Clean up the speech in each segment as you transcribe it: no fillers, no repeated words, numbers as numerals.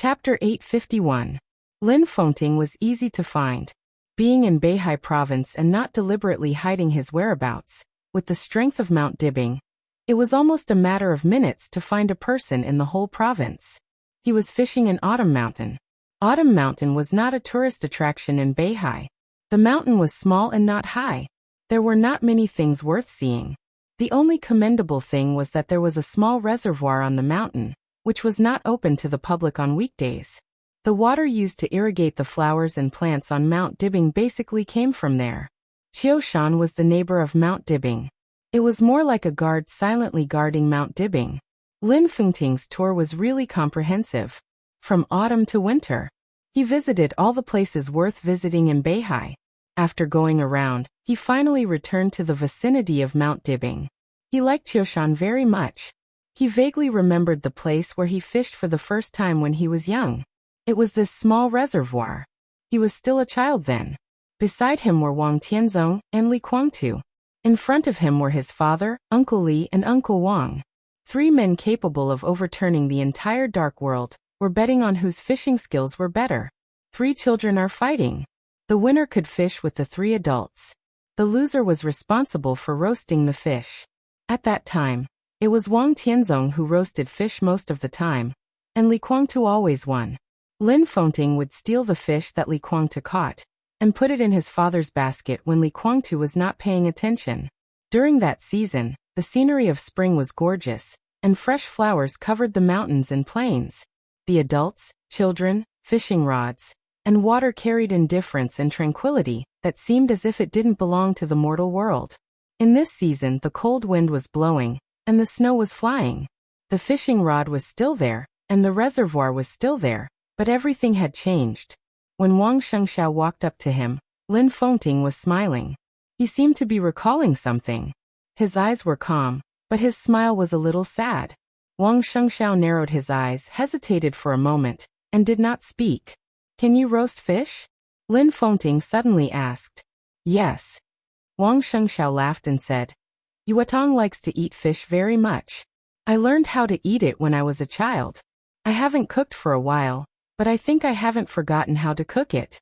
Chapter 851. Lin Fengting was easy to find. Being in Beihai province and not deliberately hiding his whereabouts, with the strength of Mount Dibing, it was almost a matter of minutes to find a person in the whole province. He was fishing in Autumn Mountain. Autumn Mountain was not a tourist attraction in Beihai. The mountain was small and not high. There were not many things worth seeing. The only commendable thing was that there was a small reservoir on the mountain, which was not open to the public on weekdays. The water used to irrigate the flowers and plants on Mount Dibing basically came from there. Qiushan was the neighbor of Mount Dibing. It was more like a guard silently guarding Mount Dibing. Lin Fengting's tour was really comprehensive. From autumn to winter, he visited all the places worth visiting in Beihai. After going around, he finally returned to the vicinity of Mount Dibing. He liked Qiushan very much. He vaguely remembered the place where he fished for the first time when he was young. It was this small reservoir. He was still a child then. Beside him were Wang Tianzong and Li Kuangtu. In front of him were his father, Uncle Li and Uncle Wang. 3 men capable of overturning the entire dark world, were betting on whose fishing skills were better. 3 children are fighting. The winner could fish with the 3 adults. The loser was responsible for roasting the fish. At that time, it was Wang Tianzong who roasted fish most of the time, and Li Kuangtu always won. Lin Fengting would steal the fish that Li Kuangtu caught, and put it in his father's basket when Li Kuangtu was not paying attention. During that season, the scenery of spring was gorgeous, and fresh flowers covered the mountains and plains. The adults, children, fishing rods, and water carried indifference and tranquility that seemed as if it didn't belong to the mortal world. In this season the cold wind was blowing, and the snow was flying. The fishing rod was still there, and the reservoir was still there, but everything had changed. When Wang Shengxiao walked up to him, Lin Fengting was smiling. He seemed to be recalling something. His eyes were calm, but his smile was a little sad. Wang Shengxiao narrowed his eyes, hesitated for a moment, and did not speak. "Can you roast fish?" Lin Fengting suddenly asked. "Yes." Wang Shengxiao laughed and said, "Yuetong likes to eat fish very much. I learned how to eat it when I was a child. I haven't cooked for a while, but I think I haven't forgotten how to cook it.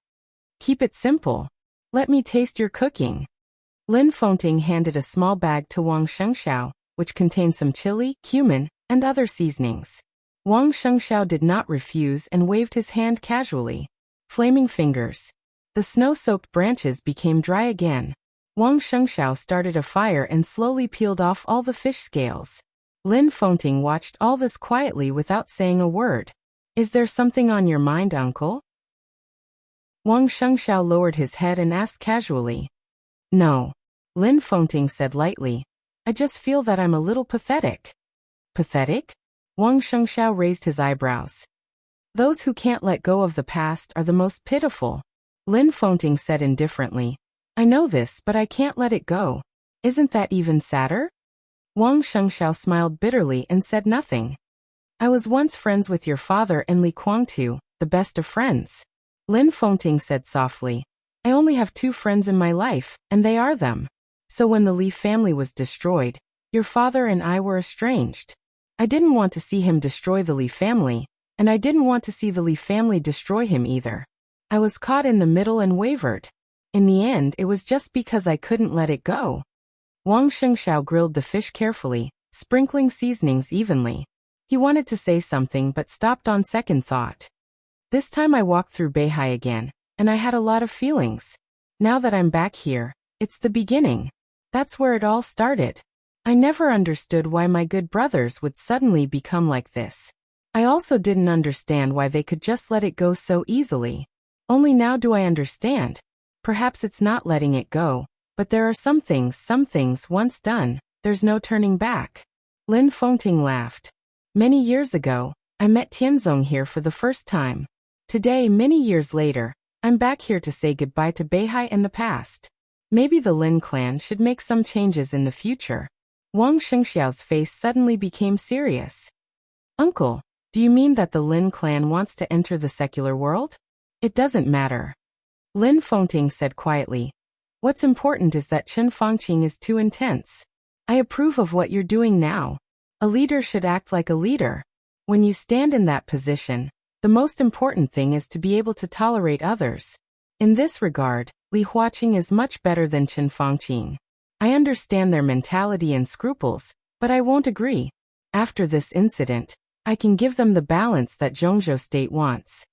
Keep it simple. Let me taste your cooking." Lin Fengting handed a small bag to Wang Shengxiao, which contained some chili, cumin, and other seasonings. Wang Shengxiao did not refuse and waved his hand casually. Flaming fingers. The snow-soaked branches became dry again. Wang Shengxiao started a fire and slowly peeled off all the fish scales. Lin Fengting watched all this quietly without saying a word. "Is there something on your mind, uncle?" Wang Shengxiao lowered his head and asked casually. "No." Lin Fengting said lightly. "I just feel that I'm a little pathetic." "Pathetic?" Wang Shengxiao raised his eyebrows. "Those who can't let go of the past are the most pitiful," Lin Fengting said indifferently. "I know this, but I can't let it go. Isn't that even sadder?" Wang Shengxiao smiled bitterly and said nothing. "I was once friends with your father and Li Kuangtu, the best of friends," Lin Fengting said softly. "I only have 2 friends in my life, and they are them. So when the Li family was destroyed, your father and I were estranged. I didn't want to see him destroy the Li family, and I didn't want to see the Li family destroy him either. I was caught in the middle and wavered. In the end, it was just because I couldn't let it go." Wang Shengxiao grilled the fish carefully, sprinkling seasonings evenly. He wanted to say something but stopped on second thought. "This time I walked through Beihai again, and I had a lot of feelings. Now that I'm back here, it's the beginning. That's where it all started. I never understood why my good brothers would suddenly become like this. I also didn't understand why they could just let it go so easily. Only now do I understand. Perhaps it's not letting it go, but there are some things once done, there's no turning back." Lin Fengting laughed. "Many years ago, I met Tianzong here for the first time. Today, many years later, I'm back here to say goodbye to Beihai and the past. Maybe the Lin clan should make some changes in the future." Wang Shengxiao's face suddenly became serious. "Uncle, do you mean that the Lin clan wants to enter the secular world?" "It doesn't matter," Lin Fengting said quietly. "What's important is that Chen Fangqing is too intense. I approve of what you're doing now. A leader should act like a leader. When you stand in that position, The most important thing is to be able to tolerate others. In this regard, Li Huaqing is much better than Chen Fangqing. I understand their mentality and scruples, but I won't agree. After this incident, I can give them the balance that Zhongzhou state wants.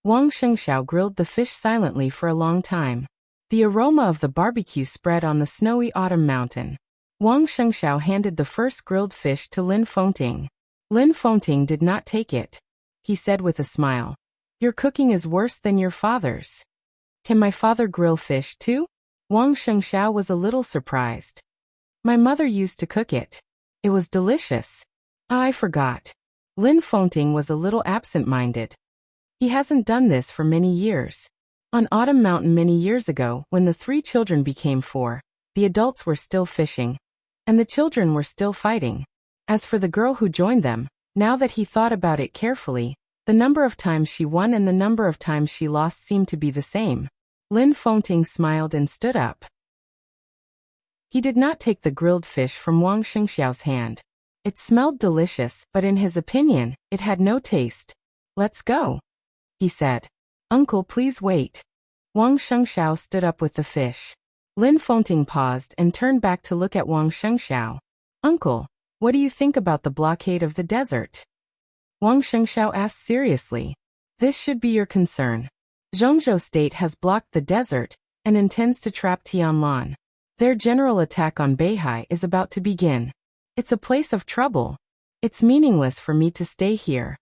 Wang Shengxiao grilled the fish silently for a long time. The aroma of the barbecue spread on the snowy autumn mountain. Wang Shengxiao handed the first grilled fish to Lin Fengting. Lin Fengting did not take it. He said with a smile, "Your cooking is worse than your father's." "Can my father grill fish too?" Wang Shengxiao was a little surprised. "My mother used to cook it. It was delicious." "Ah, I forgot." Lin Fengting was a little absent-minded. He hasn't done this for many years. On Autumn Mountain many years ago, when the 3 children became 4, the adults were still fishing, and the children were still fighting. As for the girl who joined them, now that he thought about it carefully, the number of times she won and the number of times she lost seemed to be the same. Lin Fengting smiled and stood up. He did not take the grilled fish from Wang Shengxiao's hand. It smelled delicious, but in his opinion, it had no taste. "Let's go," he said. "Uncle, please wait." Wang Shengxiao stood up with the fish. Lin Fengting paused and turned back to look at Wang Shengxiao. "Uncle, what do you think about the blockade of the desert?" Wang Shengxiao asked seriously. "This should be your concern. Zhongzhou state has blocked the desert and intends to trap Tianlan. Their general attack on Beihai is about to begin. It's a place of trouble. It's meaningless for me to stay here."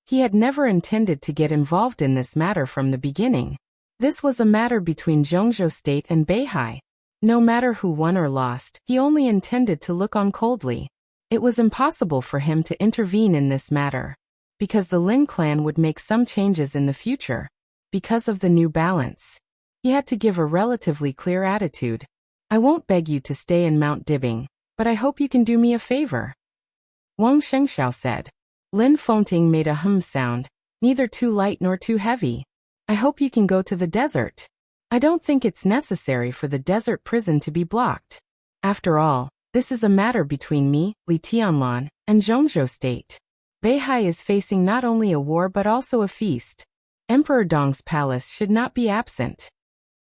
He had never intended to get involved in this matter from the beginning. This was a matter between Zhongzhou state and Beihai. No matter who won or lost, he only intended to look on coldly. It was impossible for him to intervene in this matter, because the Lin clan would make some changes in the future. Because of the new balance, he had to give a relatively clear attitude. "I won't beg you to stay in Mount Dibbing, but I hope you can do me a favor," Wang Shengxiao said. Lin Fengting made a hum sound, "Neither too light nor too heavy. I hope you can go to the desert. I don't think it's necessary for the desert prison to be blocked. After all, this is a matter between me, Li Tianlan, and Zhongzhou state. Beihai is facing not only a war but also a feast. Emperor Dong's palace should not be absent,"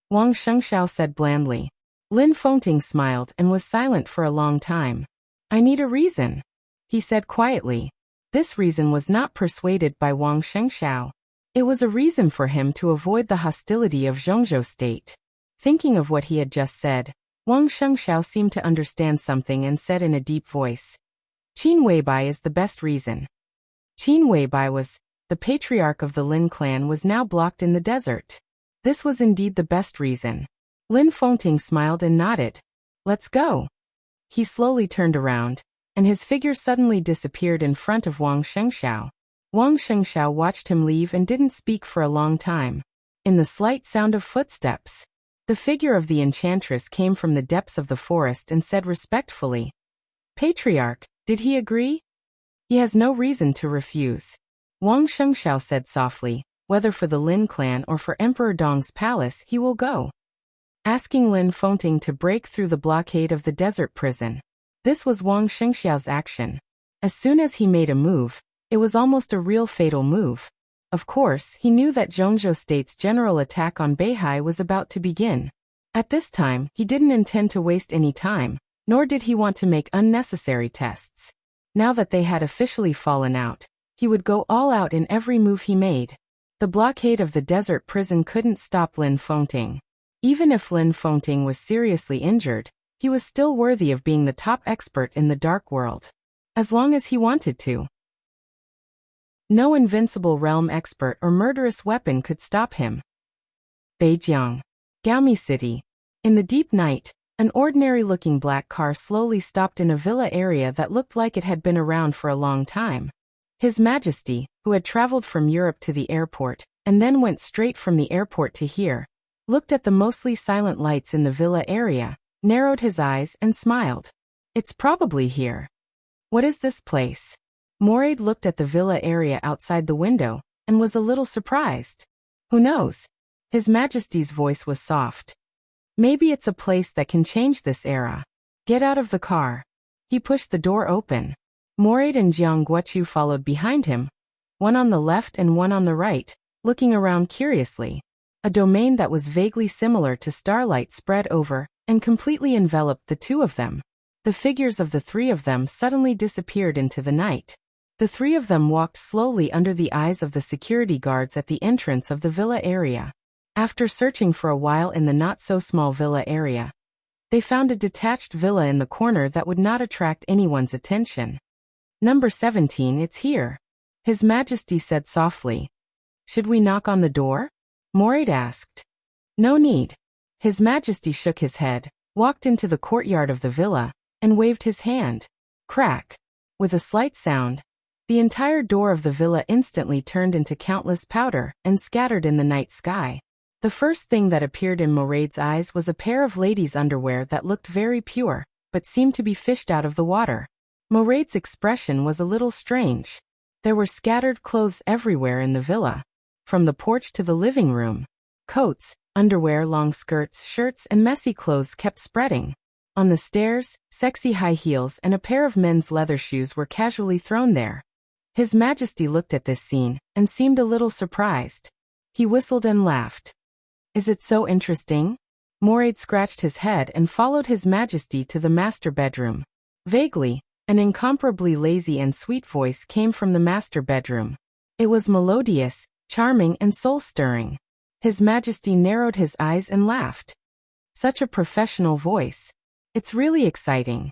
Wang Shengxiao said blandly. Lin Fengting smiled and was silent for a long time. "I need a reason," he said quietly. This reason was not persuaded by Wang Shengxiao. It was a reason for him to avoid the hostility of Zhongzhou state. Thinking of what he had just said, Wang Shengxiao seemed to understand something and said in a deep voice, "Qin Weibai is the best reason." Qin Weibai was, the patriarch of the Lin clan, was now blocked in the desert. This was indeed the best reason. Lin Fengting smiled and nodded. "Let's go." He slowly turned around, and his figure suddenly disappeared in front of Wang Shengxiao. Wang Shengxiao watched him leave and didn't speak for a long time. In the slight sound of footsteps, the figure of the enchantress came from the depths of the forest and said respectfully, "Patriarch, did he agree?" "He has no reason to refuse," Wang Shengxiao said softly. "Whether for the Lin clan or for Emperor Dong's palace, he will go." Asking Lin Fengting to break through the blockade of the desert prison. This was Wang Shengxiao's action. As soon as he made a move, it was almost a real fatal move. Of course, he knew that Zhongzhou state's general attack on Beihai was about to begin. At this time, he didn't intend to waste any time, nor did he want to make unnecessary tests. Now that they had officially fallen out, he would go all out in every move he made. The blockade of the desert prison couldn't stop Lin Fengting. Even if Lin Fengting was seriously injured, he was still worthy of being the top expert in the dark world. As long as he wanted to. No invincible realm expert or murderous weapon could stop him. Beijiang. Gaomi City. In the deep night, an ordinary-looking black car slowly stopped in a villa area that looked like it had been around for a long time. His Majesty, who had traveled from Europe to the airport, and then went straight from the airport to here, looked at the mostly silent lights in the villa area, narrowed his eyes and smiled. "It's probably here. What is this place?" Moraid looked at the villa area outside the window, and was a little surprised. "Who knows?" His Majesty's voice was soft. "Maybe it's a place that can change this era. Get out of the car." He pushed the door open. Moraid and Jiang Guochu followed behind him. one on the left and one on the right, looking around curiously. A domain that was vaguely similar to starlight spread over and completely enveloped the two of them. The figures of the three of them suddenly disappeared into the night. The three of them walked slowly under the eyes of the security guards at the entrance of the villa area. After searching for a while in the not-so-small villa area, they found a detached villa in the corner that would not attract anyone's attention. "Number 17, it's here," His Majesty said softly. "Should we knock on the door?" Moraid asked. "No need." His Majesty shook his head, walked into the courtyard of the villa, and waved his hand. Crack! With a slight sound, the entire door of the villa instantly turned into countless powder and scattered in the night sky. The first thing that appeared in Moraid's eyes was a pair of ladies' underwear that looked very pure, but seemed to be fished out of the water. Moraid's expression was a little strange. There were scattered clothes everywhere in the villa, from the porch to the living room. Coats, underwear, long skirts, shirts, and messy clothes kept spreading. On the stairs, sexy high heels and a pair of men's leather shoes were casually thrown there. His Majesty looked at this scene and seemed a little surprised. He whistled and laughed. "Is it so interesting?" Moraid scratched his head and followed His Majesty to the master bedroom. Vaguely, an incomparably lazy and sweet voice came from the master bedroom. It was melodious, charming, and soul-stirring. His Majesty narrowed his eyes and laughed. Such a professional voice. It's really exciting.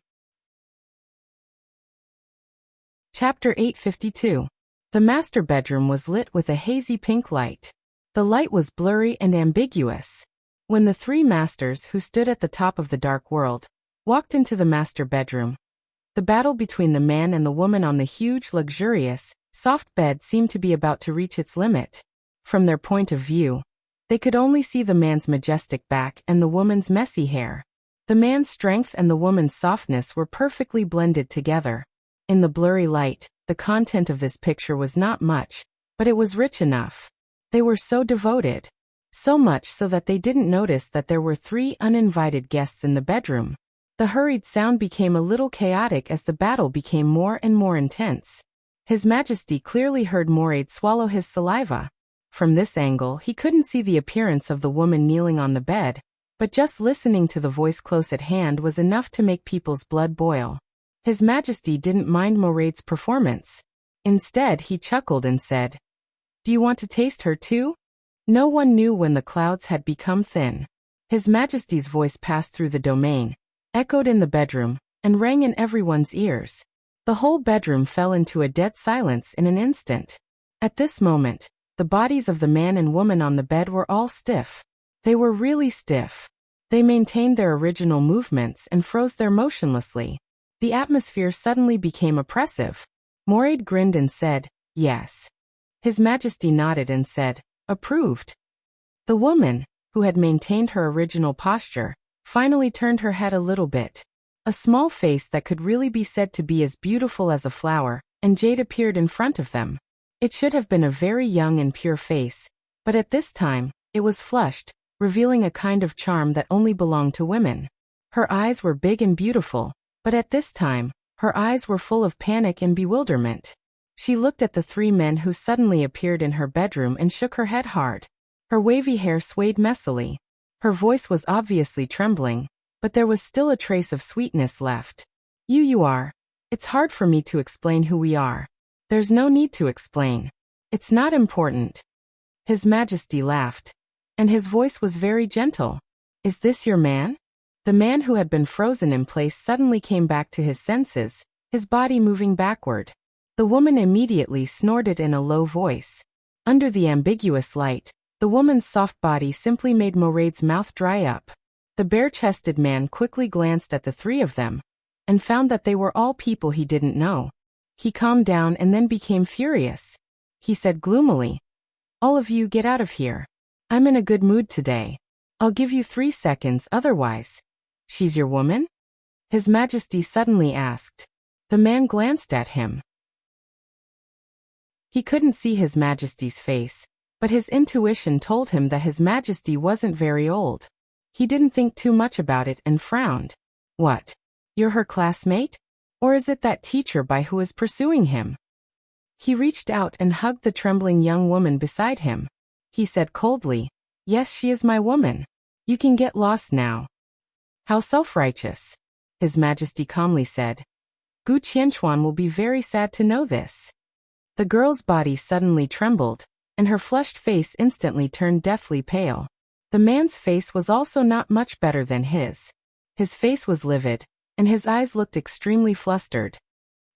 Chapter 852. The master bedroom was lit with a hazy pink light. The light was blurry and ambiguous. When the three masters who stood at the top of the dark world walked into the master bedroom, the battle between the man and the woman on the huge, luxurious, soft bed seemed to be about to reach its limit. From their point of view, they could only see the man's majestic back and the woman's messy hair. The man's strength and the woman's softness were perfectly blended together. In the blurry light, the content of this picture was not much, but it was rich enough. They were so devoted. So much so that they didn't notice that there were 3 uninvited guests in the bedroom. The hurried sound became a little chaotic as the battle became more and more intense. His Majesty clearly heard Moraid swallow his saliva. From this angle, he couldn't see the appearance of the woman kneeling on the bed, but just listening to the voice close at hand was enough to make people's blood boil. His Majesty didn't mind Moraid's performance. Instead, he chuckled and said, "Do you want to taste her too?" No one knew when the clouds had become thin. His Majesty's voice passed through the domain, echoed in the bedroom, and rang in everyone's ears. The whole bedroom fell into a dead silence in an instant. At this moment, the bodies of the man and woman on the bed were all stiff. They were really stiff. They maintained their original movements and froze there motionlessly. The atmosphere suddenly became oppressive. Moraid grinned and said, "Yes." His Majesty nodded and said, "Approved." The woman, who had maintained her original posture, finally turned her head a little bit. A small face that could really be said to be as beautiful as a flower, and jade appeared in front of them. It should have been a very young and pure face, but at this time, it was flushed, revealing a kind of charm that only belonged to women. Her eyes were big and beautiful, but at this time, her eyes were full of panic and bewilderment. She looked at the 3 men who suddenly appeared in her bedroom and shook her head hard. Her wavy hair swayed messily. Her voice was obviously trembling, but there was still a trace of sweetness left. You are. It's hard for me to explain who we are. There's no need to explain. It's not important." His Majesty laughed, and his voice was very gentle. "Is this your man?" The man who had been frozen in place suddenly came back to his senses, his body moving backward. The woman immediately snorted in a low voice. Under the ambiguous light, the woman's soft body simply made Moraid's mouth dry up. The bare-chested man quickly glanced at the 3 of them, and found that they were all people he didn't know. He calmed down and then became furious. He said gloomily, "All of you get out of here. I'm in a good mood today. I'll give you 3 seconds otherwise." "She's your woman?" His Majesty suddenly asked. The man glanced at him. He couldn't see His Majesty's face, but his intuition told him that His Majesty wasn't very old. He didn't think too much about it and frowned. "What? You're her classmate? Or is it that teacher who is pursuing him?" He reached out and hugged the trembling young woman beside him. He said coldly, "Yes, she is my woman. You can get lost now." "How self-righteous," His Majesty calmly said. "Gu Qianchuan will be very sad to know this." The girl's body suddenly trembled, and her flushed face instantly turned deathly pale. The man's face was also not much better than his. His face was livid, and his eyes looked extremely flustered.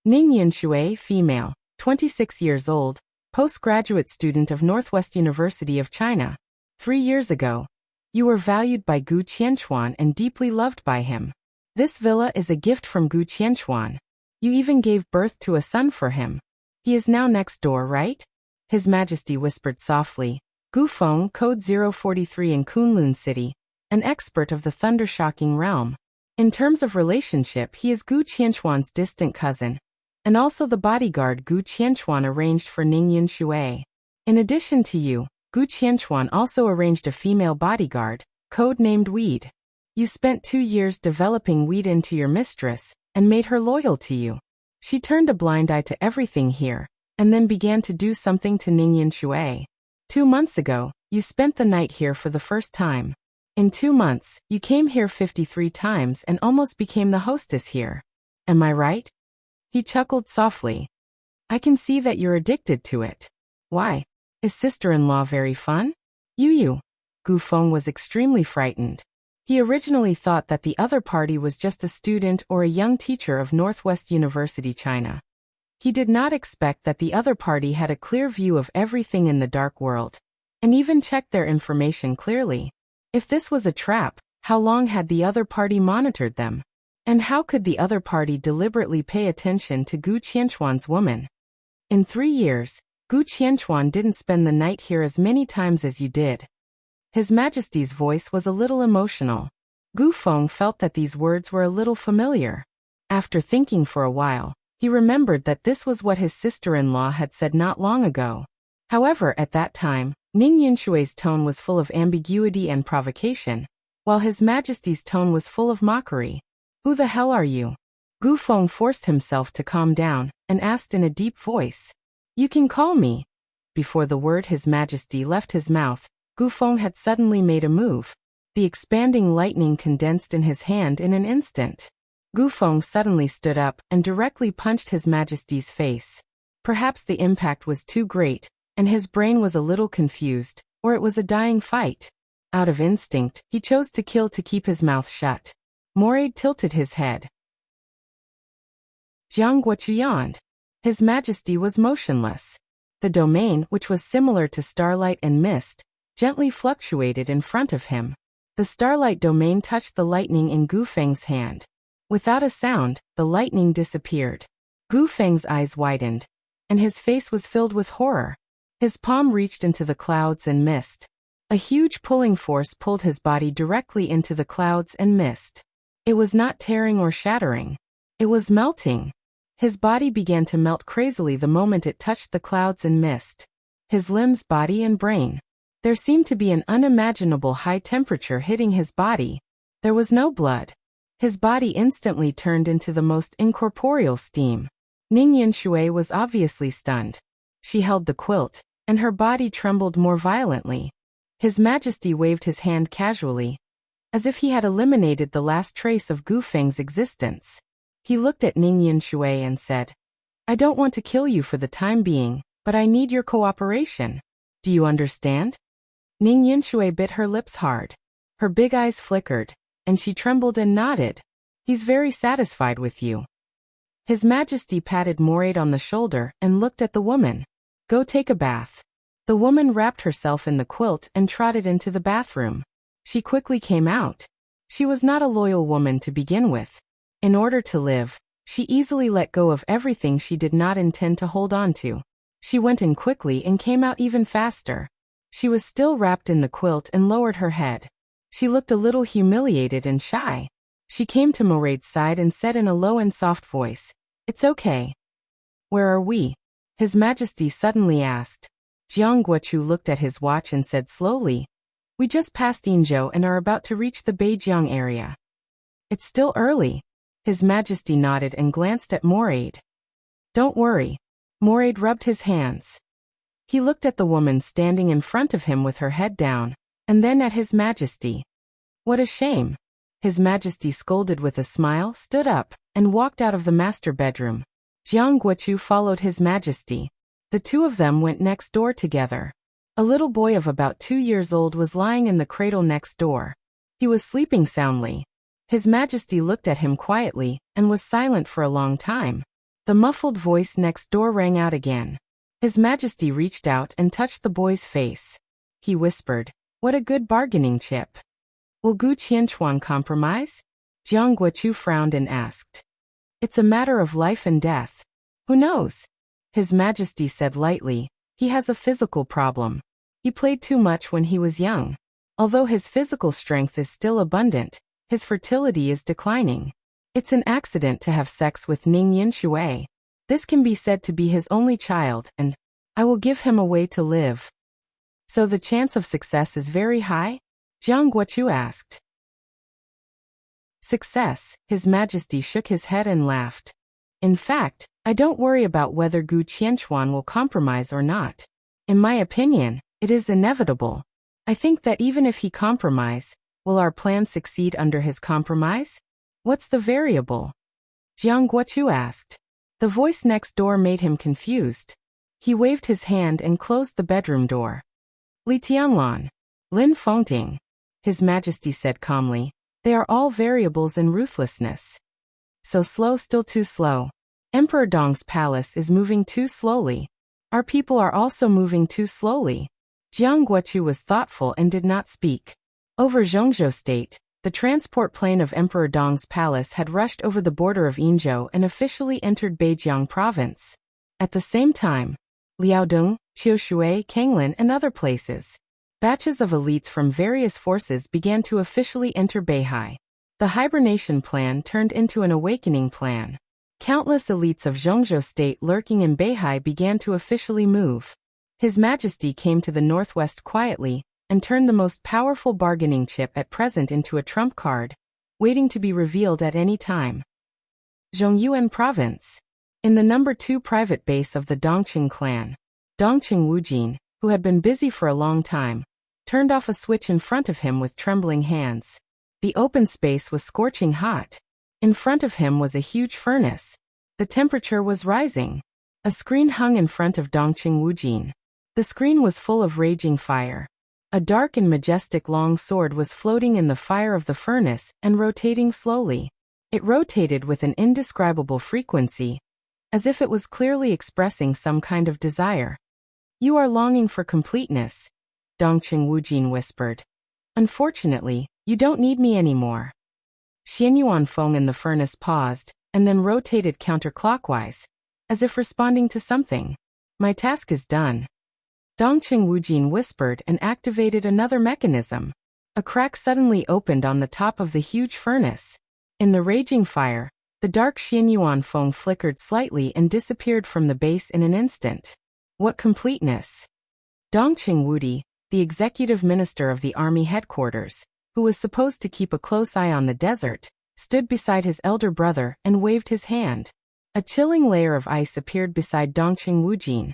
Ning Yinshui, female, 26 years old, postgraduate student of Northwest University of China. 3 years ago, you were valued by Gu Qianchuan and deeply loved by him. This villa is a gift from Gu Qianchuan. You even gave birth to a son for him. He is now next door, right? His Majesty whispered softly. Gu Feng, Code 043 in Kunlun City, an expert of the thunder-shocking realm. In terms of relationship, he is Gu Qianchuan's distant cousin, and also the bodyguard Gu Qianchuan arranged for Ning Yinshui. In addition to you, Gu Qianchuan also arranged a female bodyguard, code-named Weed. You spent 2 years developing Weed into your mistress, and made her loyal to you. She turned a blind eye to everything here, and then began to do something to Ning Yinshui. 2 months ago, you spent the night here for the first time. In 2 months, you came here 53 times and almost became the hostess here. Am I right? He chuckled softly. I can see that you're addicted to it. Why? Is sister-in-law very fun? Yu. Gu Feng was extremely frightened. He originally thought that the other party was just a student or a young teacher of Northwest University China. He did not expect that the other party had a clear view of everything in the dark world, and even checked their information clearly. If this was a trap, how long had the other party monitored them? And how could the other party deliberately pay attention to Gu Qianchuan's woman? In 3 years, Gu Qianchuan didn't spend the night here as many times as you did. His Majesty's voice was a little emotional. Gu Feng felt that these words were a little familiar. After thinking for a while, he remembered that this was what his sister-in-law had said not long ago. However, at that time, Ning Yinshui's tone was full of ambiguity and provocation, while His Majesty's tone was full of mockery. Who the hell are you? Gu Feng forced himself to calm down, and asked in a deep voice. You can call me. Before the word His Majesty left his mouth, Gu Feng had suddenly made a move. The expanding lightning condensed in his hand in an instant. Gu Feng suddenly stood up and directly punched His Majesty's face. Perhaps the impact was too great, and his brain was a little confused, or it was a dying fight. Out of instinct, he chose to kill to keep his mouth shut. Moraid tilted his head. Jiang Guochuyand. His Majesty was motionless. The domain, which was similar to starlight and mist, gently fluctuated in front of him. The starlight domain touched the lightning in Gu Feng's hand. Without a sound, the lightning disappeared. Gu Feng's eyes widened, and his face was filled with horror. His palm reached into the clouds and mist. A huge pulling force pulled his body directly into the clouds and mist. It was not tearing or shattering. It was melting. His body began to melt crazily the moment it touched the clouds and mist. His limbs, body and brain. There seemed to be an unimaginable high temperature hitting his body. There was no blood. His body instantly turned into the most incorporeal steam. Ning Yinshui was obviously stunned. She held the quilt, and her body trembled more violently. His Majesty waved his hand casually, as if he had eliminated the last trace of Gu Feng's existence. He looked at Ning Yinshui and said, I don't want to kill you for the time being, but I need your cooperation. Do you understand? Ning Yinshui bit her lips hard. Her big eyes flickered, and she trembled and nodded. He's very satisfied with you. His Majesty patted Moraid on the shoulder and looked at the woman. Go take a bath. The woman wrapped herself in the quilt and trotted into the bathroom. She quickly came out. She was not a loyal woman to begin with. In order to live, she easily let go of everything she did not intend to hold on to. She went in quickly and came out even faster. She was still wrapped in the quilt and lowered her head. She looked a little humiliated and shy. She came to Moraid's side and said in a low and soft voice, It's okay. Where are we? His Majesty suddenly asked. Jiang Guochu looked at his watch and said slowly, We just passed Yinzhou and are about to reach the Beijiang area. It's still early. His Majesty nodded and glanced at Moraid. Don't worry. Moraid rubbed his hands. He looked at the woman standing in front of him with her head down, and then at His Majesty. What a shame. His Majesty scolded with a smile, stood up, and walked out of the master bedroom. Jiang Guochu followed His Majesty. The two of them went next door together. A little boy of about 2 years old was lying in the cradle next door. He was sleeping soundly. His Majesty looked at him quietly, and was silent for a long time. The muffled voice next door rang out again. His Majesty reached out and touched the boy's face. He whispered, "What a good bargaining chip." "Will Gu Qianchuan compromise?" Jiang Guochu frowned and asked. "It's a matter of life and death. Who knows?" His Majesty said lightly, "He has a physical problem. He played too much when he was young. Although his physical strength is still abundant, his fertility is declining. It's an accident to have sex with Ning Yinshui. This can be said to be his only child, and I will give him a way to live." "So the chance of success is very high?" Jiang Guochu asked. "Success," His Majesty shook his head and laughed. "In fact, I don't worry about whether Gu Qianchuan will compromise or not. In my opinion, it is inevitable. I think that even if he compromise, will our plan succeed under his compromise? What's the variable?" Jiang Guochu asked. The voice next door made him confused. He waved his hand and closed the bedroom door. "Li Tianlan, Lin Fengting," His Majesty said calmly. "They are all variables in ruthlessness. So slow, still too slow. Emperor Dong's palace is moving too slowly. Our people are also moving too slowly." Jiang Guochu was thoughtful and did not speak. Over Zhongzhou State, the transport plane of Emperor Dong's palace had rushed over the border of Yinzhou and officially entered Beijiang province. At the same time, Liaodong, Qiushui, Kanglin, and other places, batches of elites from various forces began to officially enter Beihai. The hibernation plan turned into an awakening plan. Countless elites of Zhongzhou State lurking in Beihai began to officially move. His Majesty came to the northwest quietly, and turned the most powerful bargaining chip at present into a trump card, waiting to be revealed at any time. Zhongyuan Province. In the number 2 private base of the Dongqing clan, Dongqing Wujin, who had been busy for a long time, turned off a switch in front of him with trembling hands. The open space was scorching hot. In front of him was a huge furnace. The temperature was rising. A screen hung in front of Dongqing Wujin. The screen was full of raging fire. A dark and majestic long sword was floating in the fire of the furnace and rotating slowly. It rotated with an indescribable frequency, as if it was clearly expressing some kind of desire. "You are longing for completeness," Dongqing Wujin whispered. "Unfortunately, you don't need me anymore." Xian Yuanfeng in the furnace paused, and then rotated counterclockwise, as if responding to something. "My task is done." Dongqing Wujin whispered and activated another mechanism. A crack suddenly opened on the top of the huge furnace. In the raging fire, the dark Xian Yuanfeng flickered slightly and disappeared from the base in an instant. What completeness! Dongqing Wudi, the executive minister of the army headquarters, who was supposed to keep a close eye on the desert, stood beside his elder brother and waved his hand. A chilling layer of ice appeared beside Dongqing Wujin,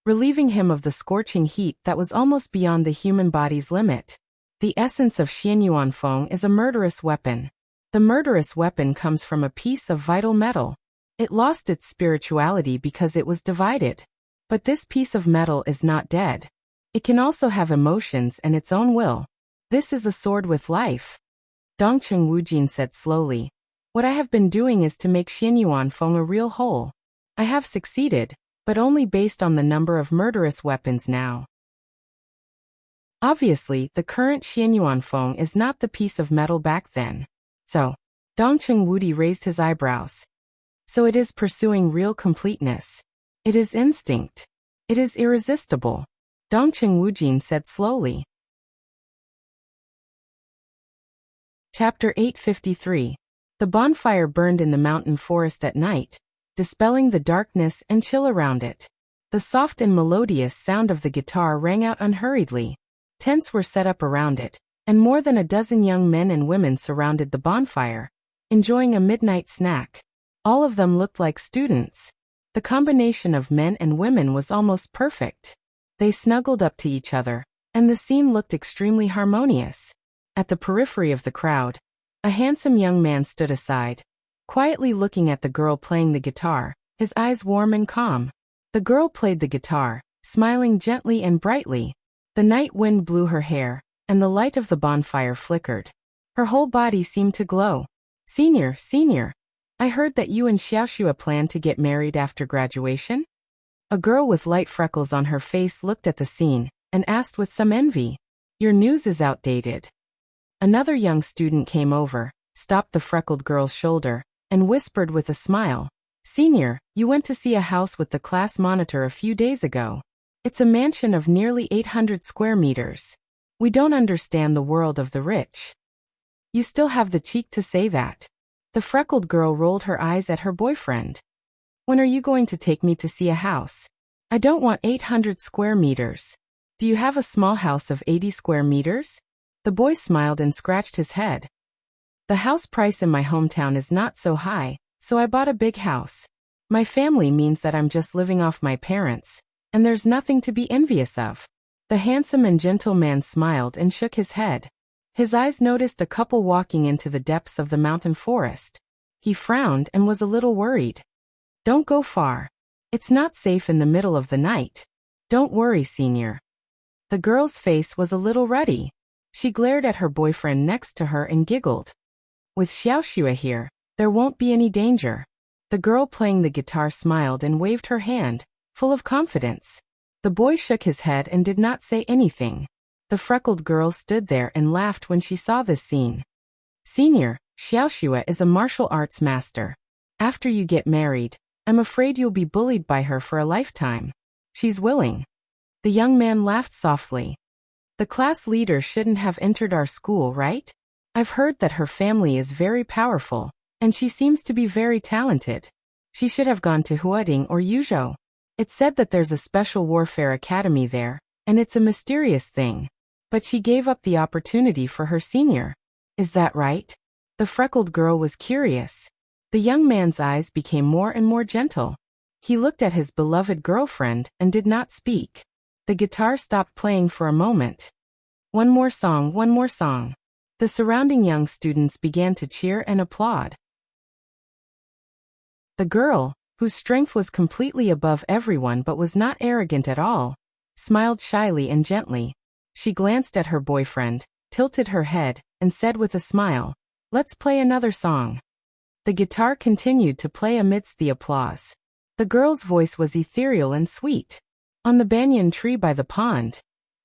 relieving him of the scorching heat that was almost beyond the human body's limit. The essence of Xian Yuanfeng is a murderous weapon. The murderous weapon comes from a piece of vital metal. It lost its spirituality because it was divided. But this piece of metal is not dead. It can also have emotions and its own will. This is a sword with life. Dongqing Wujin said slowly. What I have been doing is to make Xian Yuanfeng a real whole. I have succeeded, but only based on the number of murderous weapons now. Obviously, the current Xian Yuanfeng is not the piece of metal back then. So, Dongqing Wudi raised his eyebrows. So it is pursuing real completeness. It is instinct. It is irresistible. Dongqing Wujin said slowly. Chapter 853. The bonfire burned in the mountain forest at night, dispelling the darkness and chill around it. The soft and melodious sound of the guitar rang out unhurriedly. Tents were set up around it, and more than a dozen young men and women surrounded the bonfire, enjoying a midnight snack. All of them looked like students. The combination of men and women was almost perfect. They snuggled up to each other, and the scene looked extremely harmonious. At the periphery of the crowd, a handsome young man stood aside, quietly looking at the girl playing the guitar, his eyes warm and calm. The girl played the guitar, smiling gently and brightly. The night wind blew her hair, and the light of the bonfire flickered. Her whole body seemed to glow. Senior, I heard that you and Xiaoxua plan to get married after graduation? A girl with light freckles on her face looked at the scene, and asked with some envy. Your news is outdated. Another young student came over, stopped the freckled girl's shoulder, and whispered with a smile. Senior, you went to see a house with the class monitor a few days ago. It's a mansion of nearly 800 square meters. We don't understand the world of the rich. You still have the cheek to say that. The freckled girl rolled her eyes at her boyfriend. When are you going to take me to see a house? I don't want 800 square meters. Do you have a small house of 80 square meters? The boy smiled and scratched his head. The house price in my hometown is not so high, so I bought a big house. My family means that I'm just living off my parents, and there's nothing to be envious of. The handsome and gentle man smiled and shook his head. His eyes noticed a couple walking into the depths of the mountain forest. He frowned and was a little worried. Don't go far. It's not safe in the middle of the night. Don't worry, senior. The girl's face was a little ruddy. She glared at her boyfriend next to her and giggled. With Xiaoxua here, there won't be any danger. The girl playing the guitar smiled and waved her hand, full of confidence. The boy shook his head and did not say anything. The freckled girl stood there and laughed when she saw this scene. Senior, Xiaoxua is a martial arts master. After you get married, I'm afraid you'll be bullied by her for a lifetime. She's willing. The young man laughed softly. The class leader shouldn't have entered our school, right? I've heard that her family is very powerful, and she seems to be very talented. She should have gone to Huading or Yuzhou. It's said that there's a special warfare academy there, and it's a mysterious thing. But she gave up the opportunity for her senior. Is that right? The freckled girl was curious. The young man's eyes became more and more gentle. He looked at his beloved girlfriend and did not speak. The guitar stopped playing for a moment. One more song, one more song. The surrounding young students began to cheer and applaud. The girl, whose strength was completely above everyone but was not arrogant at all, smiled shyly and gently. She glanced at her boyfriend, tilted her head, and said with a smile, "Let's play another song." The guitar continued to play amidst the applause. The girl's voice was ethereal and sweet. On the banyan tree by the pond,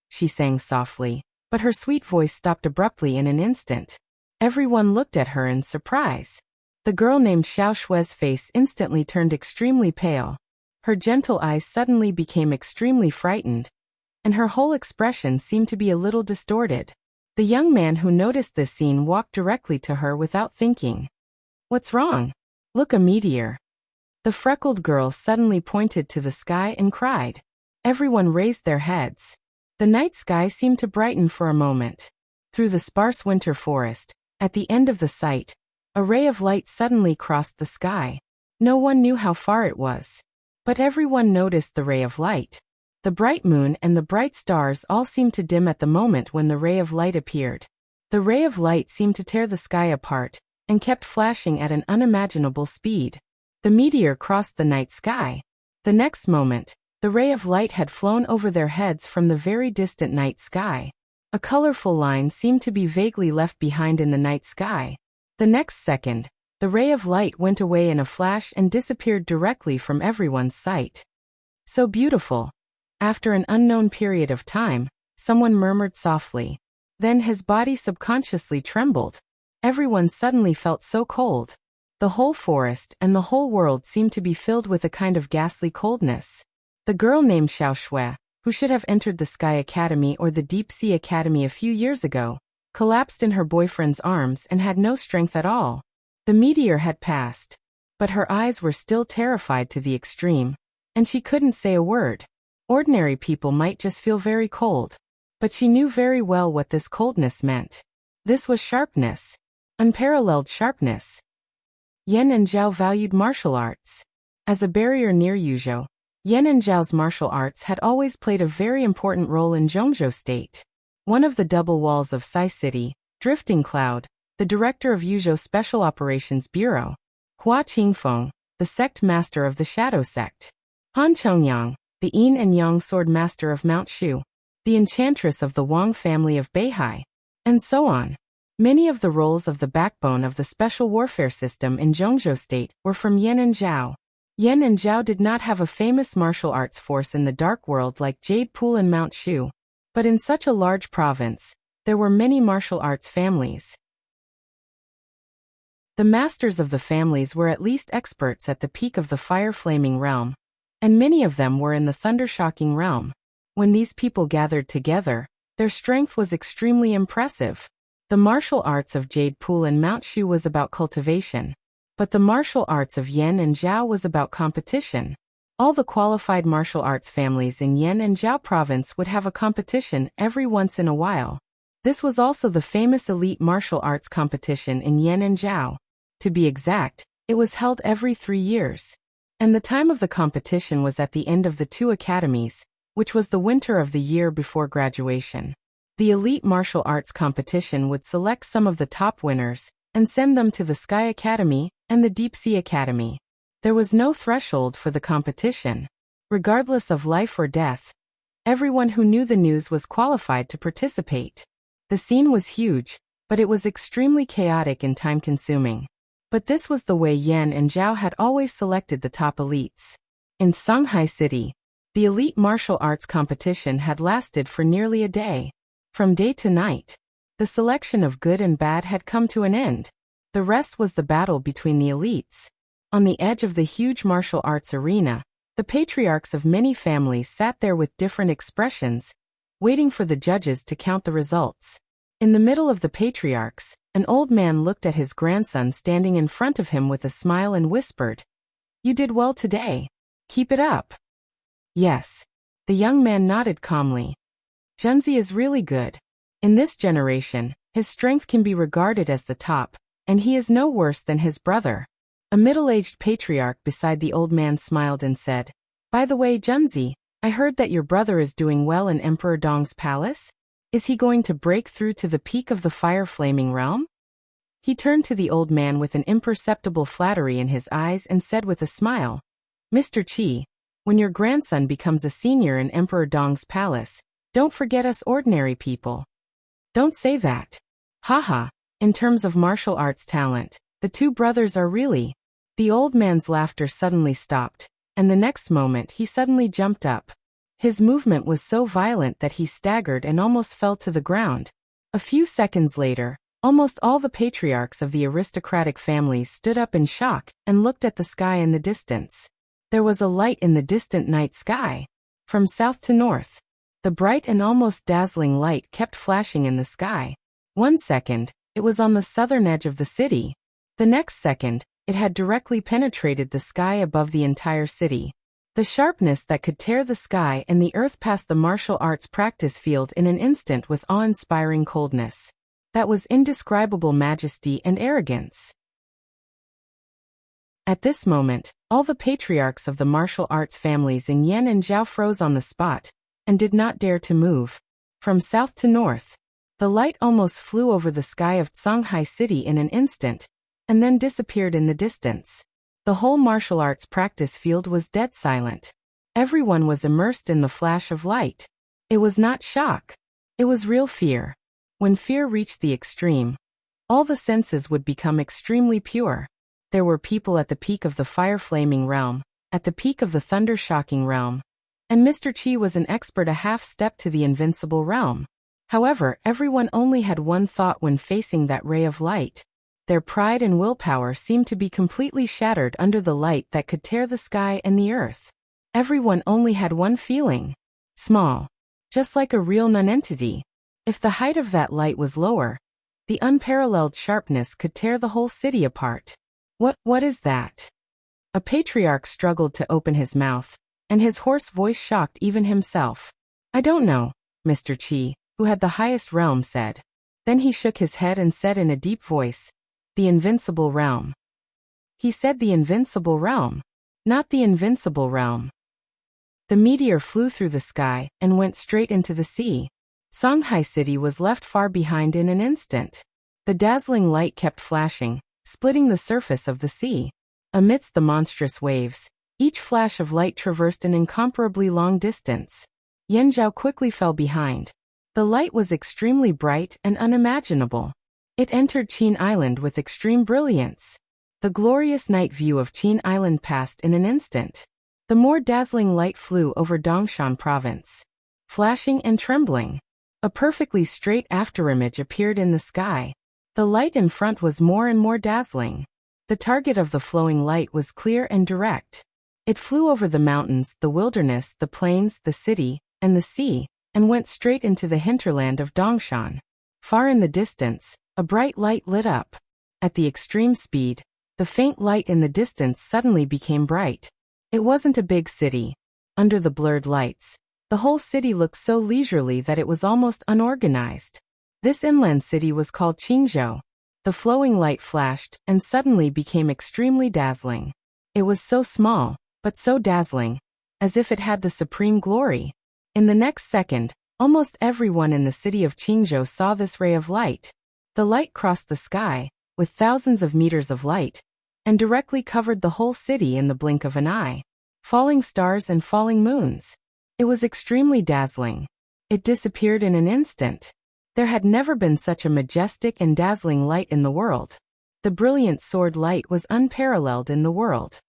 she sang softly, but her sweet voice stopped abruptly in an instant. Everyone looked at her in surprise. The girl named Xiaoshua's face instantly turned extremely pale. Her gentle eyes suddenly became extremely frightened, and her whole expression seemed to be a little distorted. The young man who noticed this scene walked directly to her without thinking. What's wrong? Look, a meteor. The freckled girl suddenly pointed to the sky and cried. Everyone raised their heads. The night sky seemed to brighten for a moment. Through the sparse winter forest, at the end of the sight, a ray of light suddenly crossed the sky. No one knew how far it was, but everyone noticed the ray of light. The bright moon and the bright stars all seemed to dim at the moment when the ray of light appeared. The ray of light seemed to tear the sky apart, and kept flashing at an unimaginable speed. The meteor crossed the night sky. The next moment, the ray of light had flown over their heads from the very distant night sky. A colorful line seemed to be vaguely left behind in the night sky. The next second, the ray of light went away in a flash and disappeared directly from everyone's sight. So beautiful. After an unknown period of time, someone murmured softly. Then his body subconsciously trembled. Everyone suddenly felt so cold. The whole forest and the whole world seemed to be filled with a kind of ghastly coldness. The girl named Xiaoxua, who should have entered the Sky Academy or the Deep Sea Academy a few years ago, collapsed in her boyfriend's arms and had no strength at all. The meteor had passed, but her eyes were still terrified to the extreme, and she couldn't say a word. Ordinary people might just feel very cold, but she knew very well what this coldness meant. This was sharpness. Unparalleled sharpness. Yen and Zhao valued martial arts. As a barrier near Yuzhou, Yan and Zhao's martial arts had always played a very important role in Zhongzhou State. One of the double walls of Sai City, Drifting Cloud, the director of Yuzhou Special Operations Bureau, Hua Qingfeng, the sect master of the Shadow Sect, Han Chongyang, the Yin and Yang sword master of Mount Shu, the enchantress of the Wang family of Beihai, and so on. Many of the roles of the backbone of the special warfare system in Zhongzhou State were from Yan and Zhao. Yan and Zhao did not have a famous martial arts force in the Dark World like Jade Pool and Mount Shu, but in such a large province, there were many martial arts families. The masters of the families were at least experts at the peak of the fire-flaming realm, and many of them were in the thunder-shocking realm. When these people gathered together, their strength was extremely impressive. The martial arts of Jade Pool and Mount Shu was about cultivation, but the martial arts of Yan and Zhao was about competition. All the qualified martial arts families in Yan and Zhao province would have a competition every once in a while. This was also the famous elite martial arts competition in Yan and Zhao. To be exact, it was held every 3 years. And the time of the competition was at the end of the 2 academies, which was the winter of the year before graduation. The elite martial arts competition would select some of the top winners and send them to the Sky Academy and the Deep Sea Academy. There was no threshold for the competition. Regardless of life or death, everyone who knew the news was qualified to participate. The scene was huge, but it was extremely chaotic and time-consuming. But this was the way Yan and Zhao had always selected the top elites. In Shanghai City, the elite martial arts competition had lasted for nearly a day. From day to night, the selection of good and bad had come to an end. The rest was the battle between the elites. On the edge of the huge martial arts arena, the patriarchs of many families sat there with different expressions, waiting for the judges to count the results. In the middle of the patriarchs, an old man looked at his grandson standing in front of him with a smile and whispered, "You did well today. Keep it up." "Yes." The young man nodded calmly. "Junzi is really good. In this generation, his strength can be regarded as the top, and he is no worse than his brother." A middle-aged patriarch beside the old man smiled and said, "By the way, Junzi, I heard that your brother is doing well in Emperor Dong's palace. Is he going to break through to the peak of the fire-flaming realm?" He turned to the old man with an imperceptible flattery in his eyes and said with a smile, "Mr. Qi, when your grandson becomes a senior in Emperor Dong's palace, don't forget us ordinary people." "Don't say that. Haha, in terms of martial arts talent, the 2 brothers are really..." The old man's laughter suddenly stopped, and the next moment he suddenly jumped up. His movement was so violent that he staggered and almost fell to the ground. A few seconds later, almost all the patriarchs of the aristocratic families stood up in shock and looked at the sky in the distance. There was a light in the distant night sky. From south to north, the bright and almost dazzling light kept flashing in the sky. One second, it was on the southern edge of the city. The next second, it had directly penetrated the sky above the entire city. The sharpness that could tear the sky and the earth past the martial arts practice field in an instant with awe-inspiring coldness. That was indescribable majesty and arrogance. At this moment, all the patriarchs of the martial arts families in Yan and Zhao froze on the spot, and did not dare to move. From south to north, the light almost flew over the sky of Shanghai City in an instant, and then disappeared in the distance. The whole martial arts practice field was dead silent. Everyone was immersed in the flash of light. It was not shock. It was real fear. When fear reached the extreme, all the senses would become extremely pure. There were people at the peak of the fire-flaming realm, at the peak of the thunder-shocking realm, and Mr. Qi was an expert a half-step to the invincible realm. However, everyone only had one thought when facing that ray of light. Their pride and willpower seemed to be completely shattered under the light that could tear the sky and the earth. Everyone only had one feeling. Small. Just like a real nonentity. If the height of that light was lower, the unparalleled sharpness could tear the whole city apart. What is that?" A patriarch struggled to open his mouth, and his hoarse voice shocked even himself. "I don't know," Mr. Qi, who had the highest realm, said. Then he shook his head and said in a deep voice, "The invincible realm." He said the invincible realm. not the invincible realm. The meteor flew through the sky and went straight into the sea. Songhai City was left far behind in an instant. The dazzling light kept flashing, splitting the surface of the sea. Amidst the monstrous waves, each flash of light traversed an incomparably long distance. Yanzhao quickly fell behind. The light was extremely bright and unimaginable. It entered Qin Island with extreme brilliance. The glorious night view of Qin Island passed in an instant. The more dazzling light flew over Dongshan province, flashing and trembling. A perfectly straight afterimage appeared in the sky. The light in front was more and more dazzling. The target of the flowing light was clear and direct. It flew over the mountains, the wilderness, the plains, the city, and the sea, and went straight into the hinterland of Dongshan. Far in the distance, a bright light lit up. At the extreme speed, the faint light in the distance suddenly became bright. It wasn't a big city. Under the blurred lights, the whole city looked so leisurely that it was almost unorganized. This inland city was called Qingzhou. The flowing light flashed and suddenly became extremely dazzling. It was so small, but so dazzling, as if it had the supreme glory. In the next second, almost everyone in the city of Qingzhou saw this ray of light. The light crossed the sky, with thousands of meters of light, and directly covered the whole city in the blink of an eye. Falling stars and falling moons. It was extremely dazzling. It disappeared in an instant. There had never been such a majestic and dazzling light in the world. The brilliant sword light was unparalleled in the world.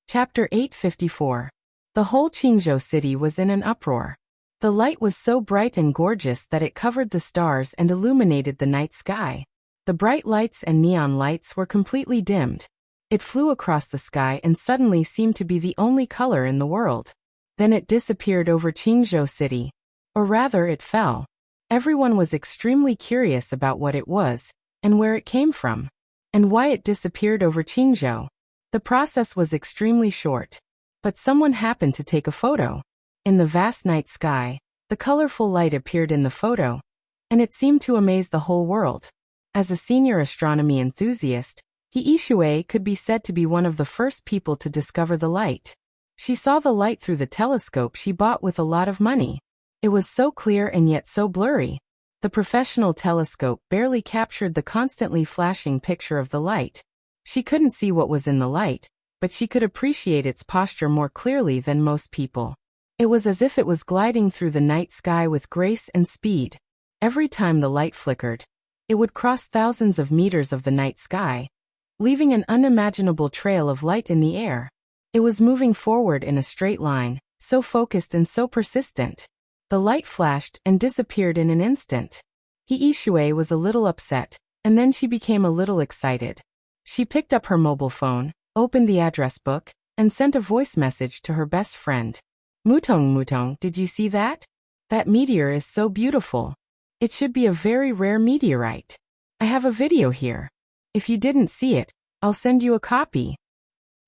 Chapter 854. The whole Qingzhou city was in an uproar. The light was so bright and gorgeous that it covered the stars and illuminated the night sky. The bright lights and neon lights were completely dimmed. It flew across the sky and suddenly seemed to be the only color in the world. Then it disappeared over Qingzhou city. Or rather, it fell. Everyone was extremely curious about what it was, and where it came from, and why it disappeared over Qingzhou. The process was extremely short. But someone happened to take a photo. In the vast night sky, the colorful light appeared in the photo, and it seemed to amaze the whole world. As a senior astronomy enthusiast, He Shui could be said to be one of the first people to discover the light. She saw the light through the telescope she bought with a lot of money. It was so clear and yet so blurry. The professional telescope barely captured the constantly flashing picture of the light. She couldn't see what was in the light, but she could appreciate its posture more clearly than most people. It was as if it was gliding through the night sky with grace and speed. Every time the light flickered, it would cross thousands of meters of the night sky, leaving an unimaginable trail of light in the air. It was moving forward in a straight line, so focused and so persistent. The light flashed and disappeared in an instant. He Shui was a little upset, and then she became a little excited. She picked up her mobile phone, opened the address book, and sent a voice message to her best friend. Mutong, did you see that? That meteor is so beautiful. It should be a very rare meteorite. I have a video here. If you didn't see it, I'll send you a copy.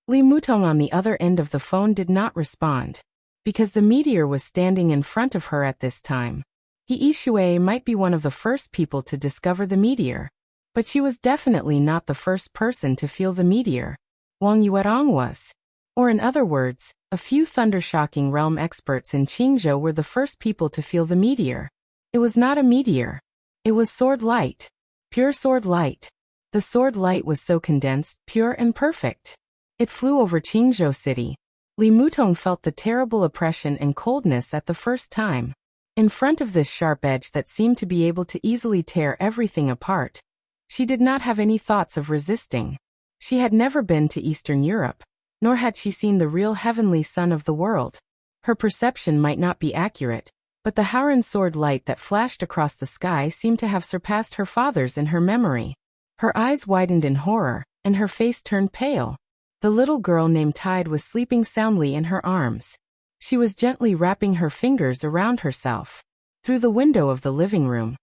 Li Mutong on the other end of the phone did not respond, because the meteor was standing in front of her at this time. He Shui might be one of the first people to discover the meteor, but she was definitely not the first person to feel the meteor. Wang Yuerong was. Or in other words, a few thundershocking realm experts in Qingzhou were the first people to feel the meteor. It was not a meteor. It was sword light. Pure sword light. The sword light was so condensed, pure and perfect. It flew over Qingzhou city. Li Mutong felt the terrible oppression and coldness at the first time. In front of this sharp edge that seemed to be able to easily tear everything apart, she did not have any thoughts of resisting. She had never been to Eastern Europe, nor had she seen the real heavenly sun of the world. Her perception might not be accurate, but the Howran sword light that flashed across the sky seemed to have surpassed her father's in her memory. Her eyes widened in horror, and her face turned pale. The little girl named Tide was sleeping soundly in her arms. She was gently wrapping her fingers around herself. Through the window of the living room,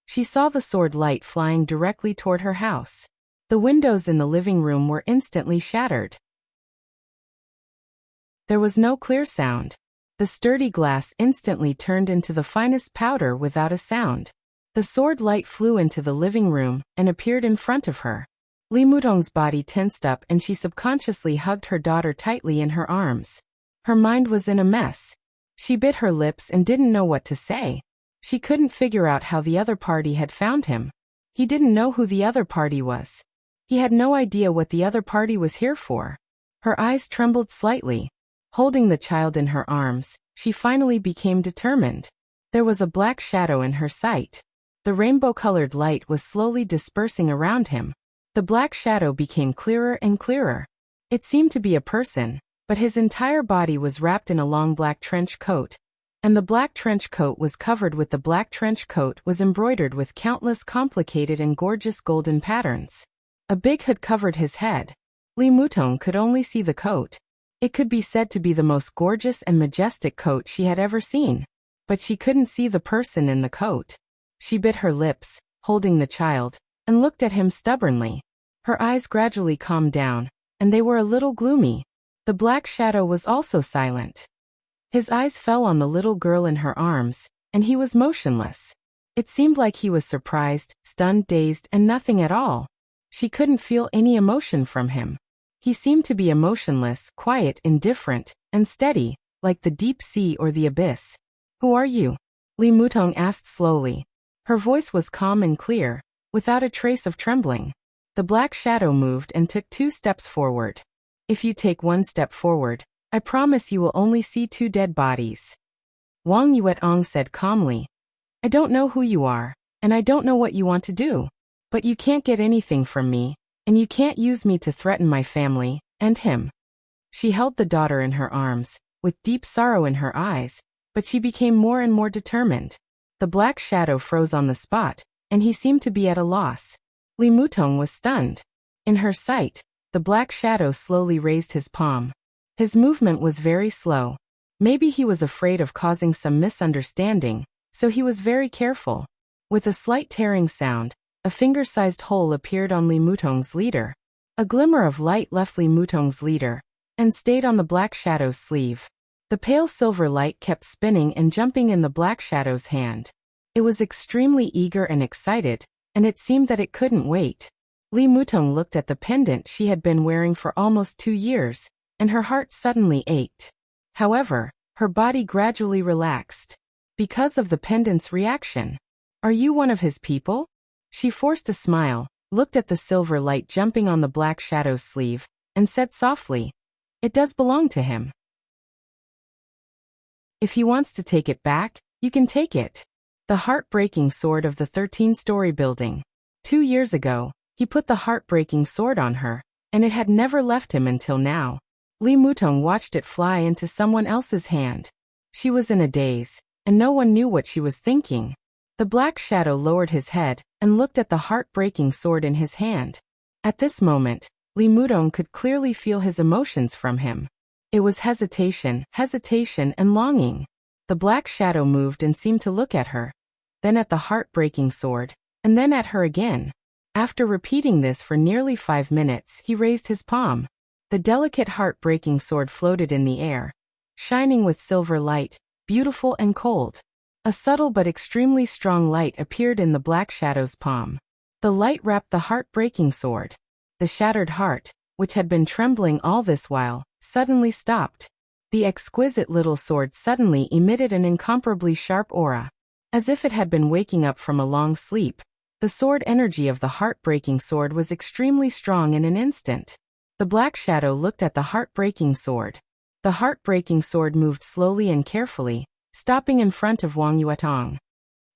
she saw the sword light flying directly toward her house. The windows in the living room were instantly shattered. There was no clear sound. The sturdy glass instantly turned into the finest powder without a sound. The sword light flew into the living room and appeared in front of her. Li Mutong's body tensed up and she subconsciously hugged her daughter tightly in her arms. Her mind was in a mess. She bit her lips and didn't know what to say. She couldn't figure out how the other party had found him. He didn't know who the other party was. He had no idea what the other party was here for. Her eyes trembled slightly. Holding the child in her arms, she finally became determined. There was a black shadow in her sight. The rainbow-colored light was slowly dispersing around him. The black shadow became clearer and clearer. It seemed to be a person, but his entire body was wrapped in a long black trench coat, and the black trench coat was covered with the black trench coat was embroidered with countless complicated and gorgeous golden patterns. A big hood covered his head. Li Mutong could only see the coat. It could be said to be the most gorgeous and majestic coat she had ever seen, but she couldn't see the person in the coat. She bit her lips, holding the child, and looked at him stubbornly. Her eyes gradually calmed down, and they were a little gloomy. The black shadow was also silent. His eyes fell on the little girl in her arms, and he was motionless. It seemed like he was surprised, stunned, dazed, and nothing at all. She couldn't feel any emotion from him. He seemed to be emotionless, quiet, indifferent, and steady, like the deep sea or the abyss. "Who are you?" Li Mutong asked slowly. Her voice was calm and clear, without a trace of trembling. The black shadow moved and took 2 steps forward. "If you take 1 step forward, I promise you will only see 2 dead bodies." Wang Yuetong said calmly. "I don't know who you are, and I don't know what you want to do. But you can't get anything from me, and you can't use me to threaten my family, and him." She held the daughter in her arms, with deep sorrow in her eyes, but she became more and more determined. The black shadow froze on the spot, and he seemed to be at a loss. Li Mutong was stunned. In her sight, the black shadow slowly raised his palm. His movement was very slow. Maybe he was afraid of causing some misunderstanding, so he was very careful. With a slight tearing sound, a finger-sized hole appeared on Li Mutong's leader. A glimmer of light left Li Mutong's leader, and stayed on the black shadow's sleeve. The pale silver light kept spinning and jumping in the black shadow's hand. It was extremely eager and excited, and it seemed that it couldn't wait. Li Mutong looked at the pendant she had been wearing for almost 2 years, and her heart suddenly ached. However, her body gradually relaxed. Because of the pendant's reaction. "Are you one of his people?" She forced a smile, looked at the silver light jumping on the black shadow's sleeve, and said softly, "It does belong to him. If he wants to take it back, you can take it." The heartbreaking sword of the 13-story building. 2 years ago, he put the heartbreaking sword on her, and it had never left him until now. Li Mutong watched it fly into someone else's hand. She was in a daze, and no one knew what she was thinking. The black shadow lowered his head and looked at the heartbreaking sword in his hand. At this moment, Li Mutong could clearly feel his emotions from him. It was hesitation, and longing. The black shadow moved and seemed to look at her, then at the heartbreaking sword, and then at her again. After repeating this for nearly 5 minutes, he raised his palm. The delicate heartbreaking sword floated in the air, shining with silver light, beautiful and cold. A subtle but extremely strong light appeared in the black shadow's palm. The light wrapped the heartbreaking sword. The shattered heart, which had been trembling all this while, suddenly stopped. The exquisite little sword suddenly emitted an incomparably sharp aura. As if it had been waking up from a long sleep, the sword energy of the heartbreaking sword was extremely strong in an instant. The black shadow looked at the heartbreaking sword. The heartbreaking sword moved slowly and carefully, stopping in front of Wang Yuetong.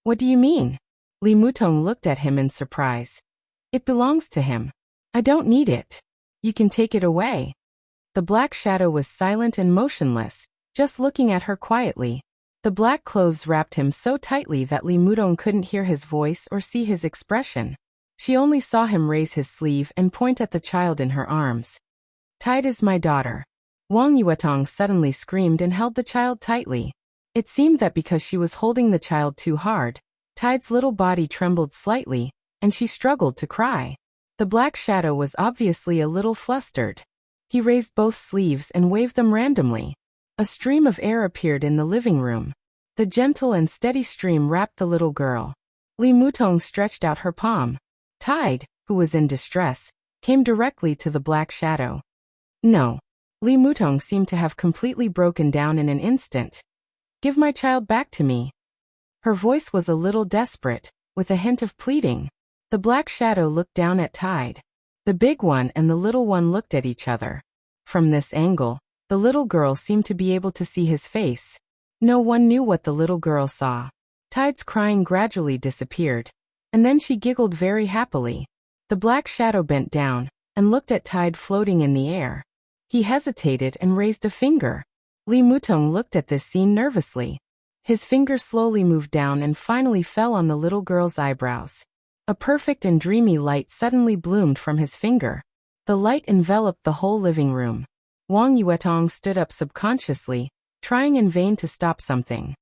"What do you mean?" Li Mutong looked at him in surprise. "It belongs to him. I don't need it. You can take it away." The black shadow was silent and motionless, just looking at her quietly. The black clothes wrapped him so tightly that Li Mutong couldn't hear his voice or see his expression. She only saw him raise his sleeve and point at the child in her arms. "Tide is my daughter." Wang Yuetong suddenly screamed and held the child tightly. It seemed that because she was holding the child too hard, Tide's little body trembled slightly, and she struggled to cry. The black shadow was obviously a little flustered. He raised both sleeves and waved them randomly. A stream of air appeared in the living room. The gentle and steady stream wrapped the little girl. Li Mutong stretched out her palm. Tide, who was in distress, came directly to the black shadow. No. Li Mutong seemed to have completely broken down in an instant. Give my child back to me. Her voice was a little desperate, with a hint of pleading. The black shadow looked down at Tide. The big one and the little one looked at each other. From this angle, the little girl seemed to be able to see his face. No one knew what the little girl saw. Tide's crying gradually disappeared, and then she giggled very happily. The black shadow bent down and looked at Tide floating in the air. He hesitated and raised a finger. Li Mutong looked at this scene nervously. His finger slowly moved down and finally fell on the little girl's eyebrows. A perfect and dreamy light suddenly bloomed from his finger. The light enveloped the whole living room. Wang Yuetong stood up subconsciously, trying in vain to stop something.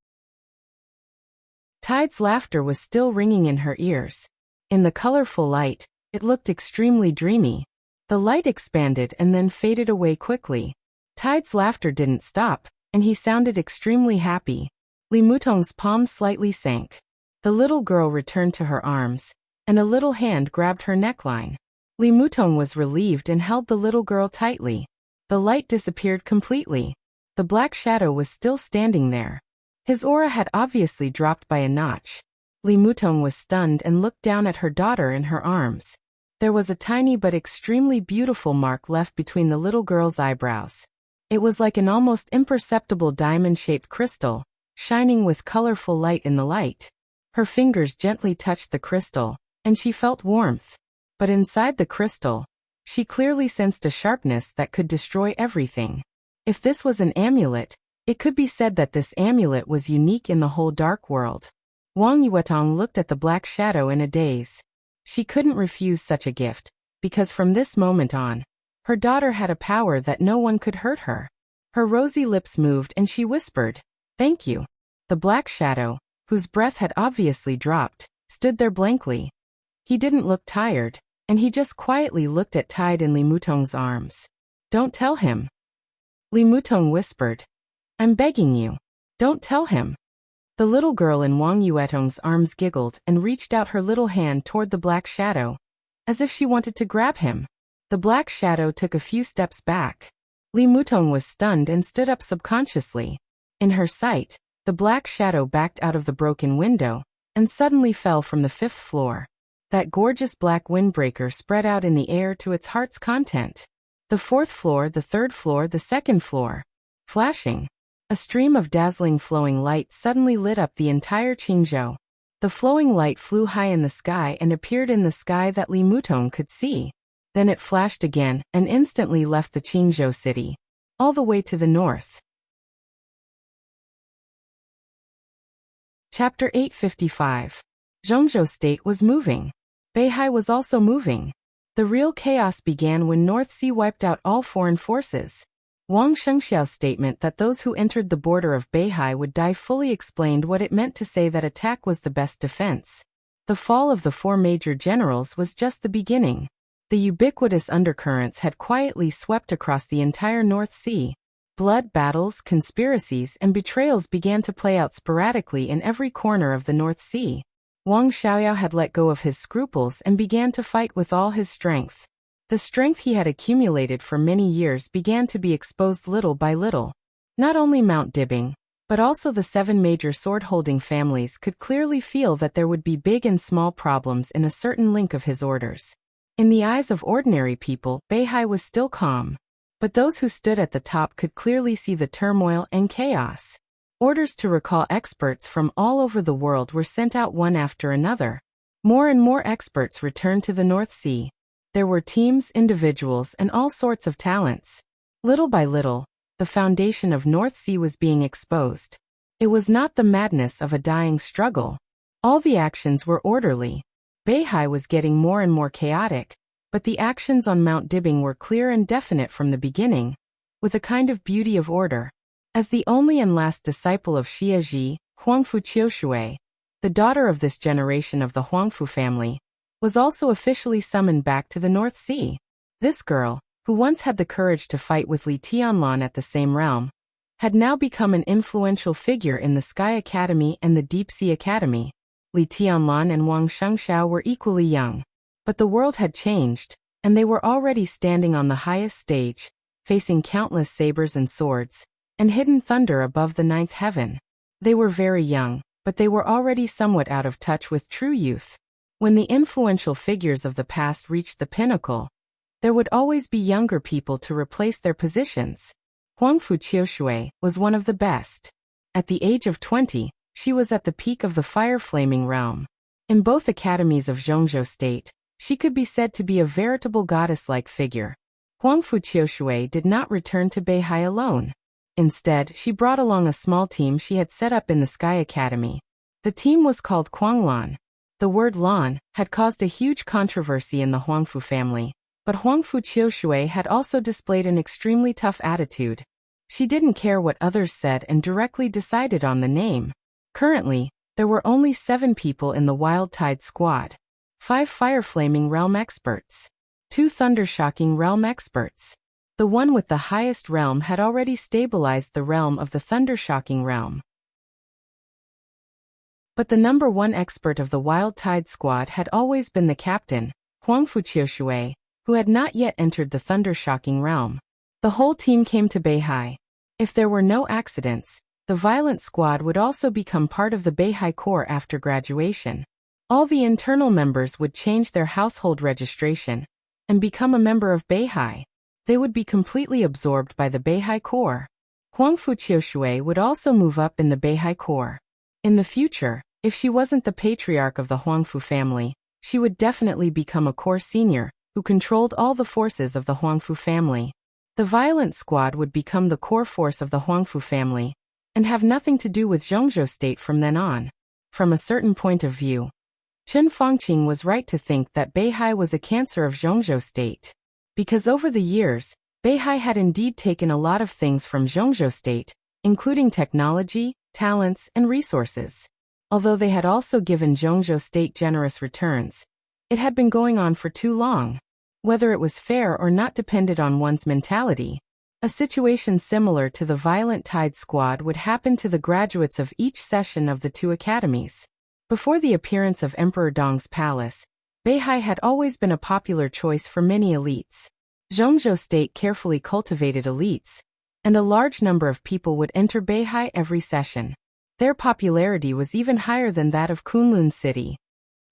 Tide's laughter was still ringing in her ears. In the colorful light, it looked extremely dreamy. The light expanded and then faded away quickly. Tide's laughter didn't stop, and he sounded extremely happy. Li Mutong's palm slightly sank. The little girl returned to her arms, and a little hand grabbed her neckline. Li Mutong was relieved and held the little girl tightly. The light disappeared completely. The black shadow was still standing there. His aura had obviously dropped by a notch. Li Mutong was stunned and looked down at her daughter in her arms. There was a tiny but extremely beautiful mark left between the little girl's eyebrows. It was like an almost imperceptible diamond-shaped crystal, shining with colorful light in the light. Her fingers gently touched the crystal, and she felt warmth. But inside the crystal, she clearly sensed a sharpness that could destroy everything. If this was an amulet, it could be said that this amulet was unique in the whole dark world. Wang Yuetong looked at the black shadow in a daze. She couldn't refuse such a gift, because from this moment on, her daughter had a power that no one could hurt her. Her rosy lips moved and she whispered, "Thank you." The black shadow, whose breath had obviously dropped, stood there blankly. He didn't look tired, and he just quietly looked at Tide in Li Mutong's arms. "Don't tell him." Li Mutong whispered, "I'm begging you. Don't tell him." The little girl in Wang Yuetong's arms giggled and reached out her little hand toward the black shadow, as if she wanted to grab him. The black shadow took a few steps back. Li Mutong was stunned and stood up subconsciously. In her sight, the black shadow backed out of the broken window and suddenly fell from the 5th floor. That gorgeous black windbreaker spread out in the air to its heart's content. The 4th floor, the 3rd floor, the 2nd floor. Flashing. A stream of dazzling flowing light suddenly lit up the entire Qingzhou. The flowing light flew high in the sky and appeared in the sky that Li Mutong could see. Then it flashed again and instantly left the Qingzhou city, all the way to the north. Chapter 855. Zhongzhou state was moving. Beihai was also moving. The real chaos began when North Sea wiped out all foreign forces. Wang Shengxiao's statement that those who entered the border of Beihai would die fully explained what it meant to say that attack was the best defense. The fall of the 4 major generals was just the beginning. The ubiquitous undercurrents had quietly swept across the entire North Sea. Blood battles, conspiracies, and betrayals began to play out sporadically in every corner of the North Sea. Wang Xiaoyao had let go of his scruples and began to fight with all his strength. The strength he had accumulated for many years began to be exposed little by little. Not only Mount Dibbing, but also the 7 major sword-holding families could clearly feel that there would be big and small problems in a certain link of his orders. In the eyes of ordinary people, Beihai was still calm. But those who stood at the top could clearly see the turmoil and chaos. Orders to recall experts from all over the world were sent out one after another. More and more experts returned to the North Sea. There were teams, individuals, and all sorts of talents. Little by little, the foundation of North Sea was being exposed. It was not the madness of a dying struggle. All the actions were orderly. Beihai was getting more and more chaotic, but the actions on Mount Dibbing were clear and definite from the beginning, with a kind of beauty of order. As the only and last disciple of Xie Ji, Huangfu Qiushui, the daughter of this generation of the Huangfu family, was also officially summoned back to the North Sea. This girl, who once had the courage to fight with Li Tianlan at the same realm, had now become an influential figure in the Sky Academy and the Deep Sea Academy. Li Tianlan and Wang Shengxiao were equally young. But the world had changed. and they were already standing on the highest stage, facing countless sabers and swords, and hidden thunder above the ninth heaven. They were very young, but they were already somewhat out of touch with true youth. When the influential figures of the past reached the pinnacle, there would always be younger people to replace their positions. Huangfu Qiushui was one of the best. At the age of 20, she was at the peak of the fire-flaming realm. In both academies of Zhongzhou State, she could be said to be a veritable goddess-like figure. Huangfu Qiushui did not return to Beihai alone. Instead, she brought along a small team she had set up in the Sky Academy. The team was called Kuanglan. The word Lan had caused a huge controversy in the Huangfu family, but Huangfu Qiushui had also displayed an extremely tough attitude. She didn't care what others said and directly decided on the name. Currently, there were only 7 people in the Wild Tide squad. 5 fire-flaming realm experts. 2 thunder-shocking realm experts. The one with the highest realm had already stabilized the realm of the thunder-shocking realm. But the number 1 expert of the Wild Tide squad had always been the captain, Huangfu Qiushui, who had not yet entered the thunder-shocking realm. The whole team came to Beihai. If there were no accidents, the violent squad would also become part of the Beihai Corps after graduation. All the internal members would change their household registration and become a member of Beihai. They would be completely absorbed by the Beihai Corps. Huangfu Qiushui would also move up in the Beihai Corps. In the future, if she wasn't the patriarch of the Huangfu family, she would definitely become a Corps senior, who controlled all the forces of the Huangfu family. The violent squad would become the core force of the Huangfu family, and have nothing to do with Zhongzhou State from then on. From a certain point of view, Chen Fangqing was right to think that Beihai was a cancer of Zhongzhou State. Because over the years, Beihai had indeed taken a lot of things from Zhongzhou State, including technology, talents, and resources. Although they had also given Zhongzhou State generous returns, it had been going on for too long. Whether it was fair or not depended on one's mentality. A situation similar to the Violent Tide squad would happen to the graduates of each session of the 2 academies. Before the appearance of Emperor Dong's palace, Beihai had always been a popular choice for many elites. Zhongzhou State carefully cultivated elites, and a large number of people would enter Beihai every session. Their popularity was even higher than that of Kunlun City.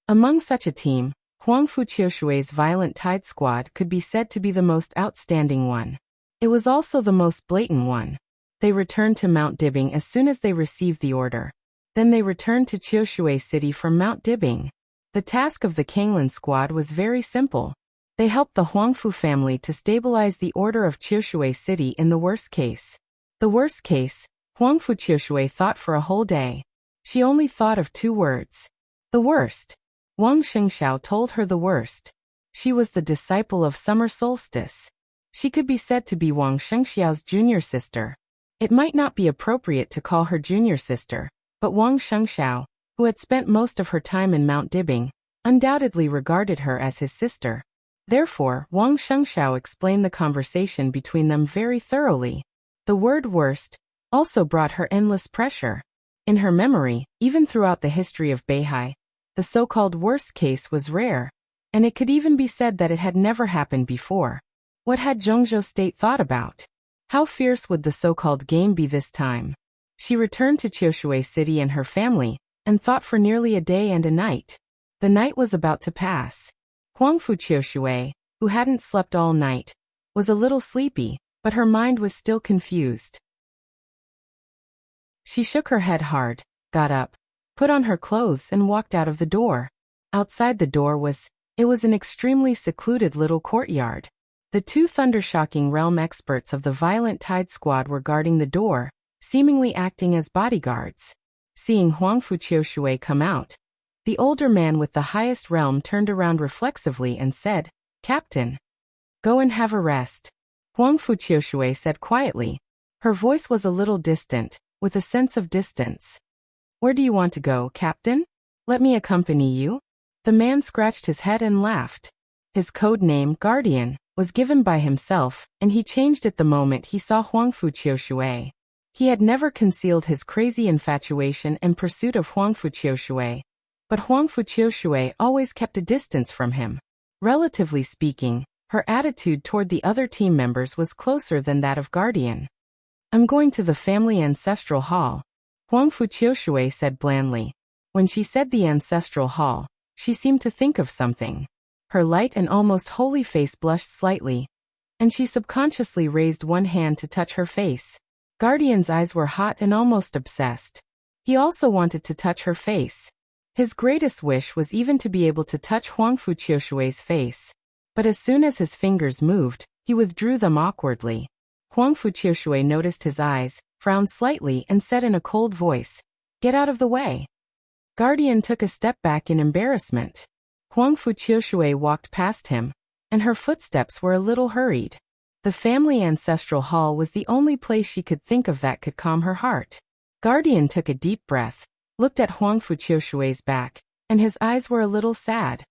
Among such a team, Huangfu Qiushui's Violent Tide squad could be said to be the most outstanding one. It was also the most blatant one. They returned to Mount Dibing as soon as they received the order. Then they returned to Qiushui City from Mount Dibing. The task of the Kanglan squad was very simple. They helped the Huangfu family to stabilize the order of Qiushui City in the worst case. The worst case, Huangfu Qiushui thought for a whole day. She only thought of 2 words. The worst. Wang Shengxiao told her the worst. She was the disciple of summer solstice. She could be said to be Wang Shengxiao's junior sister. It might not be appropriate to call her junior sister, but Wang Shengxiao, who had spent most of her time in Mount Dibing, undoubtedly regarded her as his sister. Therefore, Wang Shengxiao explained the conversation between them very thoroughly. The word worst also brought her endless pressure. In her memory, even throughout the history of Beihai, the so-called worst case was rare, and it could even be said that it had never happened before. What had Zhongzhou State thought about? How fierce would the so-called game be this time? She returned to Qiushui City and her family, and thought for nearly a day and a night. The night was about to pass. Huangfu Qiushui, who hadn't slept all night, was a little sleepy, but her mind was still confused. She shook her head hard, got up, put on her clothes and walked out of the door. Outside the door it was an extremely secluded little courtyard. The 2 thunder-shocking realm experts of the Violent Tide squad were guarding the door, seemingly acting as bodyguards. Seeing Huangfu Qiushui come out, the older man with the highest realm turned around reflexively and said, "Captain, go and have a rest." Huangfu Qiushui said quietly. Her voice was a little distant, with a sense of distance. "Where do you want to go, Captain? Let me accompany you?" The man scratched his head and laughed. His code name, Guardian, was given by himself, and he changed it the moment he saw Huangfu Qiushui. He had never concealed his crazy infatuation and pursuit of Huangfu Qiushui, but Huangfu Qiushui always kept a distance from him. Relatively speaking, Her attitude toward the other team members was closer than that of Guardian. I'm going to the family ancestral hall, Huang Fuqiushui said blandly. When she said the ancestral hall, she seemed to think of something. Her light and almost holy face blushed slightly, and she subconsciously raised one hand to touch her face. Guardian's eyes were hot and almost obsessed. He also wanted to touch her face. His greatest wish was even to be able to touch Huang Fuqiushui's face. But as soon as his fingers moved, he withdrew them awkwardly. Huang Fuqiushui noticed his eyes, frowned slightly and said in a cold voice, "Get out of the way." Guardian took a step back in embarrassment. Huang Fuqiushui walked past him, and her footsteps were a little hurried. The family ancestral hall was the only place she could think of that could calm her heart. Guardian took a deep breath, looked at Huang Fuqiushui's back, and his eyes were a little sad.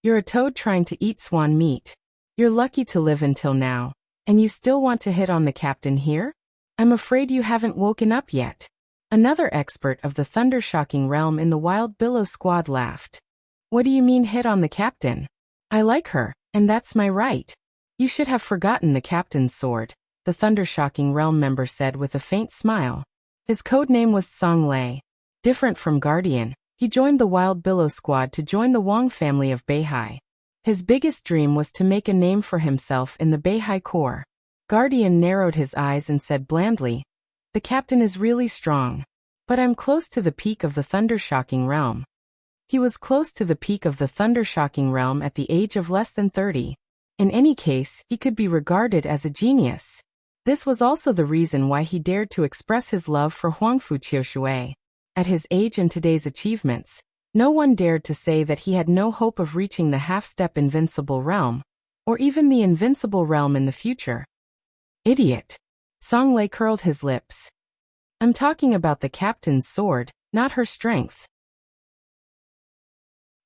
You're a toad trying to eat swan meat. You're lucky to live until now, and you still want to hit on the captain here? I'm afraid you haven't woken up yet. Another expert of the thunder-shocking realm in the Wild Billow squad laughed. What do you mean hit on the captain? I like her, and that's my right. You should have forgotten the captain's sword, the thunder-shocking realm member said with a faint smile. His codename was Song Lei. Different from Guardian, he joined the Wild Billow squad to join the Wang family of Beihai. His biggest dream was to make a name for himself in the Beihai Corps. Guardian narrowed his eyes and said blandly, "The captain is really strong. But I'm close to the peak of the thunder-shocking realm." He was close to the peak of the thunder-shocking realm at the age of less than 30. In any case, he could be regarded as a genius. This was also the reason why he dared to express his love for Huang Fuqiushui. At his age and today's achievements, no one dared to say that he had no hope of reaching the half-step invincible realm, or even the invincible realm in the future. Idiot. Song Lei curled his lips. I'm talking about the captain's sword, not her strength.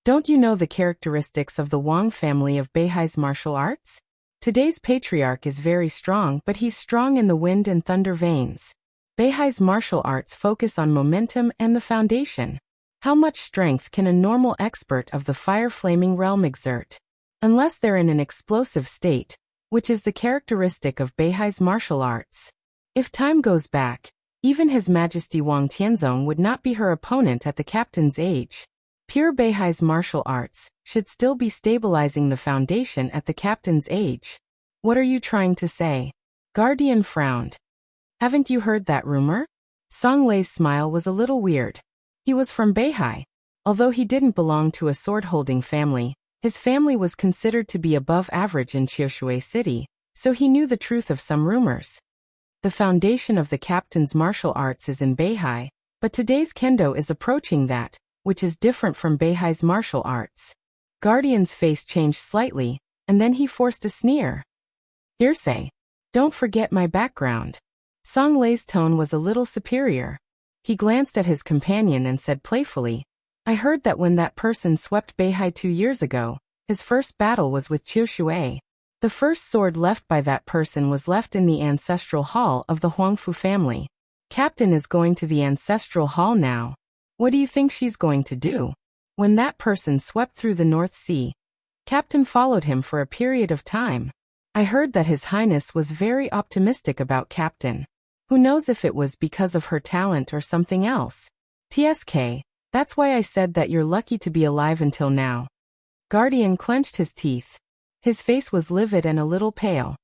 Don't you know the characteristics of the Wang family of Beihai's martial arts? Today's patriarch is very strong, but he's strong in the wind and thunder veins. Beihai's martial arts focus on momentum and the foundation. How much strength can a normal expert of the fire-flaming realm exert? Unless they're in an explosive state, which is the characteristic of Beihai's martial arts. If time goes back, even His Majesty Wang Tianzong would not be her opponent at the captain's age. Pure Beihai's martial arts should still be stabilizing the foundation at the captain's age. What are you trying to say? Guardian frowned. Haven't you heard that rumor? Song Lei's smile was a little weird. He was from Beihai. Although he didn't belong to a sword-holding family, his family was considered to be above average in Qiushui City, so he knew the truth of some rumors. The foundation of the captain's martial arts is in Beihai, but today's kendo is approaching that, which is different from Beihai's martial arts. Guardian's face changed slightly, and then he forced a sneer. Hearsay. Don't forget my background. Song Lei's tone was a little superior. He glanced at his companion and said playfully, I heard that when that person swept Beihai 2 years ago, his first battle was with Qiushui. The first sword left by that person was left in the ancestral hall of the Huangfu family. Captain is going to the ancestral hall now. What do you think she's going to do? When that person swept through the North Sea, Captain followed him for a period of time. I heard that His Highness was very optimistic about Captain. Who knows if it was because of her talent or something else? TSK, that's why I said that you're lucky to be alive until now. Guardian clenched his teeth. His face was livid and a little pale.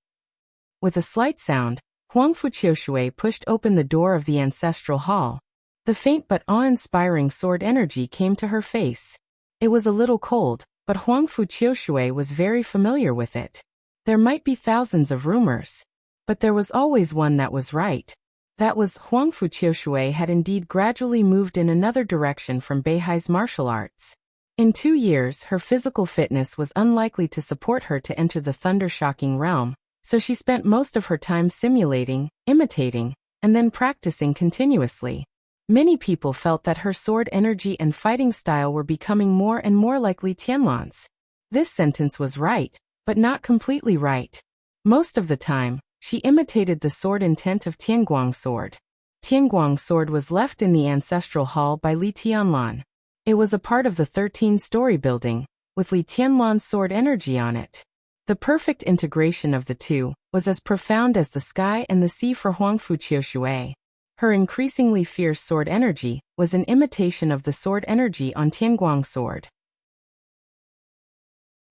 With a slight sound, Huang Fuqiushui pushed open the door of the ancestral hall. The faint but awe-inspiring sword energy came to her face. It was a little cold, but Huang Fuqiushui was very familiar with it. There might be thousands of rumors, but there was always one that was right. That was Huang Fuqiushui had indeed gradually moved in another direction from Beihai's martial arts. In 2 years, her physical fitness was unlikely to support her to enter the thunder-shocking realm, so she spent most of her time simulating, imitating, and then practicing continuously. Many people felt that her sword energy and fighting style were becoming more and more like Li Tianlan's. This sentence was right, but not completely right. Most of the time, she imitated the sword intent of Tianguang's sword. Tianguang's sword was left in the ancestral hall by Li Tianlan. It was a part of the 13-story building, with Li Tianlan's sword energy on it. The perfect integration of the two was as profound as the sky and the sea for Huangfu Qiushui. Her increasingly fierce sword energy was an imitation of the sword energy on Tianguang's sword.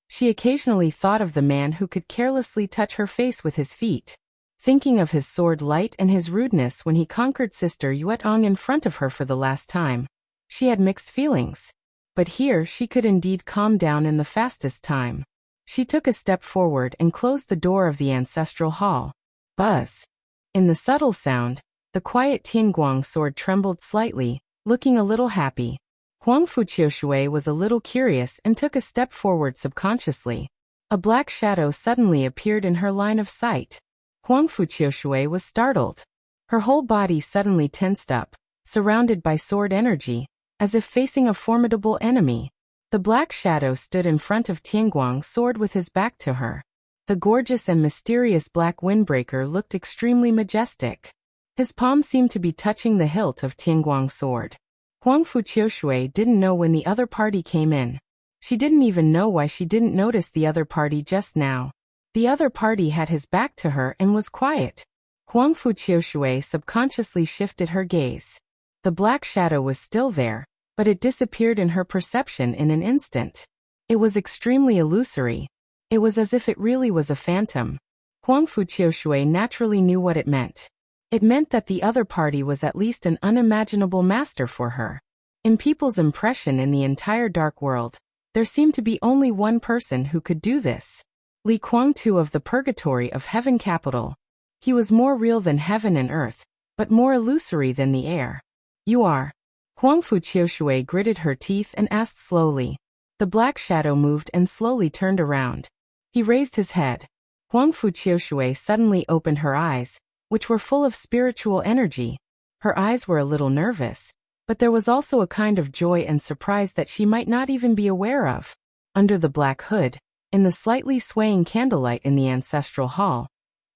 She occasionally thought of the man who could carelessly touch her face with his feet, thinking of his sword light and his rudeness when he conquered Sister Yuetong in front of her for the last time. She had mixed feelings. But here she could indeed calm down in the fastest time. She took a step forward and closed the door of the ancestral hall. Buzz! In the subtle sound, the quiet Tianguang sword trembled slightly, looking a little happy. Huangfu Qiushui was a little curious and took a step forward subconsciously. A black shadow suddenly appeared in her line of sight. Huangfu Qiushui was startled. Her whole body suddenly tensed up, surrounded by sword energy, as if facing a formidable enemy. The black shadow stood in front of Tianguang's sword with his back to her. The gorgeous and mysterious black windbreaker looked extremely majestic. His palm seemed to be touching the hilt of Tianguang's sword. Huangfu Qiushui didn't know when the other party came in. She didn't even know why she didn't notice the other party just now. The other party had his back to her and was quiet. Huangfu Qiushui subconsciously shifted her gaze. The black shadow was still there, but it disappeared in her perception in an instant. It was extremely illusory. It was as if it really was a phantom. Huangfu Qiushui naturally knew what it meant. It meant that the other party was at least an unimaginable master for her. In people's impression in the entire dark world, there seemed to be only one person who could do this. Li Kuangtu of the Purgatory of Heaven capital. He was more real than heaven and earth, but more illusory than the air. You are. Huangfu Qiushui gritted her teeth and asked slowly. The black shadow moved and slowly turned around. He raised his head. Huangfu Qiushui suddenly opened her eyes, which were full of spiritual energy. Her eyes were a little nervous, but there was also a kind of joy and surprise that she might not even be aware of. Under the black hood, in the slightly swaying candlelight in the ancestral hall,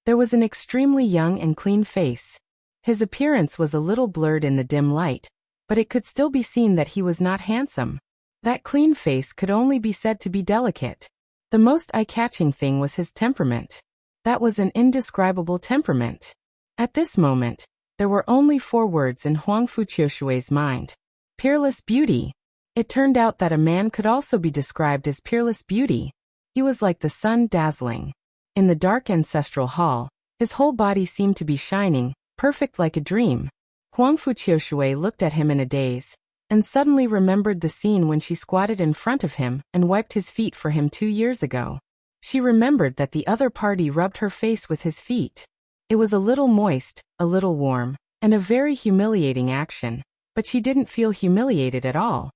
there was an extremely young and clean face. His appearance was a little blurred in the dim light, but it could still be seen that he was not handsome. That clean face could only be said to be delicate. The most eye-catching thing was his temperament. That was an indescribable temperament. At this moment, there were only 4 words in Huangfu Qiushui's mind. Peerless beauty. It turned out that a man could also be described as peerless beauty. He was like the sun, dazzling. In the dark ancestral hall, his whole body seemed to be shining, perfect like a dream. Huangfu Qiushui looked at him in a daze, and suddenly remembered the scene when she squatted in front of him and wiped his feet for him 2 years ago. She remembered that the other party rubbed her face with his feet. It was a little moist, a little warm, and a very humiliating action, but she didn't feel humiliated at all.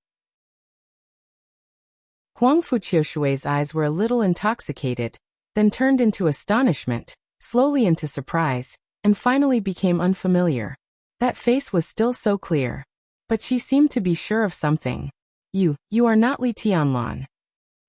Huangfu Qiushui's eyes were a little intoxicated, then turned into astonishment, slowly into surprise, and finally became unfamiliar. That face was still so clear. But she seemed to be sure of something. You are not Li Tianlan.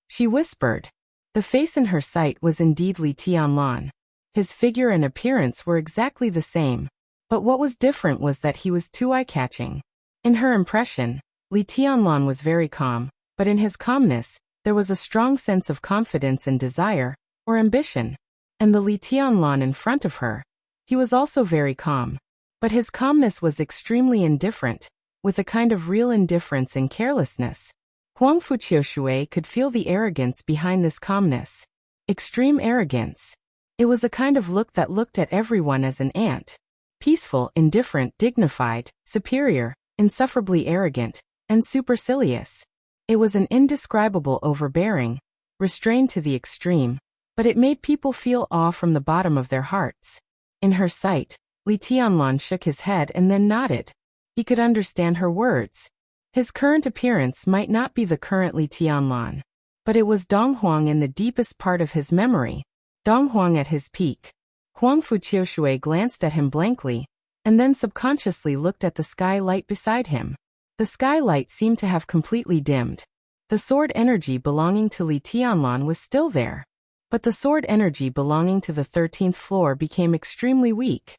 She whispered. The face in her sight was indeed Li Tianlan. His figure and appearance were exactly the same, but what was different was that he was too eye-catching. In her impression, Li Tianlan was very calm, but in his calmness, there was a strong sense of confidence and desire, or ambition. And the Li Tianlan in front of her, he was also very calm, but his calmness was extremely indifferent, with a kind of real indifference and carelessness. Huangfu Qiushui could feel the arrogance behind this calmness. Extreme arrogance. It was a kind of look that looked at everyone as an ant. Peaceful, indifferent, dignified, superior, insufferably arrogant, and supercilious. It was an indescribable overbearing, restrained to the extreme, but it made people feel awe from the bottom of their hearts. In her sight, Li Tianlan shook his head and then nodded. He could understand her words. His current appearance might not be the current Li Tianlan, but it was Donghuang in the deepest part of his memory. Donghuang at his peak. Huangfu Qiushui glanced at him blankly, and then subconsciously looked at the sky light beside him. The sky light seemed to have completely dimmed. The sword energy belonging to Li Tianlan was still there, but the sword energy belonging to the 13th floor became extremely weak.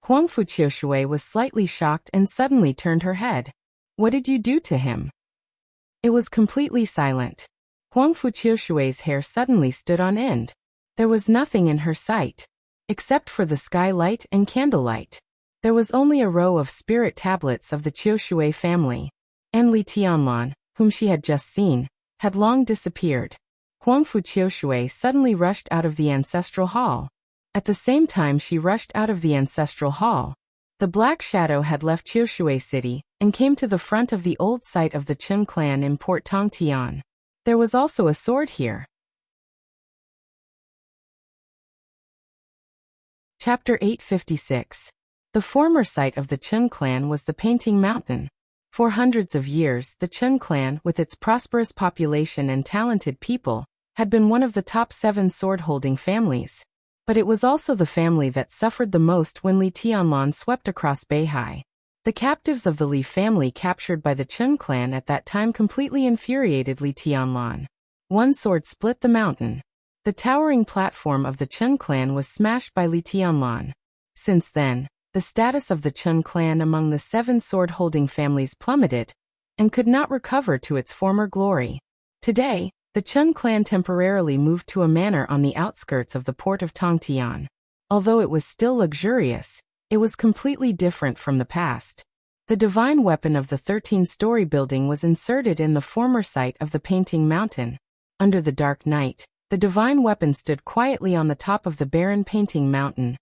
Huangfu Qiushui was slightly shocked and suddenly turned her head. What did you do to him? It was completely silent. Huangfu Qiushui's hair suddenly stood on end. There was nothing in her sight, except for the skylight and candlelight. There was only a row of spirit tablets of the Qiushui family, and Li Tianlan, whom she had just seen, had long disappeared. Huangfu Qiushui suddenly rushed out of the ancestral hall. At the same time she rushed out of the ancestral hall, the Black Shadow had left Qiushui City and came to the front of the old site of the Chen clan in Port Tongtian. There was also a sword here. Chapter 856. The former site of the Chen clan was the Painting Mountain. For hundreds of years, the Chen clan, with its prosperous population and talented people, had been one of the top 7 sword-holding families. But it was also the family that suffered the most when Li Tianlan swept across Beihai. The captives of the Li family captured by the Chen clan at that time completely infuriated Li Tianlan. One sword split the mountain. The towering platform of the Chen clan was smashed by Li Tianlan. Since then, the status of the Chen clan among the 7 sword-holding families plummeted and could not recover to its former glory. Today, the Chen clan temporarily moved to a manor on the outskirts of the port of Tongtian. Although it was still luxurious, it was completely different from the past. The divine weapon of the 13-story building was inserted in the former site of the Painting Mountain. Under the dark night, the divine weapon stood quietly on the top of the barren Painting Mountain,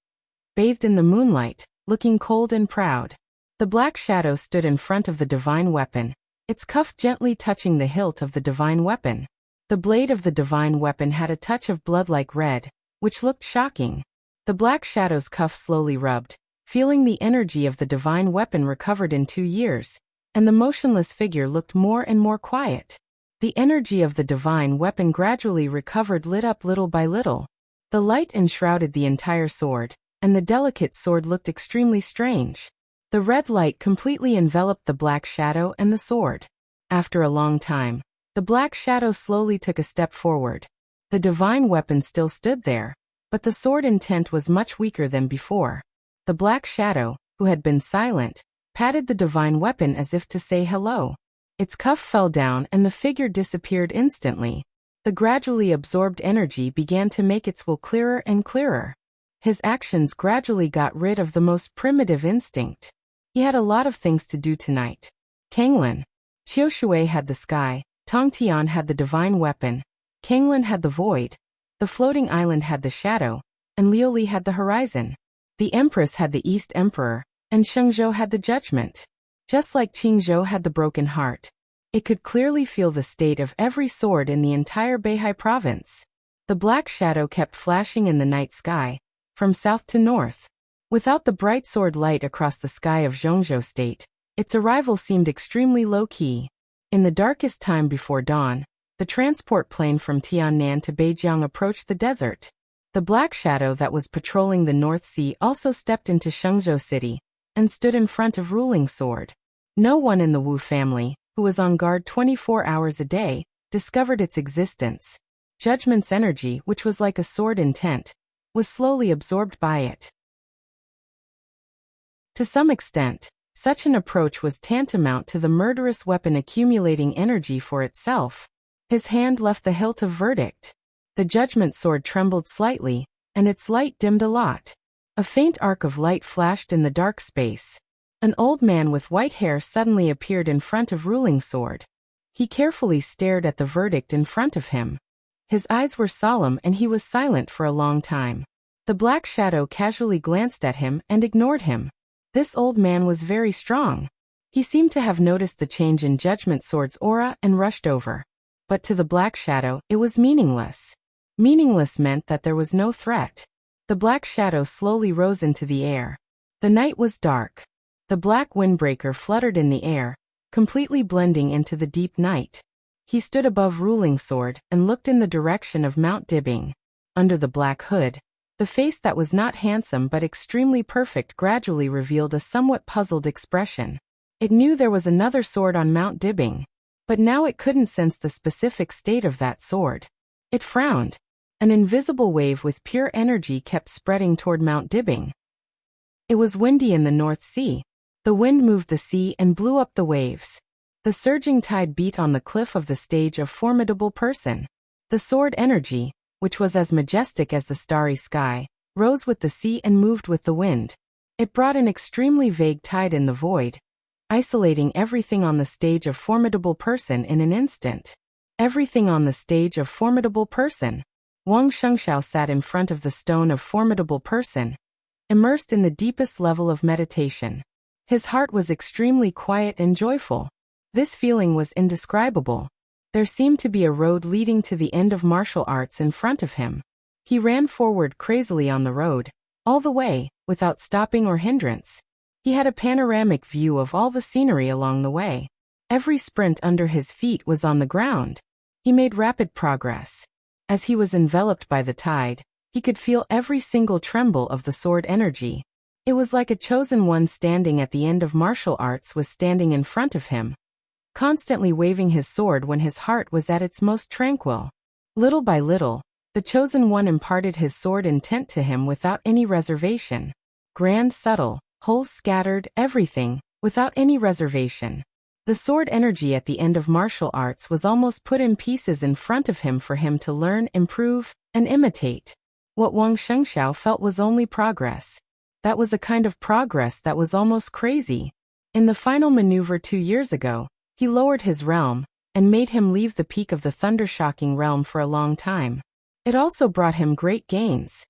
bathed in the moonlight, looking cold and proud. The Black Shadow stood in front of the divine weapon, its cuff gently touching the hilt of the divine weapon. The blade of the divine weapon had a touch of blood-like red, which looked shocking. The Black Shadow's cuff slowly rubbed, feeling the energy of the divine weapon recovered in 2 years, and the motionless figure looked more and more quiet. The energy of the divine weapon gradually recovered, lit up little by little. The light enshrouded the entire sword, and the delicate sword looked extremely strange. The red light completely enveloped the Black Shadow and the sword. After a long time, the Black Shadow slowly took a step forward. The divine weapon still stood there, but the sword intent was much weaker than before. The Black Shadow, who had been silent, patted the divine weapon as if to say hello. Its cuff fell down and the figure disappeared instantly. The gradually absorbed energy began to make its will clearer and clearer. His actions gradually got rid of the most primitive instinct. He had a lot of things to do tonight. Kanglin. Qiushui had the sky, Tongtian had the divine weapon, Kanglin had the void, the floating island had the shadow, and Liuli had the horizon. The Empress had the East Emperor, and Shengzhou had the judgment. Just like Qingzhou had the broken heart, it could clearly feel the state of every sword in the entire Beihai province. The Black Shadow kept flashing in the night sky, from south to north. Without the bright sword light across the sky of Zhongzhou State, its arrival seemed extremely low-key. In the darkest time before dawn, the transport plane from Tiannan to Beijiang approached the desert. The Black Shadow that was patrolling the North Sea also stepped into Shengzhou City and stood in front of Ruling Sword. No one in the Wu family, who was on guard 24 hours a day, discovered its existence. Judgment's energy, which was like a sword intent, was slowly absorbed by it. To some extent, such an approach was tantamount to the murderous weapon accumulating energy for itself. His hand left the hilt of verdict. The judgment sword trembled slightly, and its light dimmed a lot. A faint arc of light flashed in the dark space. An old man with white hair suddenly appeared in front of Ruling Sword. He carefully stared at the verdict in front of him. His eyes were solemn and he was silent for a long time. The Black Shadow casually glanced at him and ignored him. This old man was very strong. He seemed to have noticed the change in Judgment Sword's aura and rushed over. But to the Black Shadow, it was meaningless. Meaningless meant that there was no threat. The Black Shadow slowly rose into the air. The night was dark. The black windbreaker fluttered in the air, completely blending into the deep night. He stood above Ruling Sword and looked in the direction of Mount Dibbing. Under the black hood, the face that was not handsome but extremely perfect gradually revealed a somewhat puzzled expression. It knew there was another sword on Mount Dibbing, but now it couldn't sense the specific state of that sword. It frowned. An invisible wave with pure energy kept spreading toward Mount Dibbing. It was windy in the North Sea. The wind moved the sea and blew up the waves. The surging tide beat on the cliff of the stage of formidable person. The sword energy, which was as majestic as the starry sky, rose with the sea and moved with the wind. It brought an extremely vague tide in the void, isolating everything on the stage of formidable person in an instant. Everything on the stage of formidable person. Wang Shengxiao sat in front of the stone of formidable person, immersed in the deepest level of meditation. His heart was extremely quiet and joyful. This feeling was indescribable. There seemed to be a road leading to the end of martial arts in front of him. He ran forward crazily on the road, all the way, without stopping or hindrance. He had a panoramic view of all the scenery along the way. Every sprint under his feet was on the ground. He made rapid progress. As he was enveloped by the tide, he could feel every single tremble of the sword energy. It was like a chosen one standing at the end of martial arts was standing in front of him, constantly waving his sword when his heart was at its most tranquil. Little by little, the chosen one imparted his sword intent to him without any reservation. Grand, subtle, whole, scattered, everything, without any reservation. The sword energy at the end of martial arts was almost put in pieces in front of him for him to learn, improve, and imitate. What Wang Shengxiao felt was only progress. That was a kind of progress that was almost crazy. In the final maneuver 2 years ago, he lowered his realm, and made him leave the peak of the thunder-shocking realm for a long time. It also brought him great gains.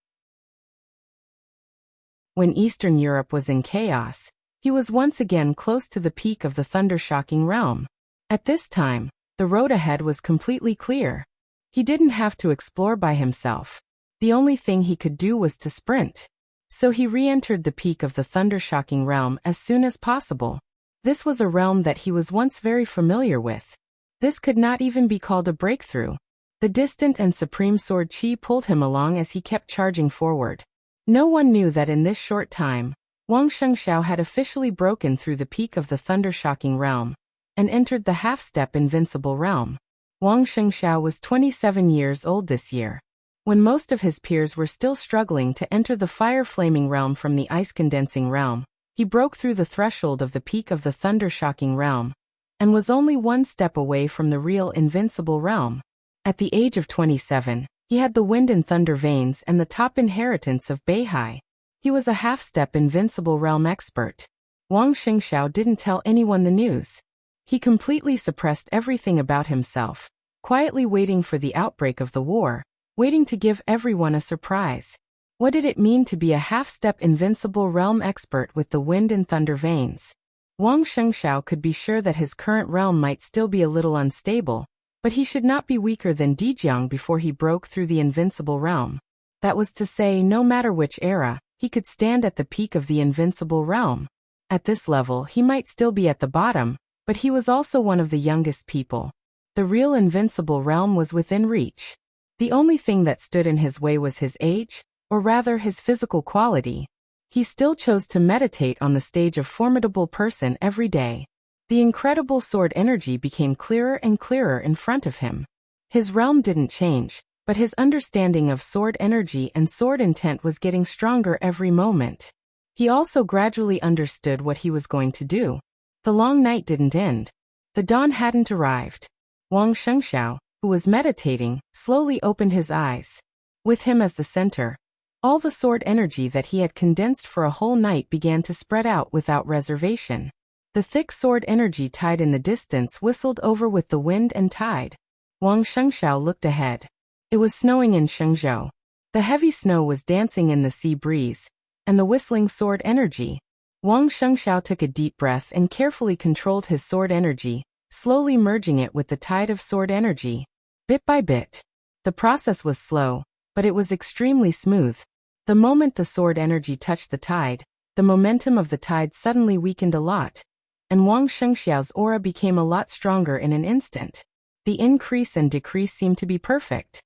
When Eastern Europe was in chaos, he was once again close to the peak of the thunder-shocking realm. At this time, the road ahead was completely clear. He didn't have to explore by himself. The only thing he could do was to sprint. So he re-entered the peak of the thunder-shocking realm as soon as possible. This was a realm that he was once very familiar with. This could not even be called a breakthrough. The distant and supreme sword chi pulled him along as he kept charging forward. No one knew that in this short time, Wang Shengxiao had officially broken through the peak of the thunder-shocking realm and entered the half-step invincible realm. Wang Shengxiao was 27 years old this year. When most of his peers were still struggling to enter the fire-flaming realm from the ice-condensing realm, he broke through the threshold of the peak of the thunder-shocking realm and was only one step away from the real invincible realm. At the age of 27, he had the wind and thunder veins and the top inheritance of Beihai. He was a half-step invincible realm expert. Wang Shengxiao didn't tell anyone the news. He completely suppressed everything about himself, quietly waiting for the outbreak of the war, waiting to give everyone a surprise. What did it mean to be a half-step invincible realm expert with the wind and thunder veins? Wang Shengxiao could be sure that his current realm might still be a little unstable, but he should not be weaker than Dijiang before he broke through the invincible realm. That was to say, no matter which era, he could stand at the peak of the invincible realm. At this level, he might still be at the bottom, but he was also one of the youngest people. The real invincible realm was within reach. The only thing that stood in his way was his age, or rather his physical quality. He still chose to meditate on the stage of formidable person every day. The incredible sword energy became clearer and clearer in front of him. His realm didn't change, but his understanding of sword energy and sword intent was getting stronger every moment. He also gradually understood what he was going to do. The long night didn't end. The dawn hadn't arrived. Wang Shengxiao, who was meditating, slowly opened his eyes. With him as the center, all the sword energy that he had condensed for a whole night began to spread out without reservation. The thick sword energy tide in the distance whistled over with the wind and tide. Wang Shengxiao looked ahead. It was snowing in Shenzhou. The heavy snow was dancing in the sea breeze, and the whistling sword energy. Wang Shengxiao took a deep breath and carefully controlled his sword energy, slowly merging it with the tide of sword energy. Bit by bit. The process was slow, but it was extremely smooth. The moment the sword energy touched the tide, the momentum of the tide suddenly weakened a lot, and Wang Shengxiao's aura became a lot stronger in an instant. The increase and decrease seemed to be perfect.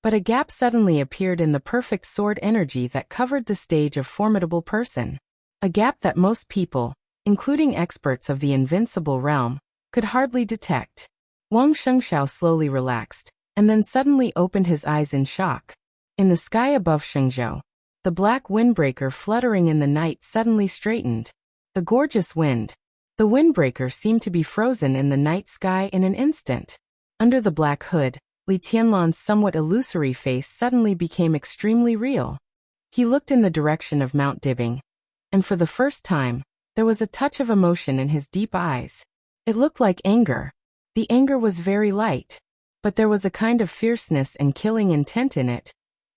But a gap suddenly appeared in the perfect sword energy that covered the stage of formidable person. A gap that most people, including experts of the invincible realm, could hardly detect. Wang Shengxiao slowly relaxed, and then suddenly opened his eyes in shock. In the sky above Shenzhou, the black windbreaker fluttering in the night suddenly straightened. The gorgeous wind. The windbreaker seemed to be frozen in the night sky in an instant. Under the black hood, Li Tianlan's somewhat illusory face suddenly became extremely real. He looked in the direction of Mount Dibbing, and for the first time, there was a touch of emotion in his deep eyes. It looked like anger. The anger was very light, but there was a kind of fierceness and killing intent in it,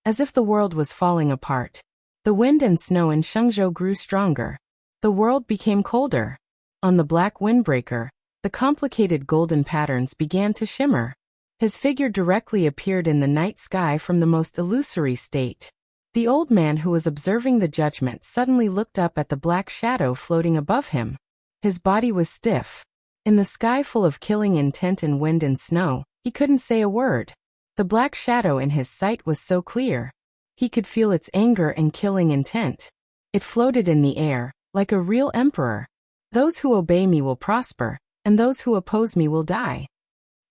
as if the world was falling apart. The wind and snow in Shenzhou grew stronger. The world became colder. On the black windbreaker, the complicated golden patterns began to shimmer. His figure directly appeared in the night sky from the most illusory state. The old man who was observing the judgment suddenly looked up at the black shadow floating above him. His body was stiff. In the sky full of killing intent and wind and snow, he couldn't say a word. The black shadow in his sight was so clear. He could feel its anger and killing intent. It floated in the air, like a real emperor. Those who obey me will prosper, and those who oppose me will die.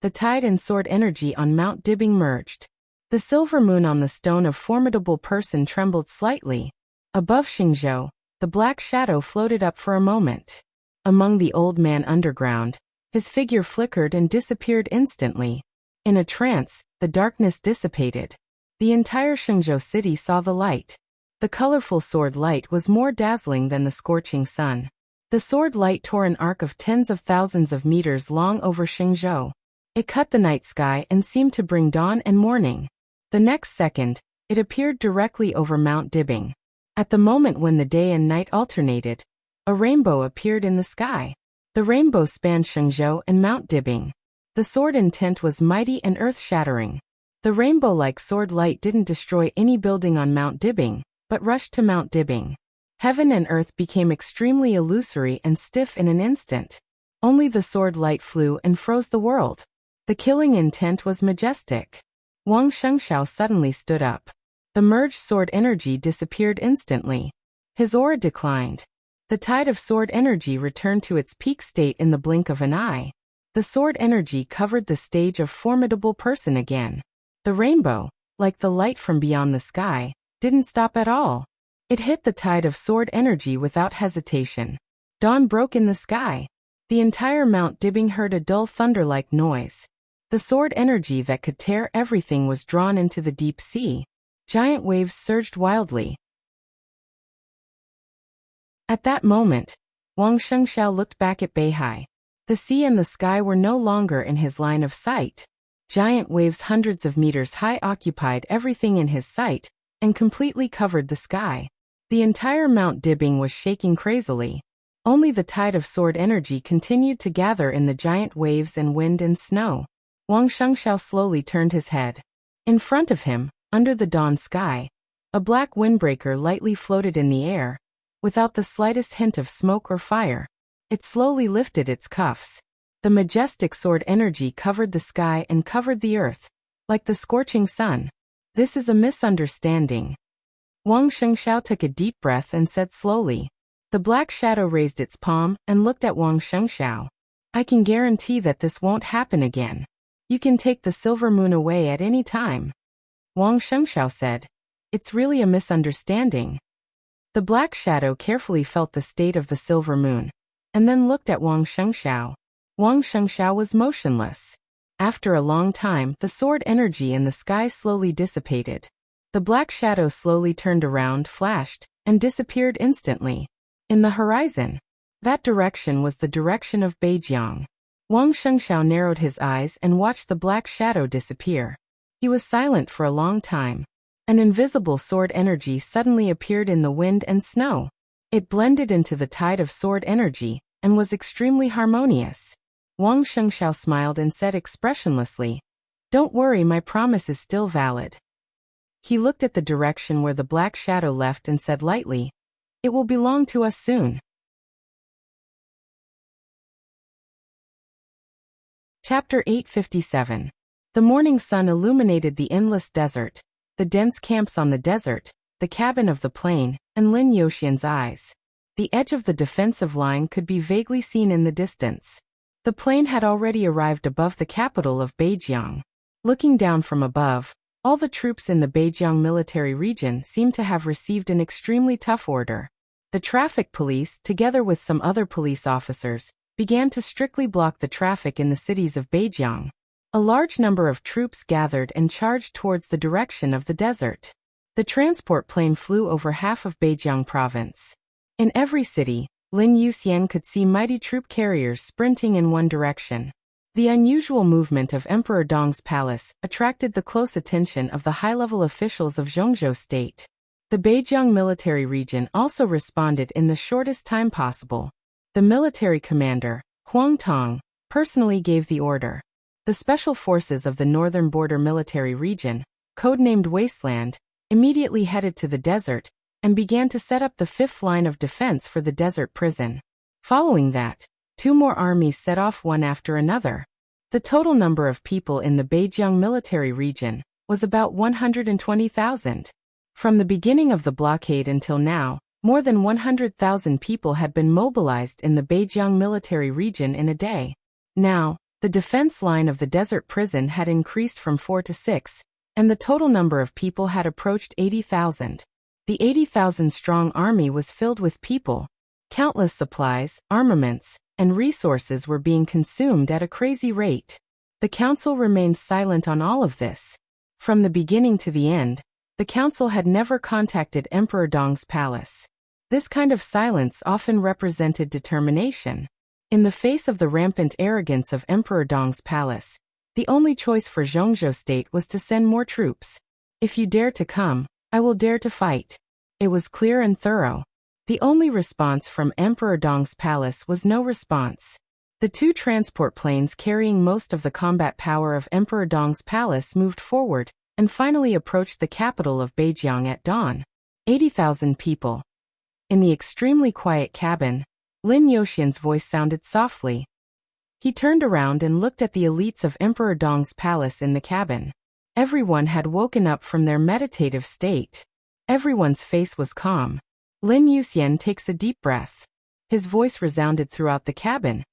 The tide and sword energy on Mount Dibbing merged. The silver moon on the stone of formidable person trembled slightly. Above Xingzhou, the black shadow floated up for a moment. Among the old man underground, his figure flickered and disappeared instantly. In a trance, the darkness dissipated. The entire Shenzhou city saw the light. The colorful sword light was more dazzling than the scorching sun. The sword light tore an arc of tens of thousands of meters long over Shenzhou. It cut the night sky and seemed to bring dawn and morning. The next second, it appeared directly over Mount Dibbing. At the moment when the day and night alternated, a rainbow appeared in the sky. The rainbow spanned Shenzhou and Mount Dibbing. The sword intent was mighty and earth-shattering. The rainbow-like sword light didn't destroy any building on Mount Dibbing, but rushed to Mount Dibbing. Heaven and earth became extremely illusory and stiff in an instant. Only the sword light flew and froze the world. The killing intent was majestic. Wang Shengshao suddenly stood up. The merged sword energy disappeared instantly. His aura declined. The tide of sword energy returned to its peak state in the blink of an eye. The sword energy covered the stage of formidable person again. The rainbow, like the light from beyond the sky, didn't stop at all. It hit the tide of sword energy without hesitation. Dawn broke in the sky. The entire Mount Dibbing heard a dull thunder-like noise. The sword energy that could tear everything was drawn into the deep sea. Giant waves surged wildly. At that moment, Wang Shengshao looked back at Beihai. The sea and the sky were no longer in his line of sight. Giant waves hundreds of meters high occupied everything in his sight and completely covered the sky. The entire Mount Dibbing was shaking crazily. Only the tide of sword energy continued to gather in the giant waves and wind and snow. Wang Shengshao slowly turned his head. In front of him, under the dawn sky, a black windbreaker lightly floated in the air, without the slightest hint of smoke or fire. It slowly lifted its cuffs. The majestic sword energy covered the sky and covered the earth, like the scorching sun. This is a misunderstanding. Wang Shengshao took a deep breath and said slowly. The black shadow raised its palm and looked at Wang Shengshao. I can guarantee that this won't happen again. You can take the silver moon away at any time. Wang Shengshao said. It's really a misunderstanding. The black shadow carefully felt the state of the silver moon, and then looked at Wang Shengshao. Wang Shengshao was motionless. After a long time, the sword energy in the sky slowly dissipated. The black shadow slowly turned around, flashed, and disappeared instantly. In the horizon, that direction was the direction of Beijiang. Wang Shengshao narrowed his eyes and watched the black shadow disappear. He was silent for a long time. An invisible sword energy suddenly appeared in the wind and snow. It blended into the tide of sword energy and was extremely harmonious. Wang Shengshao smiled and said expressionlessly, "Don't worry, my promise is still valid." He looked at the direction where the black shadow left and said lightly, "It will belong to us soon." Chapter 857. The morning sun illuminated the endless desert, the dense camps on the desert, the cabin of the plane, and Lin Yoxian's eyes. The edge of the defensive line could be vaguely seen in the distance. The plane had already arrived above the capital of Beijiang. Looking down from above, all the troops in the Beijiang military region seemed to have received an extremely tough order. The traffic police, together with some other police officers, began to strictly block the traffic in the cities of Beijiang. A large number of troops gathered and charged towards the direction of the desert. The transport plane flew over half of Beijiang province. In every city, Lin Yuxian could see mighty troop carriers sprinting in one direction. The unusual movement of Emperor Dong's palace attracted the close attention of the high-level officials of Zhongzhou state. The Beijiang military region also responded in the shortest time possible. The military commander, Huang Tong, personally gave the order. The special forces of the northern border military region, codenamed Wasteland, immediately headed to the desert and began to set up the fifth line of defense for the desert prison. Following that, 2 more armies set off one after another. The total number of people in the Beijiang military region was about 120,000. From the beginning of the blockade until now, more than 100,000 people had been mobilized in the Beijiang military region in a day. Now, the defense line of the desert prison had increased from 4 to 6, and the total number of people had approached 80,000. The 80,000-strong army was filled with people. Countless supplies, armaments, and resources were being consumed at a crazy rate. The council remained silent on all of this. From the beginning to the end, the council had never contacted Emperor Dong's palace. This kind of silence often represented determination. In the face of the rampant arrogance of Emperor Dong's palace, the only choice for Zhongzhou state was to send more troops. If you dare to come, I will dare to fight. It was clear and thorough. The only response from Emperor Dong's palace was no response. The 2 transport planes carrying most of the combat power of Emperor Dong's palace moved forward and finally approached the capital of Beijiang at dawn. 80,000 people. In the extremely quiet cabin, Lin Yuxian's voice sounded softly. He turned around and looked at the elites of Emperor Dong's palace in the cabin. Everyone had woken up from their meditative state. Everyone's face was calm. Lin Yuxian takes a deep breath. His voice resounded throughout the cabin.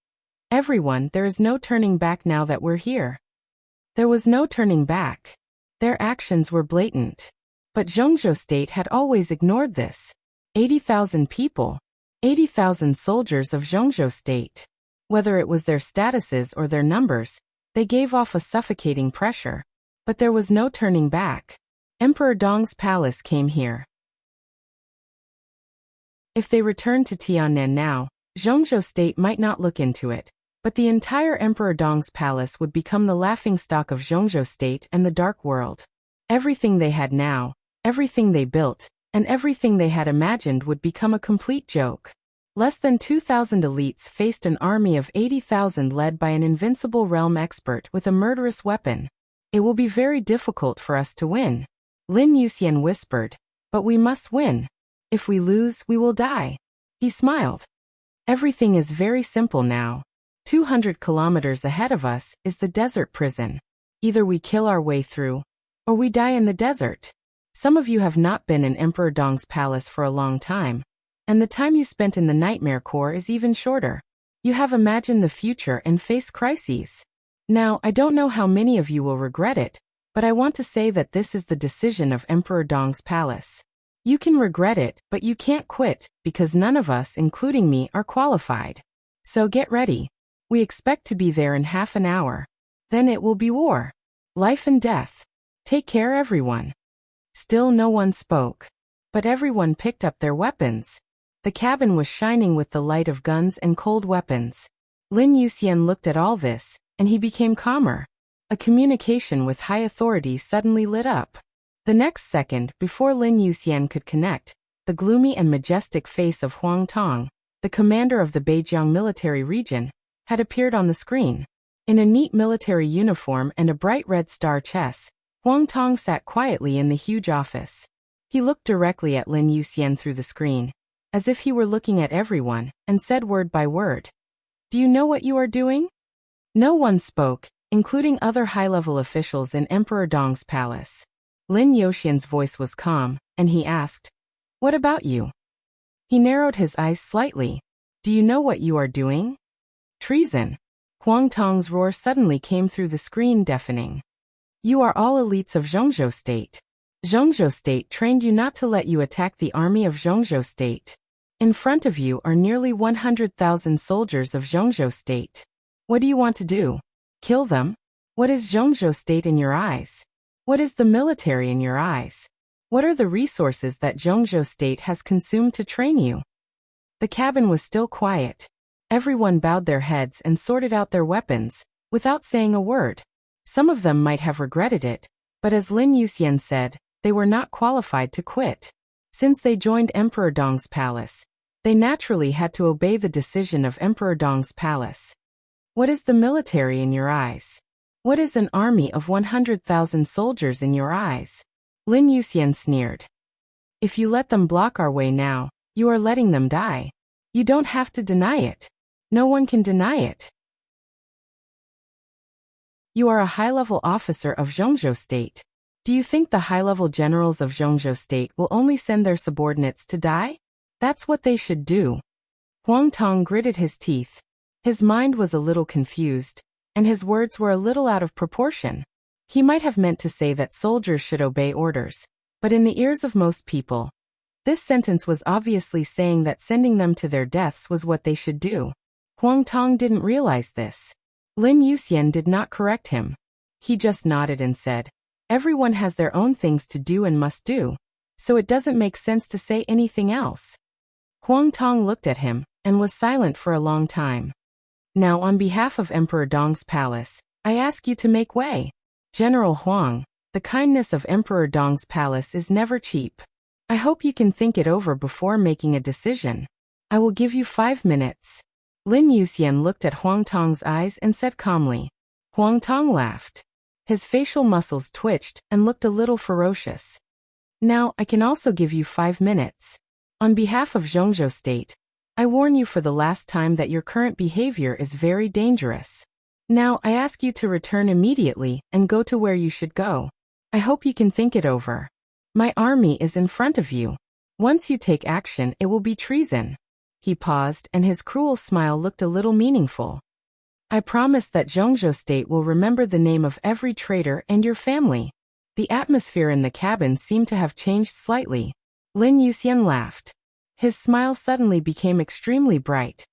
Everyone, there is no turning back now that we're here. There was no turning back. Their actions were blatant. But Zhongzhou state had always ignored this. 80,000 people. 80,000 soldiers of Zhongzhou state. Whether it was their statuses or their numbers, they gave off a suffocating pressure. But there was no turning back. Emperor Dong's palace came here. If they returned to Tiannan now, Zhongzhou state might not look into it, but the entire Emperor Dong's palace would become the laughingstock of Zhongzhou state and the dark world. Everything they had now, everything they built, and everything they had imagined would become a complete joke. Less than 2,000 elites faced an army of 80,000 led by an invincible realm expert with a murderous weapon. It will be very difficult for us to win. Lin Yuxian whispered, but we must win. If we lose, we will die. He smiled. Everything is very simple now. 200 kilometers ahead of us is the desert prison. Either we kill our way through, or we die in the desert. Some of you have not been in Emperor Dong's palace for a long time, and the time you spent in the Nightmare Corps is even shorter. You have imagined the future and faced crises. Now, I don't know how many of you will regret it, but I want to say that this is the decision of Emperor Dong's palace. You can regret it, but you can't quit, because none of us, including me, are qualified. So get ready. We expect to be there in half an hour. Then it will be war. Life and death. Take care, everyone. Still no one spoke. But everyone picked up their weapons. The cabin was shining with the light of guns and cold weapons. Lin Yuxian looked at all this, and he became calmer. A communication with high authority suddenly lit up. The next second, before Lin Yuxian could connect, the gloomy and majestic face of Huang Tong, the commander of the Beijiang military region, had appeared on the screen. In a neat military uniform and a bright red star chest, Huang Tong sat quietly in the huge office. He looked directly at Lin Yuxian through the screen, as if he were looking at everyone, and said word by word, "Do you know what you are doing?" No one spoke, including other high-level officials in Emperor Dong's palace. Lin Yuxian's voice was calm, and he asked, "What about you?" He narrowed his eyes slightly. "Do you know what you are doing?" "Treason." Huang Tong's roar suddenly came through the screen, deafening. "You are all elites of Zhongzhou state. Zhongzhou state trained you not to let you attack the army of Zhongzhou state. In front of you are nearly 100,000 soldiers of Zhongzhou state. What do you want to do? Kill them? What is Zhongzhou State in your eyes? What is the military in your eyes? What are the resources that Zhongzhou State has consumed to train you? The cabin was still quiet. Everyone bowed their heads and sorted out their weapons, without saying a word. Some of them might have regretted it, but as Lin Yuxian said, they were not qualified to quit. Since they joined Emperor Dong's palace, they naturally had to obey the decision of Emperor Dong's palace. What is the military in your eyes? What is an army of 100,000 soldiers in your eyes? Lin Yuxian sneered. If you let them block our way now, you are letting them die. You don't have to deny it. No one can deny it. You are a high-level officer of Zhongzhou State. Do you think the high-level generals of Zhongzhou State will only send their subordinates to die? That's what they should do. Huang Tong gritted his teeth. His mind was a little confused, and his words were a little out of proportion. He might have meant to say that soldiers should obey orders, but in the ears of most people, this sentence was obviously saying that sending them to their deaths was what they should do. Huang Tong didn't realize this. Lin Yuxian did not correct him. He just nodded and said, everyone has their own things to do and must do, so it doesn't make sense to say anything else. Huang Tong looked at him, and was silent for a long time. Now on behalf of Emperor Dong's palace, I ask you to make way. General Huang, the kindness of Emperor Dong's palace is never cheap. I hope you can think it over before making a decision. I will give you 5 minutes. Lin Yuxian looked at Huang Tong's eyes and said calmly. Huang Tong laughed. His facial muscles twitched and looked a little ferocious. Now I can also give you 5 minutes. On behalf of Zhongzhou State, I warn you for the last time that your current behavior is very dangerous. Now I ask you to return immediately and go to where you should go. I hope you can think it over. My army is in front of you. Once you take action, it will be treason. He paused, and his cruel smile looked a little meaningful. I promise that Zhongzhou State will remember the name of every traitor and your family. The atmosphere in the cabin seemed to have changed slightly. Lin Yuxian laughed. His smile suddenly became extremely bright.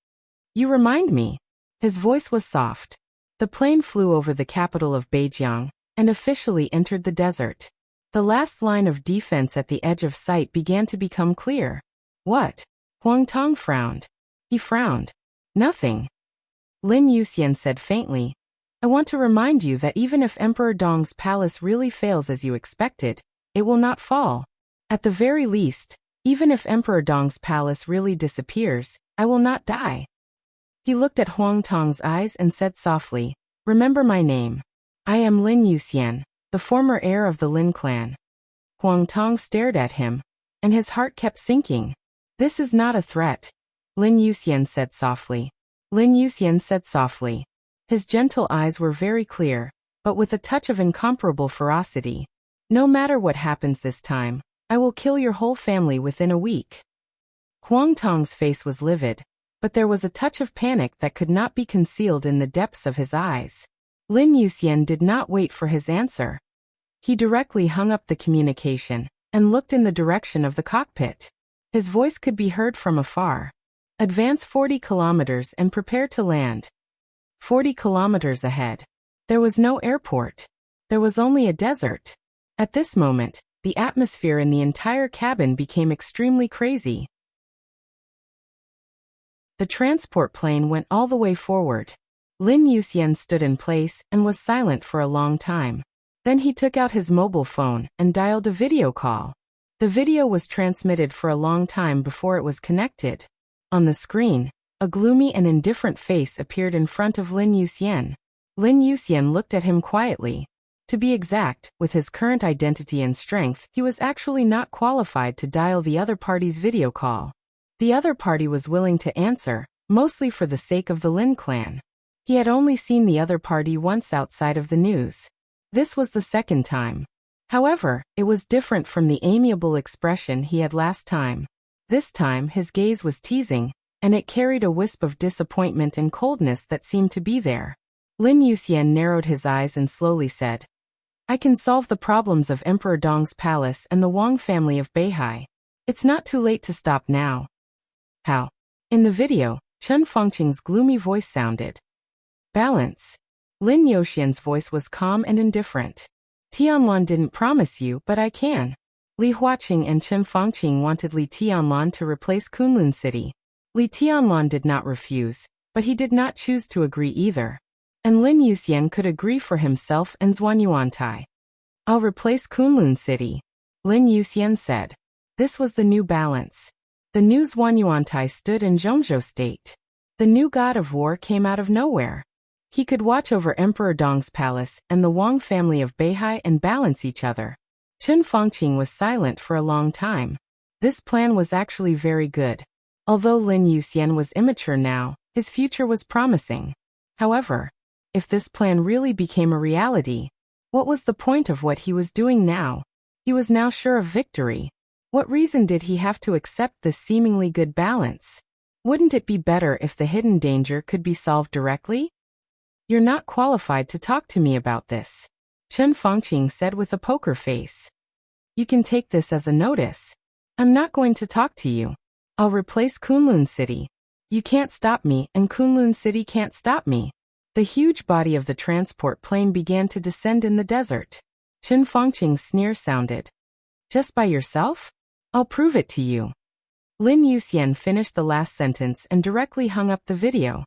You remind me. His voice was soft. The plane flew over the capital of Beijiang, and officially entered the desert. The last line of defense at the edge of sight began to become clear. What? Huang Tong frowned. He frowned. Nothing. Lin Yuxian said faintly, I want to remind you that even if Emperor Dong's palace really fails as you expected, it will not fall. At the very least, even if Emperor Dong's palace really disappears, I will not die. He looked at Huang Tong's eyes and said softly, remember my name. I am Lin Yuxian, the former heir of the Lin clan. Huang Tong stared at him, and his heart kept sinking. This is not a threat, Lin Yuxian said softly. Lin Yuxian said softly. His gentle eyes were very clear, but with a touch of incomparable ferocity. No matter what happens this time, I will kill your whole family within a week. Huang Tong's face was livid, but there was a touch of panic that could not be concealed in the depths of his eyes. Lin Yuxian did not wait for his answer. He directly hung up the communication, and looked in the direction of the cockpit. His voice could be heard from afar. Advance 40 kilometers and prepare to land. 40 kilometers ahead. There was no airport. There was only a desert. At this moment, the atmosphere in the entire cabin became extremely crazy. The transport plane went all the way forward. Lin Yuxian stood in place and was silent for a long time. Then he took out his mobile phone and dialed a video call. The video was transmitted for a long time before it was connected. On the screen, a gloomy and indifferent face appeared in front of Lin Yuxian. Lin Yuxian looked at him quietly. To be exact, with his current identity and strength, he was actually not qualified to dial the other party's video call. The other party was willing to answer, mostly for the sake of the Lin clan. He had only seen the other party once outside of the news. This was the second time. However, it was different from the amiable expression he had last time. This time his gaze was teasing, and it carried a wisp of disappointment and coldness that seemed to be there. Lin Yuxian narrowed his eyes and slowly said, I can solve the problems of Emperor Dong's palace and the Wang family of Beihai. It's not too late to stop now. How? In the video, Chen Fengqing's gloomy voice sounded. Balance. Lin Yoxian's voice was calm and indifferent. Tianlan didn't promise you, but I can. Li Huaqing and Chen Fangqing wanted Li Tianlan to replace Kunlun City. Li Tianlan did not refuse, but he did not choose to agree either. And Lin Yuxian could agree for himself and Zhuan Yuantai. I'll replace Kunlun City, Lin Yuxian said. This was the new balance. The new Zhuan Yuantai stood in Zhongzhou State. The new god of war came out of nowhere. He could watch over Emperor Dong's palace and the Wang family of Beihai and balance each other. Chen Fangqing was silent for a long time. This plan was actually very good. Although Lin Yuxian was immature now, his future was promising. However, if this plan really became a reality, what was the point of what he was doing now? He was now sure of victory. What reason did he have to accept this seemingly good balance? Wouldn't it be better if the hidden danger could be solved directly? You're not qualified to talk to me about this, Chen Fangqing said with a poker face. You can take this as a notice. I'm not going to talk to you. I'll replace Kunlun City. You can't stop me, and Kunlun City can't stop me. The huge body of the transport plane began to descend in the desert. Chen Fangqing's sneer sounded. Just by yourself? I'll prove it to you. Lin Yuxian finished the last sentence and directly hung up the video.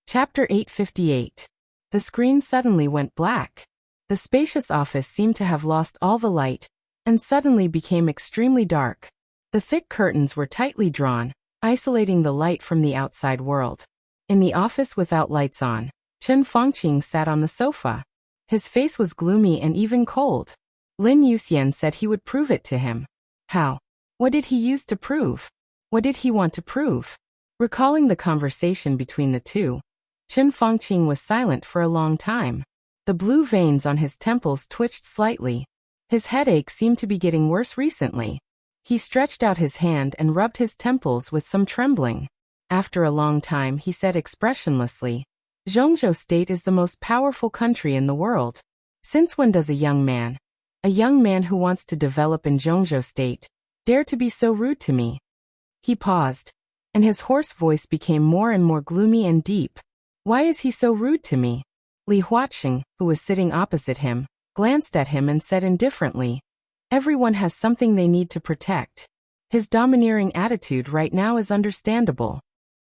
Chapter 858. The screen suddenly went black. The spacious office seemed to have lost all the light, and suddenly became extremely dark. The thick curtains were tightly drawn, isolating the light from the outside world. In the office without lights on, Chen Fangqing sat on the sofa. His face was gloomy and even cold. Lin Yuxian said he would prove it to him. How? What did he use to prove? What did he want to prove? Recalling the conversation between the two, Chen Fangqing was silent for a long time. The blue veins on his temples twitched slightly. His headache seemed to be getting worse recently. He stretched out his hand and rubbed his temples with some trembling. After a long time he said expressionlessly, Zhongzhou State is the most powerful country in the world. Since when does a young man who wants to develop in Zhongzhou State, dare to be so rude to me? He paused, and his hoarse voice became more and more gloomy and deep. Why is he so rude to me? Li Huaqing, who was sitting opposite him, glanced at him and said indifferently, everyone has something they need to protect. His domineering attitude right now is understandable.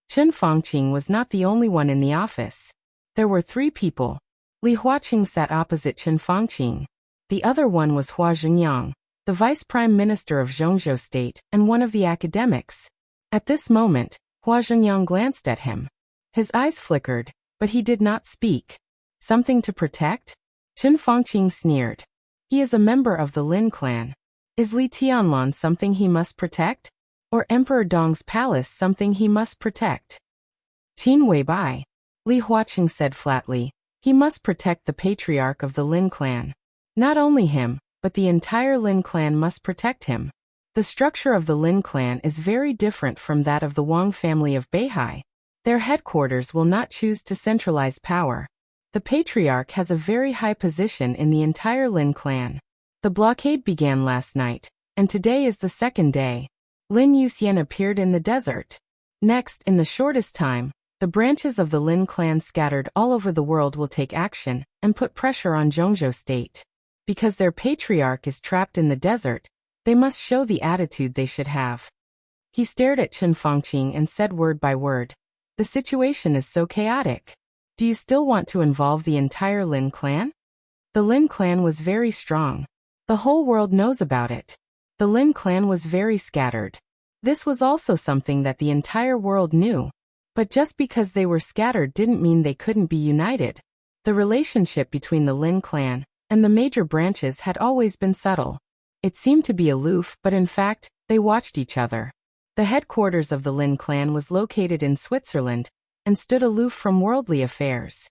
Chen Fangqing was not the only one in the office. There were 3 people. Li Huaqing sat opposite Chen Fangqing. The other one was Hua Zhengyang, the vice prime minister of Zhongzhou State and one of the academics. At this moment, Hua Zhengyang glanced at him. His eyes flickered, but he did not speak. Something to protect? Chen Fangqing sneered. He is a member of the Lin clan. Is Li Tianlan something he must protect? Or Emperor Dong's palace something he must protect? Qin Weibai, Li Huaqing said flatly, he must protect the patriarch of the Lin clan. Not only him, but the entire Lin clan must protect him. The structure of the Lin clan is very different from that of the Wang family of Beihai. Their headquarters will not choose to centralize power. The patriarch has a very high position in the entire Lin clan. The blockade began last night, and today is the 2nd day. Lin Yuxian appeared in the desert. Next, in the shortest time, the branches of the Lin clan scattered all over the world will take action and put pressure on Zhongzhou State. Because their patriarch is trapped in the desert, they must show the attitude they should have. He stared at Chen Fangqing and said word by word, the situation is so chaotic. Do you still want to involve the entire Lin clan? The Lin clan was very strong. The whole world knows about it. The Lin clan was very scattered. This was also something that the entire world knew. But just because they were scattered didn't mean they couldn't be united. The relationship between the Lin clan and the major branches had always been subtle. It seemed to be aloof, but in fact, they watched each other. The headquarters of the Lin clan was located in Switzerland and stood aloof from worldly affairs.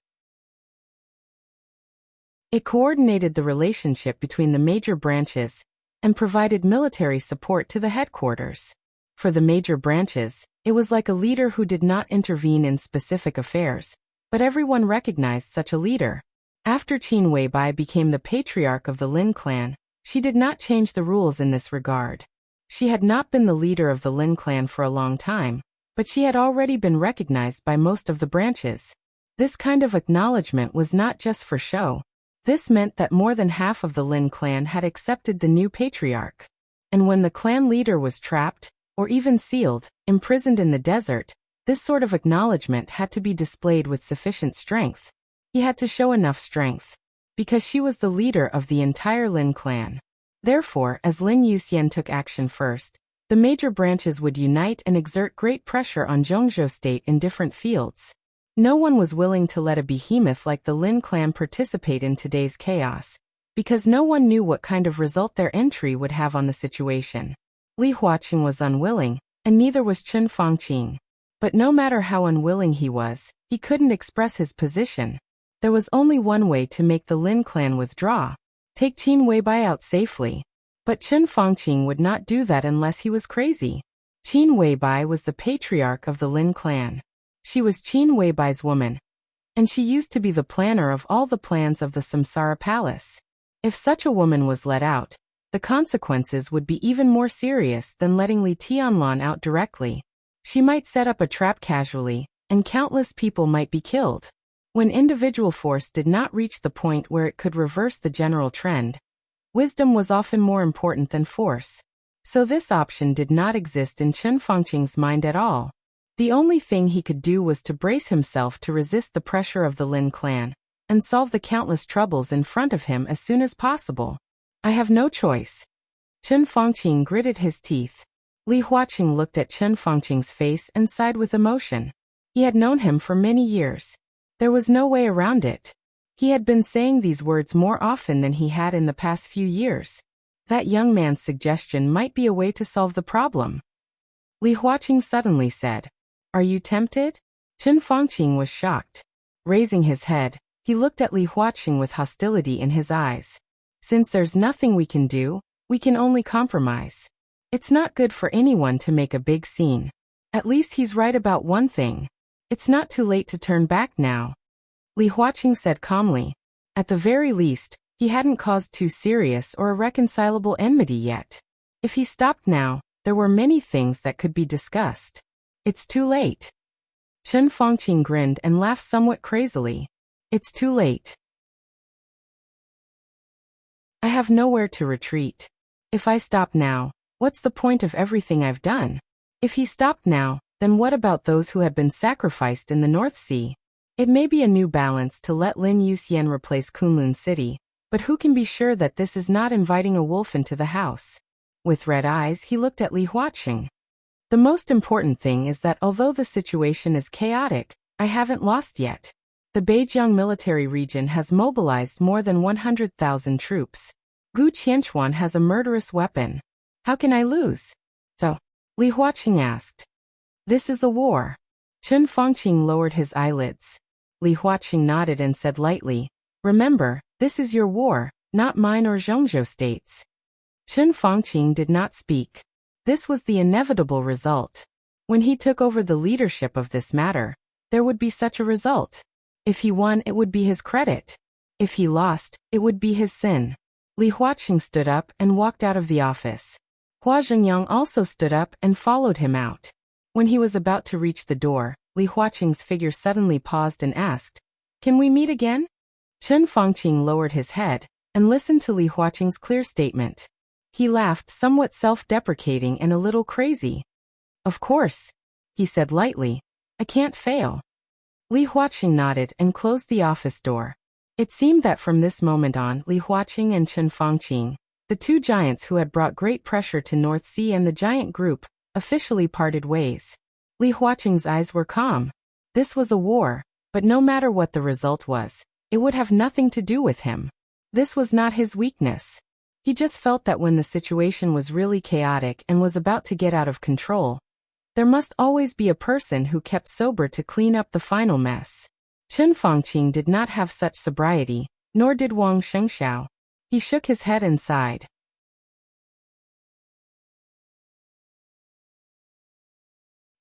It coordinated the relationship between the major branches and provided military support to the headquarters. For the major branches, it was like a leader who did not intervene in specific affairs, but everyone recognized such a leader. After Qin Weibai became the patriarch of the Lin clan, she did not change the rules in this regard. She had not been the leader of the Lin clan for a long time, but she had already been recognized by most of the branches. This kind of acknowledgement was not just for show. This meant that more than half of the Lin clan had accepted the new patriarch. And when the clan leader was trapped, or even sealed, imprisoned in the desert, this sort of acknowledgement had to be displayed with sufficient strength. He had to show enough strength, because she was the leader of the entire Lin clan. Therefore, as Lin Yuxian took action first, the major branches would unite and exert great pressure on Zhongzhou state in different fields. No one was willing to let a behemoth like the Lin clan participate in today's chaos, because no one knew what kind of result their entry would have on the situation. Li Huaqing was unwilling, and neither was Chen Fangqing. But no matter how unwilling he was, he couldn't express his position. There was only one way to make the Lin clan withdraw: take Qin Weibai out safely. But Chen Fangqing would not do that unless he was crazy. Qin Weibai was the patriarch of the Lin clan. She was Qin Weibai's woman, and she used to be the planner of all the plans of the Samsara Palace. If such a woman was let out, the consequences would be even more serious than letting Li Tianlan out directly. She might set up a trap casually, and countless people might be killed. When individual force did not reach the point where it could reverse the general trend, wisdom was often more important than force. So this option did not exist in Chen Fangqing's mind at all. The only thing he could do was to brace himself to resist the pressure of the Lin clan, and solve the countless troubles in front of him as soon as possible. I have no choice. Chen Fangqing gritted his teeth. Li Huaqing looked at Chen Fangqing's face and sighed with emotion. He had known him for many years. There was no way around it. He had been saying these words more often than he had in the past few years. That young man's suggestion might be a way to solve the problem. Li Huaqing suddenly said, "Are you tempted?" Chen Fangqing was shocked. Raising his head, he looked at Li Huaqing with hostility in his eyes. "Since there's nothing we can do, we can only compromise. It's not good for anyone to make a big scene. At least he's right about one thing. It's not too late to turn back now." Li Huaqing said calmly. At the very least, he hadn't caused too serious or irreconcilable enmity yet. If he stopped now, there were many things that could be discussed. "It's too late." Chen Fangqing grinned and laughed somewhat crazily. "It's too late. I have nowhere to retreat. If I stop now, what's the point of everything I've done? If he stopped now, then what about those who had been sacrificed in the North Sea? It may be a new balance to let Lin Yuxian replace Kunlun City, but who can be sure that this is not inviting a wolf into the house?" With red eyes, he looked at Li Huaqing. "The most important thing is that although the situation is chaotic, I haven't lost yet. The Beijiang military region has mobilized more than 100,000 troops. Gu Qianchuan has a murderous weapon. How can I lose?" "So?" Li Huaqing asked. "This is a war." Chen Fangqing lowered his eyelids. Li Huaqing nodded and said lightly, "Remember, this is your war, not mine or Zhongzhou state's." Chen Fangqing did not speak. This was the inevitable result. When he took over the leadership of this matter, there would be such a result. If he won, it would be his credit. If he lost, it would be his sin. Li Huaqing stood up and walked out of the office. Hua Zhengyang also stood up and followed him out. When he was about to reach the door, Li Huaqing's figure suddenly paused and asked, "Can we meet again?" Chen Fangqing lowered his head and listened to Li Huaqing's clear statement. He laughed, somewhat self-deprecating and a little crazy. "Of course," he said lightly. "I can't fail." Li Huaqing nodded and closed the office door. It seemed that from this moment on, Li Huaqing and Chen Fangqing, the two giants who had brought great pressure to North Sea and the giant group, officially parted ways. Li Huaqing's eyes were calm. This was a war, but no matter what the result was, it would have nothing to do with him. This was not his weakness. He just felt that when the situation was really chaotic and was about to get out of control, there must always be a person who kept sober to clean up the final mess. Chen Fangqing did not have such sobriety, nor did Wang Shengxiao. He shook his head and sighed.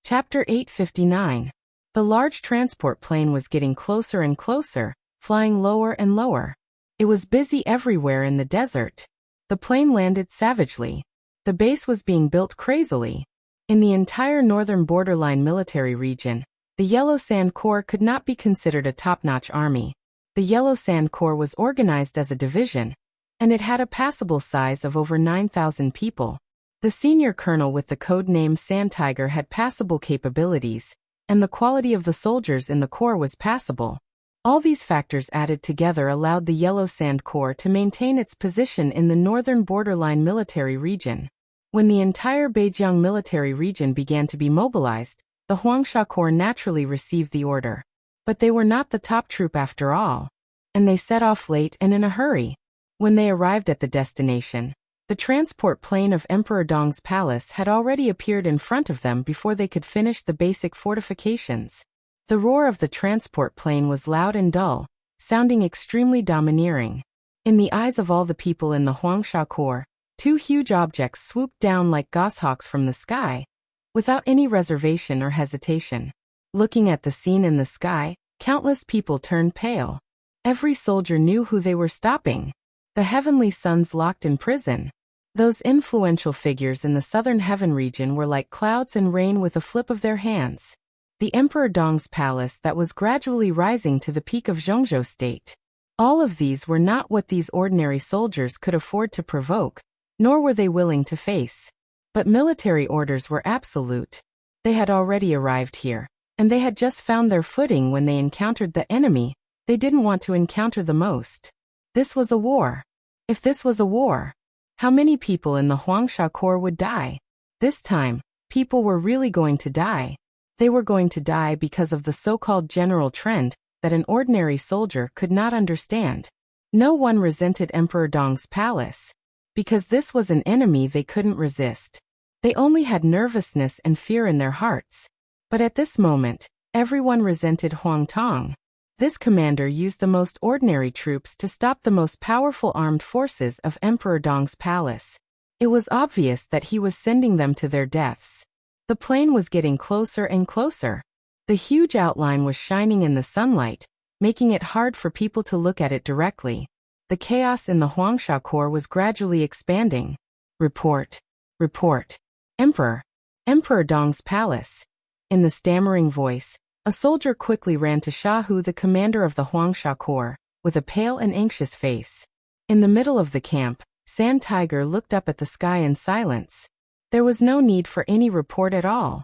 Chapter 859. The large transport plane was getting closer and closer, flying lower and lower. It was busy everywhere in the desert. The plane landed savagely. The base was being built crazily. In the entire northern borderline military region, the Yellow Sand Corps could not be considered a top-notch army. The Yellow Sand Corps was organized as a division, and it had a passable size of over 9,000 people. The senior colonel with the code name Sand Tiger had passable capabilities, and the quality of the soldiers in the corps was passable. All these factors added together allowed the Yellow Sand Corps to maintain its position in the northern borderline military region. When the entire Beijiang military region began to be mobilized, the Huangsha Corps naturally received the order. But they were not the top troop after all, and they set off late and in a hurry. When they arrived at the destination, the transport plane of Emperor Dong's palace had already appeared in front of them before they could finish the basic fortifications. The roar of the transport plane was loud and dull, sounding extremely domineering. In the eyes of all the people in the Huangsha Corps, two huge objects swooped down like goshawks from the sky, without any reservation or hesitation. Looking at the scene in the sky, countless people turned pale. Every soldier knew who they were stopping. The heavenly sons locked in prison. Those influential figures in the southern heaven region were like clouds and rain with a flip of their hands. The Emperor Dong's palace that was gradually rising to the peak of Zhongzhou state. All of these were not what these ordinary soldiers could afford to provoke, nor were they willing to face. But military orders were absolute. They had already arrived here, and they had just found their footing when they encountered the enemy they didn't want to encounter the most. This was a war. If this was a war, how many people in the Huangsha Corps would die? This time, people were really going to die. They were going to die because of the so-called general trend that an ordinary soldier could not understand. No one resented Emperor Dong's palace, because this was an enemy they couldn't resist. They only had nervousness and fear in their hearts. But at this moment, everyone resented Huang Tong. This commander used the most ordinary troops to stop the most powerful armed forces of Emperor Dong's palace. It was obvious that he was sending them to their deaths. The plane was getting closer and closer. The huge outline was shining in the sunlight, making it hard for people to look at it directly. The chaos in the Huangsha Corps was gradually expanding. Report. Report. Emperor. Emperor Dong's palace. In the stammering voice, a soldier quickly ran to Shahu, the commander of the Huangsha Corps, with a pale and anxious face. In the middle of the camp, Sand Tiger looked up at the sky in silence. There was no need for any report at all.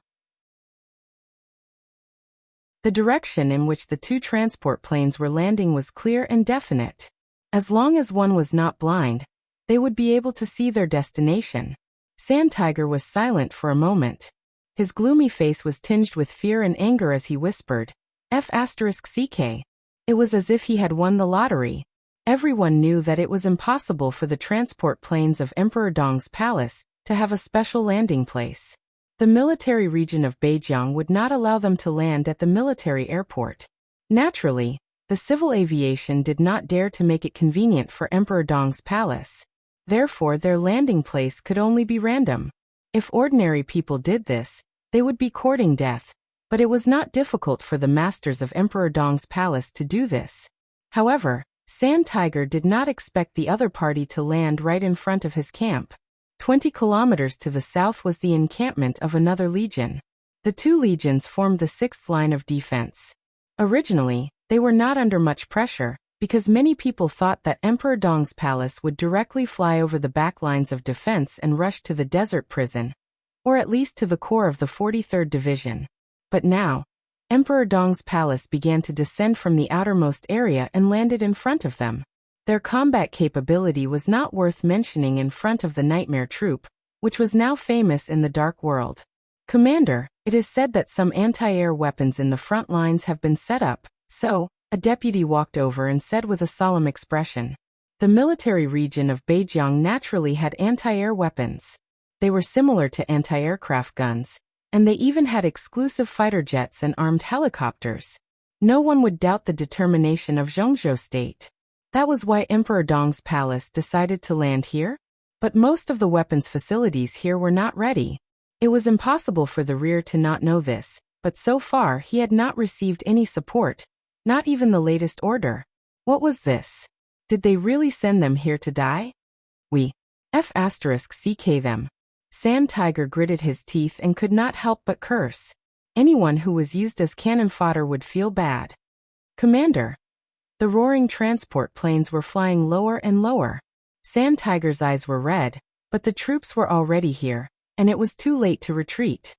The direction in which the two transport planes were landing was clear and definite. As long as one was not blind, they would be able to see their destination. Sand Tiger was silent for a moment. His gloomy face was tinged with fear and anger as he whispered, F***CK. It was as if he had won the lottery. Everyone knew that it was impossible for the transport planes of Emperor Dong's palace to have a special landing place. The military region of Beijiang would not allow them to land at the military airport. Naturally, the civil aviation did not dare to make it convenient for Emperor Dong's palace. Therefore, their landing place could only be random. If ordinary people did this, they would be courting death. But it was not difficult for the masters of Emperor Dong's palace to do this. However, Sand Tiger did not expect the other party to land right in front of his camp. 20 kilometers to the south was the encampment of another legion. The two legions formed the sixth line of defense. Originally, they were not under much pressure, because many people thought that Emperor Dong's palace would directly fly over the back lines of defense and rush to the desert prison, or at least to the core of the 43rd Division. But now, Emperor Dong's palace began to descend from the outermost area and landed in front of them. Their combat capability was not worth mentioning in front of the Nightmare Troop, which was now famous in the Dark World. Commander, it is said that some anti-air weapons in the front lines have been set up, so, a deputy walked over and said with a solemn expression. The military region of Beijiang naturally had anti-air weapons. They were similar to anti-aircraft guns, and they even had exclusive fighter jets and armed helicopters. No one would doubt the determination of Zhongzhou state. That was why Emperor Dong's palace decided to land here. But most of the weapons facilities here were not ready. It was impossible for the rear to not know this, but so far he had not received any support. Not even the latest order. What was this? Did they really send them here to die? We. F***CK them. Sand Tiger gritted his teeth and could not help but curse. Anyone who was used as cannon fodder would feel bad. Commander! The roaring transport planes were flying lower and lower. Sand Tiger's eyes were red, but the troops were already here, and it was too late to retreat.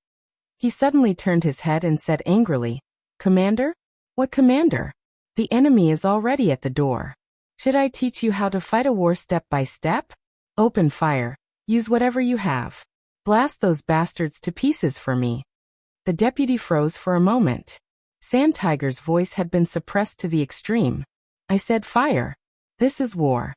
He suddenly turned his head and said angrily, "Commander? What commander? The enemy is already at the door. Should I teach you how to fight a war step by step? Open fire. Use whatever you have. Blast those bastards to pieces for me." The deputy froze for a moment. Sand Tiger's voice had been suppressed to the extreme. "I said fire. This is war."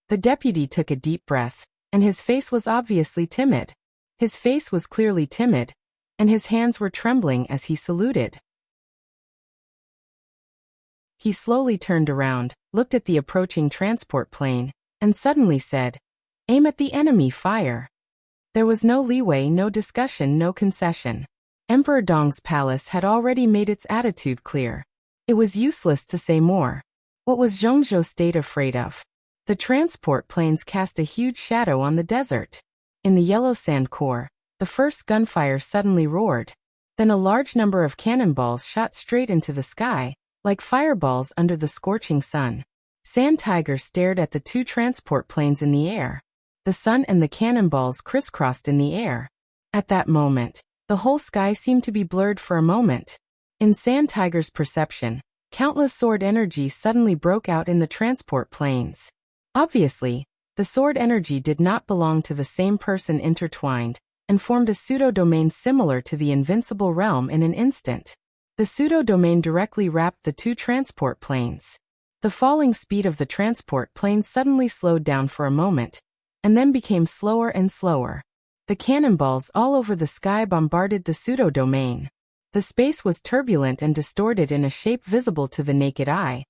The deputy took a deep breath, and his face was obviously timid. His face was clearly timid, and his hands were trembling as he saluted. He slowly turned around, looked at the approaching transport plane, and suddenly said, "Aim at the enemy, fire." There was no leeway, no discussion, no concession. Emperor Dong's palace had already made its attitude clear. It was useless to say more. What was Zhongzhou State afraid of? The transport planes cast a huge shadow on the desert. In the yellow sand core, the first gunfire suddenly roared. Then a large number of cannonballs shot straight into the sky, like fireballs under the scorching sun. Sand Tiger stared at the two transport planes in the air. The sun and the cannonballs crisscrossed in the air. At that moment, the whole sky seemed to be blurred for a moment. In Sand Tiger's perception, countless sword energy suddenly broke out in the transport planes. Obviously, the sword energy did not belong to the same person intertwined, and formed a pseudo-domain similar to the invincible realm in an instant. The pseudo-domain directly wrapped the two transport planes. The falling speed of the transport planes suddenly slowed down for a moment, and then became slower and slower. The cannonballs all over the sky bombarded the pseudo-domain. The space was turbulent and distorted in a shape visible to the naked eye,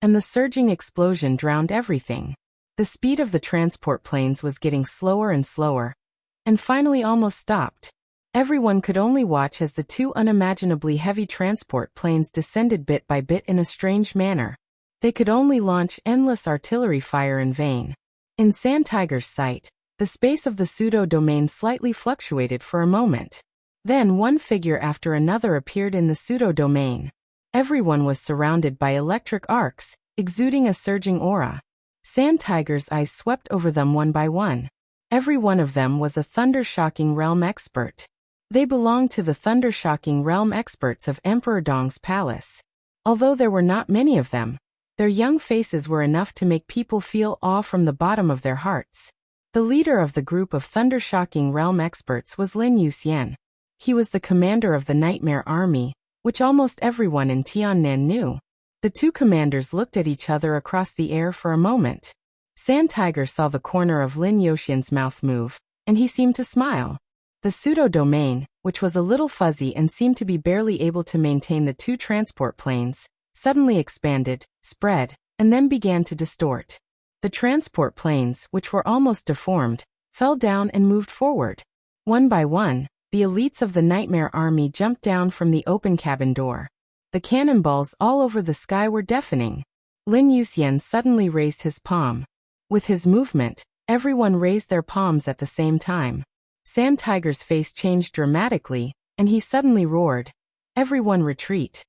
and the surging explosion drowned everything. The speed of the transport planes was getting slower and slower, and finally almost stopped. Everyone could only watch as the two unimaginably heavy transport planes descended bit by bit in a strange manner. They could only launch endless artillery fire in vain. In Sand Tiger's sight, the space of the pseudo-domain slightly fluctuated for a moment. Then one figure after another appeared in the pseudo-domain. Everyone was surrounded by electric arcs, exuding a surging aura. Sand Tiger's eyes swept over them one by one. Every one of them was a thunder-shocking realm expert. They belonged to the thunder-shocking realm experts of Emperor Dong's palace. Although there were not many of them, their young faces were enough to make people feel awe from the bottom of their hearts. The leader of the group of thunder-shocking realm experts was Lin Yuxian. He was the commander of the Nightmare Army, which almost everyone in Tiannan knew. The two commanders looked at each other across the air for a moment. Sand Tiger saw the corner of Lin Yuxian's mouth move, and he seemed to smile. The pseudo-domain, which was a little fuzzy and seemed to be barely able to maintain the two transport planes, suddenly expanded, spread, and then began to distort. The transport planes, which were almost deformed, fell down and moved forward. One by one, the elites of the Nightmare Army jumped down from the open cabin door. The cannonballs all over the sky were deafening. Lin Yuxian suddenly raised his palm. With his movement, everyone raised their palms at the same time. Sand Tiger's face changed dramatically, and he suddenly roared, "Everyone retreat."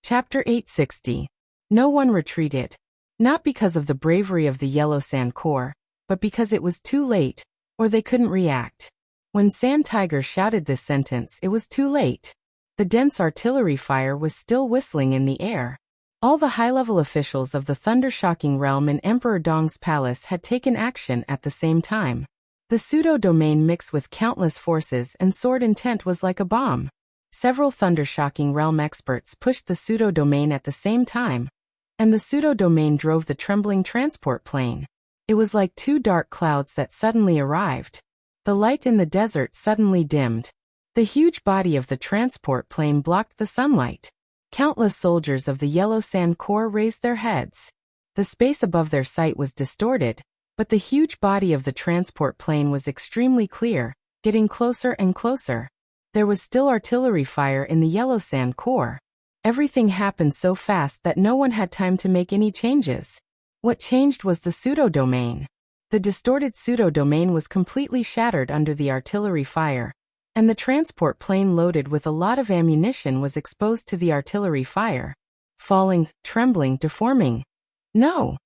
Chapter 860. No one retreated. Not because of the bravery of the Yellow Sand Corps, but because it was too late, or they couldn't react. When Sand Tiger shouted this sentence, it was too late. The dense artillery fire was still whistling in the air. All the high-level officials of the thunder-shocking realm in Emperor Dong's palace had taken action at the same time. The pseudo-domain mixed with countless forces and sword intent was like a bomb. Several thunder-shocking realm experts pushed the pseudo-domain at the same time, and the pseudo-domain drove the trembling transport plane. It was like two dark clouds that suddenly arrived. The light in the desert suddenly dimmed. The huge body of the transport plane blocked the sunlight. Countless soldiers of the Yellow Sand Corps raised their heads. The space above their sight was distorted, but the huge body of the transport plane was extremely clear, getting closer and closer. There was still artillery fire in the Yellow Sand Corps. Everything happened so fast that no one had time to make any changes. What changed was the pseudo-domain. The distorted pseudo-domain was completely shattered under the artillery fire, and the transport plane loaded with a lot of ammunition was exposed to the artillery fire. Falling, trembling, deforming. No!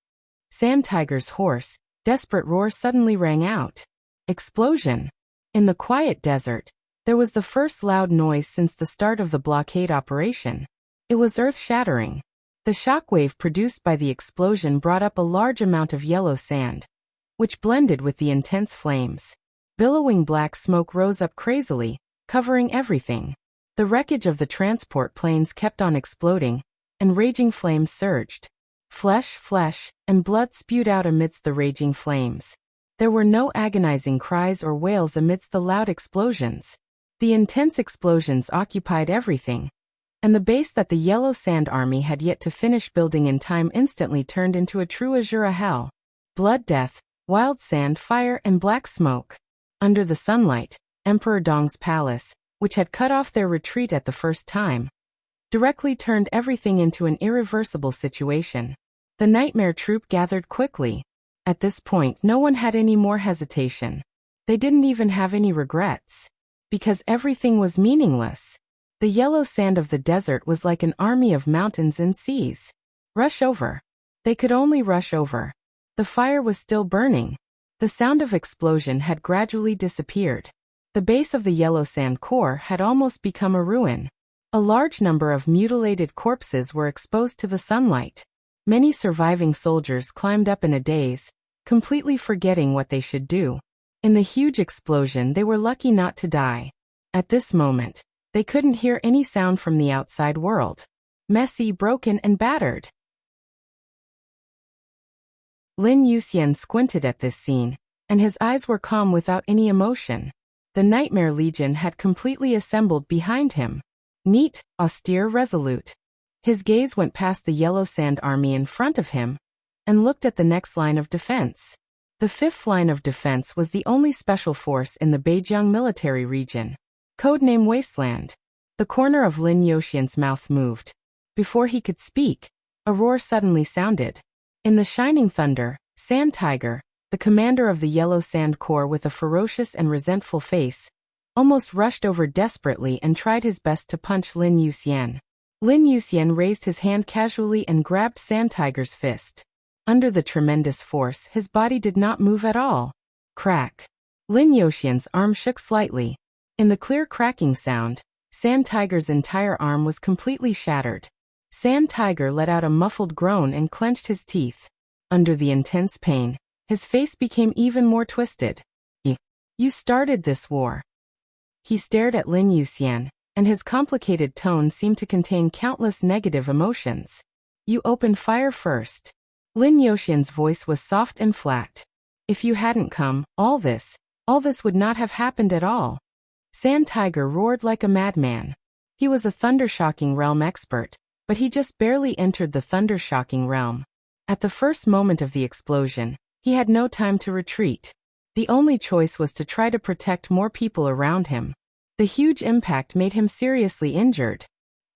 Sand Tiger's hoarse, desperate roar suddenly rang out. Explosion! In the quiet desert, there was the first loud noise since the start of the blockade operation. It was earth-shattering. The shockwave produced by the explosion brought up a large amount of yellow sand, which blended with the intense flames. Billowing black smoke rose up crazily, covering everything. The wreckage of the transport planes kept on exploding, and raging flames surged. Flesh, and blood spewed out amidst the raging flames. There were no agonizing cries or wails amidst the loud explosions. The intense explosions occupied everything, and the base that the Yellow Sand Army had yet to finish building in time instantly turned into a true Azura hell. Blood, death, wild sand, fire, and black smoke. Under the sunlight, Emperor Dong's palace, which had cut off their retreat at the first time, directly turned everything into an irreversible situation. The nightmare troop gathered quickly. At this point, no one had any more hesitation. They didn't even have any regrets, because everything was meaningless. The yellow sand of the desert was like an army of mountains and seas. Rush over. They could only rush over. The fire was still burning. The sound of explosion had gradually disappeared. The base of the yellow sand core had almost become a ruin. A large number of mutilated corpses were exposed to the sunlight. Many surviving soldiers climbed up in a daze, completely forgetting what they should do. In the huge explosion, they were lucky not to die. At this moment, they couldn't hear any sound from the outside world. Messy, broken, and battered. Lin Yuxian squinted at this scene, and his eyes were calm without any emotion. The Nightmare Legion had completely assembled behind him. Neat, austere, resolute. His gaze went past the Yellow Sand Army in front of him, and looked at the next line of defense. The fifth line of defense was the only special force in the Beijiang military region. Codename Wasteland. The corner of Lin Yuxian's mouth moved. Before he could speak, a roar suddenly sounded. In the shining thunder, Sand Tiger, the commander of the Yellow Sand Corps with a ferocious and resentful face, almost rushed over desperately and tried his best to punch Lin Yuxian. Lin Yuxian raised his hand casually and grabbed Sand Tiger's fist. Under the tremendous force, his body did not move at all. Crack. Lin Yuxian's arm shook slightly. In the clear cracking sound, Sand Tiger's entire arm was completely shattered. Sand Tiger let out a muffled groan and clenched his teeth. Under the intense pain, his face became even more twisted. You started this war. He stared at Lin Yuxian, and his complicated tone seemed to contain countless negative emotions. You opened fire first. Lin Yuxian's voice was soft and flat. If you hadn't come, all this would not have happened at all. Sand Tiger roared like a madman. He was a Thundershocking Realm expert, but he just barely entered the Thundershocking Realm. At the first moment of the explosion, he had no time to retreat. The only choice was to try to protect more people around him. The huge impact made him seriously injured.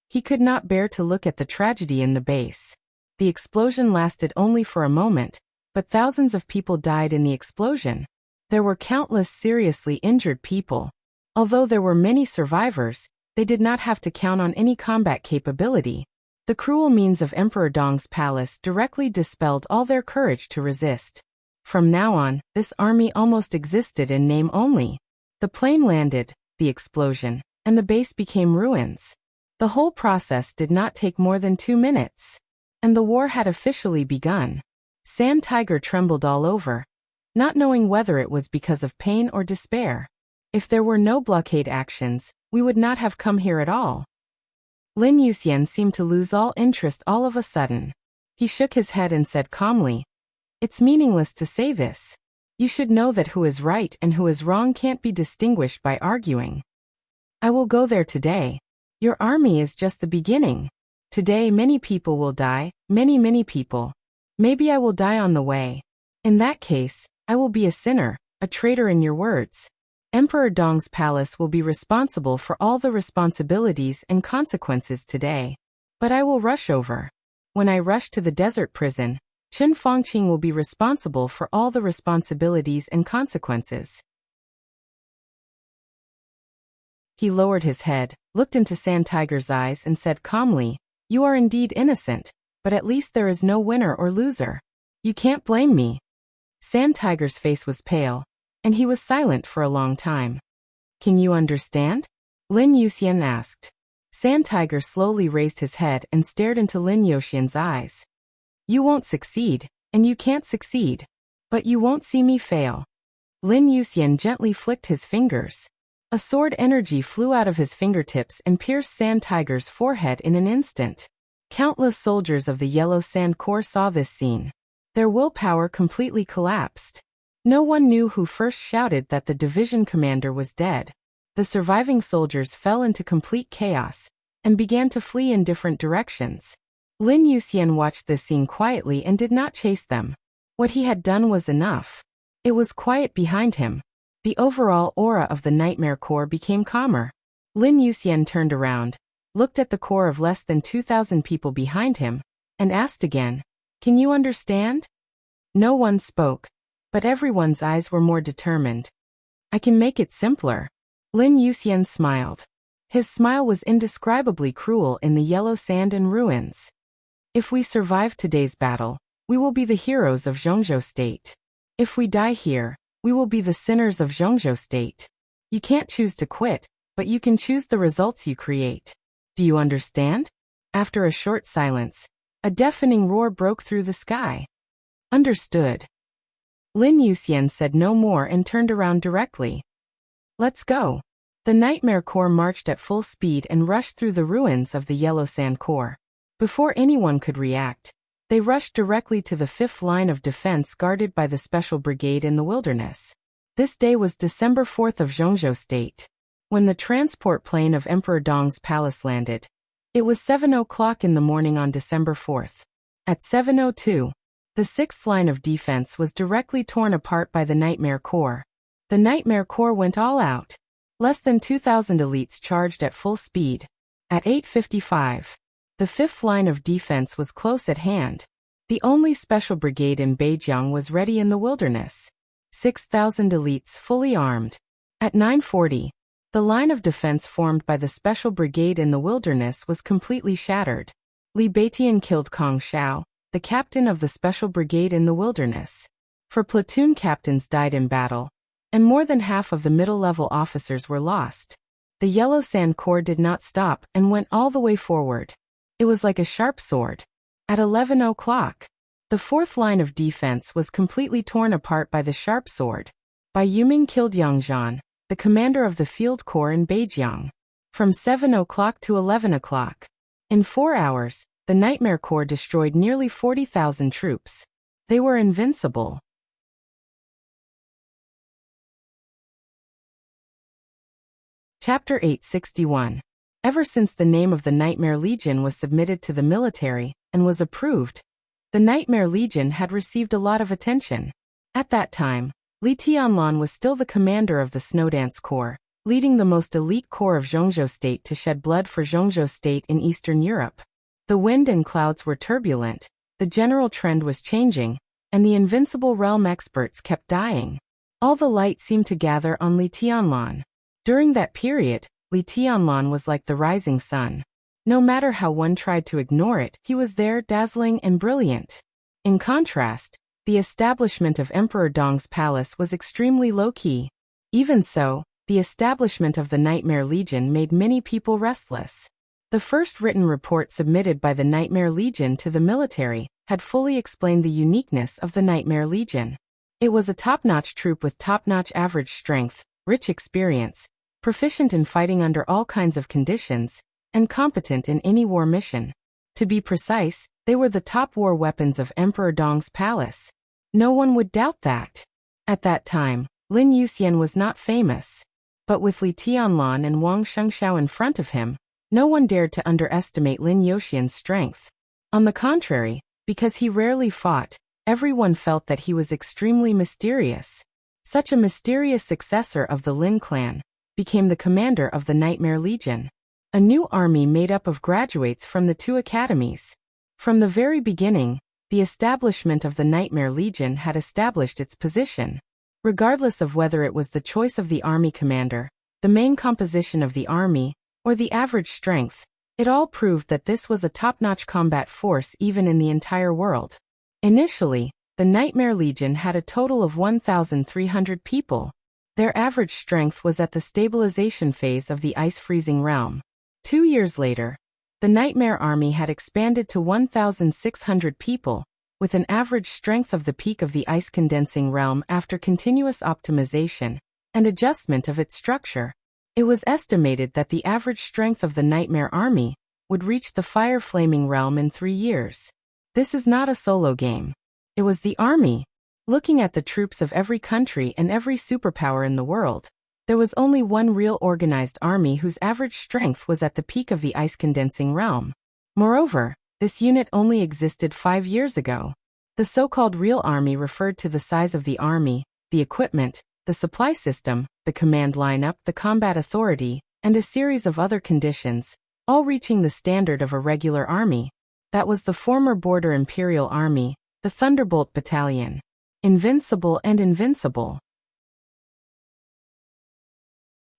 He could not bear to look at the tragedy in the base. The explosion lasted only for a moment, but thousands of people died in the explosion. There were countless seriously injured people. Although there were many survivors, they did not have to count on any combat capability. The cruel means of Emperor Dong's palace directly dispelled all their courage to resist. From now on, this army almost existed in name only. The plane landed, the explosion, and the base became ruins. The whole process did not take more than 2 minutes. And the war had officially begun. Sand Tiger trembled all over, not knowing whether it was because of pain or despair. If there were no blockade actions, we would not have come here at all. Lin Yuxian seemed to lose all interest all of a sudden. He shook his head and said calmly, "It's meaningless to say this. You should know that who is right and who is wrong can't be distinguished by arguing. I will go there today. Your army is just the beginning. Today many people will die, many people. Maybe I will die on the way. In that case, I will be a sinner, a traitor in your words. Emperor Dong's palace will be responsible for all the responsibilities and consequences today. But I will rush over. When I rush to the desert prison, Chen Fongqing will be responsible for all the responsibilities and consequences. He lowered his head, looked into Sand Tiger's eyes and said calmly, "You are indeed innocent, but at least there is no winner or loser. You can't blame me." Sand Tiger's face was pale, and he was silent for a long time. "Can you understand?" Lin Yuxian asked. Sand Tiger slowly raised his head and stared into Lin Yuxian's eyes. "You won't succeed, and you can't succeed. But you won't see me fail." Lin Yuxian gently flicked his fingers. A sword energy flew out of his fingertips and pierced Sand Tiger's forehead in an instant. Countless soldiers of the Yellow Sand Corps saw this scene. Their willpower completely collapsed. No one knew who first shouted that the division commander was dead. The surviving soldiers fell into complete chaos and began to flee in different directions. Lin Yuxian watched this scene quietly and did not chase them. What he had done was enough. It was quiet behind him. The overall aura of the Nightmare Corps became calmer. Lin Yuxian turned around, looked at the corps of less than 2,000 people behind him, and asked again, "Can you understand?" No one spoke, but everyone's eyes were more determined. "I can make it simpler." Lin Yuxian smiled. His smile was indescribably cruel in the yellow sand and ruins. "If we survive today's battle, we will be the heroes of Zhongzhou State. If we die here, we will be the sinners of Zhongzhou State. You can't choose to quit, but you can choose the results you create. Do you understand?" After a short silence, a deafening roar broke through the sky. "Understood." Lin Yuxian said no more and turned around directly. "Let's go." The Nightmare Corps marched at full speed and rushed through the ruins of the Yellow Sand Corps. Before anyone could react, they rushed directly to the 5th line of defense guarded by the Special Brigade in the wilderness. This day was December 4th of Zhongzhou State. When the transport plane of Emperor Dong's palace landed, it was 7 o'clock in the morning on December 4th. At 7:02, the 6th line of defense was directly torn apart by the Nightmare Corps. The Nightmare Corps went all out. Less than 2,000 elites charged at full speed. At 8:55, the 5th line of defense was close at hand. The only special brigade in Beijiang was ready in the wilderness. 6,000 elites fully armed. At 9:40, the line of defense formed by the special brigade in the wilderness was completely shattered. Li Beitian killed Kong Shao, the captain of the special brigade in the wilderness. 4 platoon captains died in battle, and more than half of the middle-level officers were lost. The Yellow Sand Corps did not stop and went all the way forward. It was like a sharp sword. At 11 o'clock, the 4th line of defense was completely torn apart by the sharp sword. Bai Yuming killed Yang Zhan, the commander of the field corps in Beijiang. From 7 o'clock to 11 o'clock. In 4 hours, the Nightmare Corps destroyed nearly 40,000 troops. They were invincible. Chapter 861. Ever since the name of the Nightmare Legion was submitted to the military and was approved, the Nightmare Legion had received a lot of attention. At that time, Li Tianlan was still the commander of the Snowdance Corps, leading the most elite corps of Zhongzhou State to shed blood for Zhongzhou State in Eastern Europe. The wind and clouds were turbulent, the general trend was changing, and the invincible realm experts kept dying. All the light seemed to gather on Li Tianlan. During that period, Li Tianlan was like the rising sun. No matter how one tried to ignore it, he was there, dazzling and brilliant. In contrast, the establishment of Emperor Dong's palace was extremely low-key. Even so, the establishment of the Nightmare Legion made many people restless. The first written report submitted by the Nightmare Legion to the military had fully explained the uniqueness of the Nightmare Legion. It was a top-notch troop with top-notch average strength, rich experience, proficient in fighting under all kinds of conditions, and competent in any war mission. To be precise, they were the top war weapons of Emperor Dong's palace. No one would doubt that. At that time, Lin Yuxian was not famous. But with Li Tianlan and Wang Shengxiao in front of him, no one dared to underestimate Lin Yuxian's strength. On the contrary, because he rarely fought, everyone felt that he was extremely mysterious. Such a mysterious successor of the Lin clan became the commander of the Nightmare Legion, a new army made up of graduates from the 2 academies. From the very beginning, the establishment of the Nightmare Legion had established its position. Regardless of whether it was the choice of the army commander, the main composition of the army, or the average strength, it all proved that this was a top-notch combat force even in the entire world. Initially, the Nightmare Legion had a total of 1,300 people. Their average strength was at the stabilization phase of the ice-freezing realm. 2 years later, the Nightmare Army had expanded to 1,600 people, with an average strength of the peak of the ice-condensing realm after continuous optimization and adjustment of its structure. It was estimated that the average strength of the Nightmare Army would reach the fire-flaming realm in 3 years. This is not a solo game. It was the army. Looking at the troops of every country and every superpower in the world, there was only one real organized army whose average strength was at the peak of the ice-condensing realm. Moreover, this unit only existed 5 years ago. The so-called real army referred to the size of the army, the equipment, the supply system, the command lineup, the combat authority, and a series of other conditions, all reaching the standard of a regular army. That was the former Border Imperial Army, the Thunderbolt Battalion. Invincible and invincible.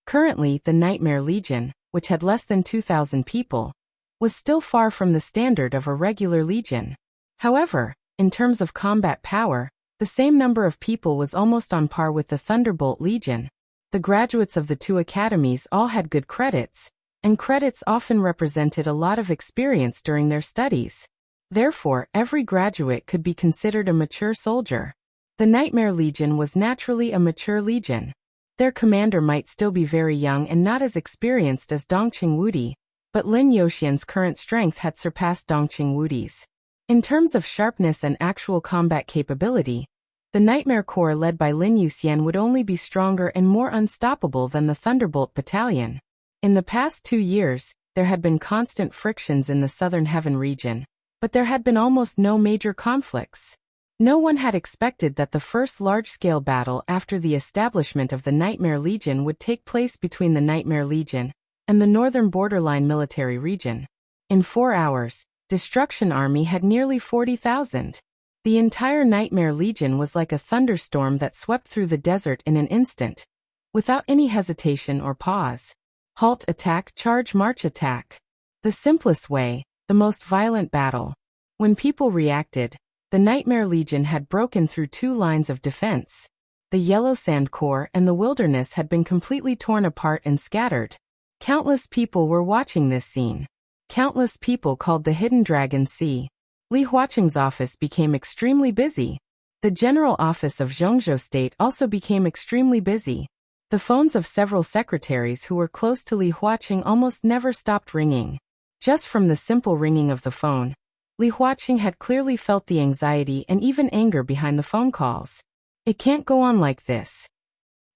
Currently, the Nightmare Legion, which had less than 2,000 people, was still far from the standard of a regular legion. However, in terms of combat power, the same number of people was almost on par with the Thunderbolt Legion. The graduates of the two academies all had good credits, and credits often represented a lot of experience during their studies. Therefore, every graduate could be considered a mature soldier. The Nightmare Legion was naturally a mature legion. Their commander might still be very young and not as experienced as Dongqing Wudi, but Lin Yoxian's current strength had surpassed Dongqing Wudi's. In terms of sharpness and actual combat capability, the Nightmare Corps led by Lin Yoxian would only be stronger and more unstoppable than the Thunderbolt Battalion. In the past 2 years, there had been constant frictions in the Southern Heaven region, but there had been almost no major conflicts. No one had expected that the first large-scale battle after the establishment of the Nightmare Legion would take place between the Nightmare Legion and the Northern Borderline Military Region. In 4 hours, Destruction Army had nearly 40,000. The entire Nightmare Legion was like a thunderstorm that swept through the desert in an instant, without any hesitation or pause. Halt, attack, charge, march, attack. The simplest way, the most violent battle. When people reacted, the Nightmare Legion had broken through 2 lines of defense. The Yellow Sand Corps and the Wilderness had been completely torn apart and scattered. Countless people were watching this scene. Countless people called the Hidden Dragon Sea. Li Huaqing's office became extremely busy. The general office of Zhongzhou State also became extremely busy. The phones of several secretaries who were close to Li Huaqing almost never stopped ringing. Just from the simple ringing of the phone, Li Huaqing had clearly felt the anxiety and even anger behind the phone calls. It can't go on like this.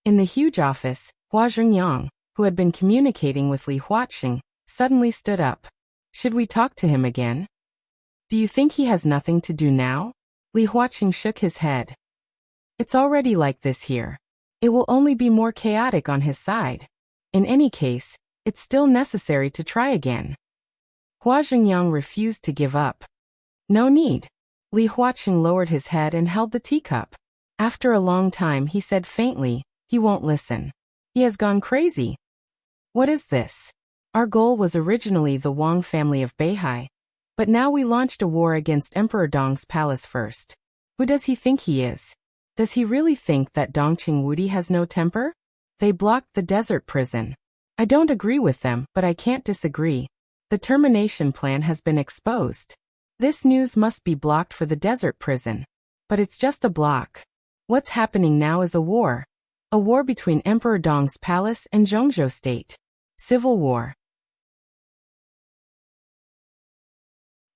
In the huge office, Hua Zhengyang, who had been communicating with Li Huaqing, suddenly stood up. Should we talk to him again? Do you think he has nothing to do now? Li Huaqing shook his head. It's already like this here. It will only be more chaotic on his side. In any case, it's still necessary to try again. Hua Zhengyang refused to give up. No need. Li Huaqing lowered his head and held the teacup. After a long time he said faintly, he won't listen. He has gone crazy. What is this? Our goal was originally the Wang family of Beihai, but now we launched a war against Emperor Dong's palace first. Who does he think he is? Does he really think that Dongqing Wudi has no temper? They blocked the desert prison. I don't agree with them, but I can't disagree. The termination plan has been exposed. This news must be blocked for the desert prison. But it's just a block. What's happening now is a war. A war between Emperor Dong's palace and Zhongzhou State. Civil war.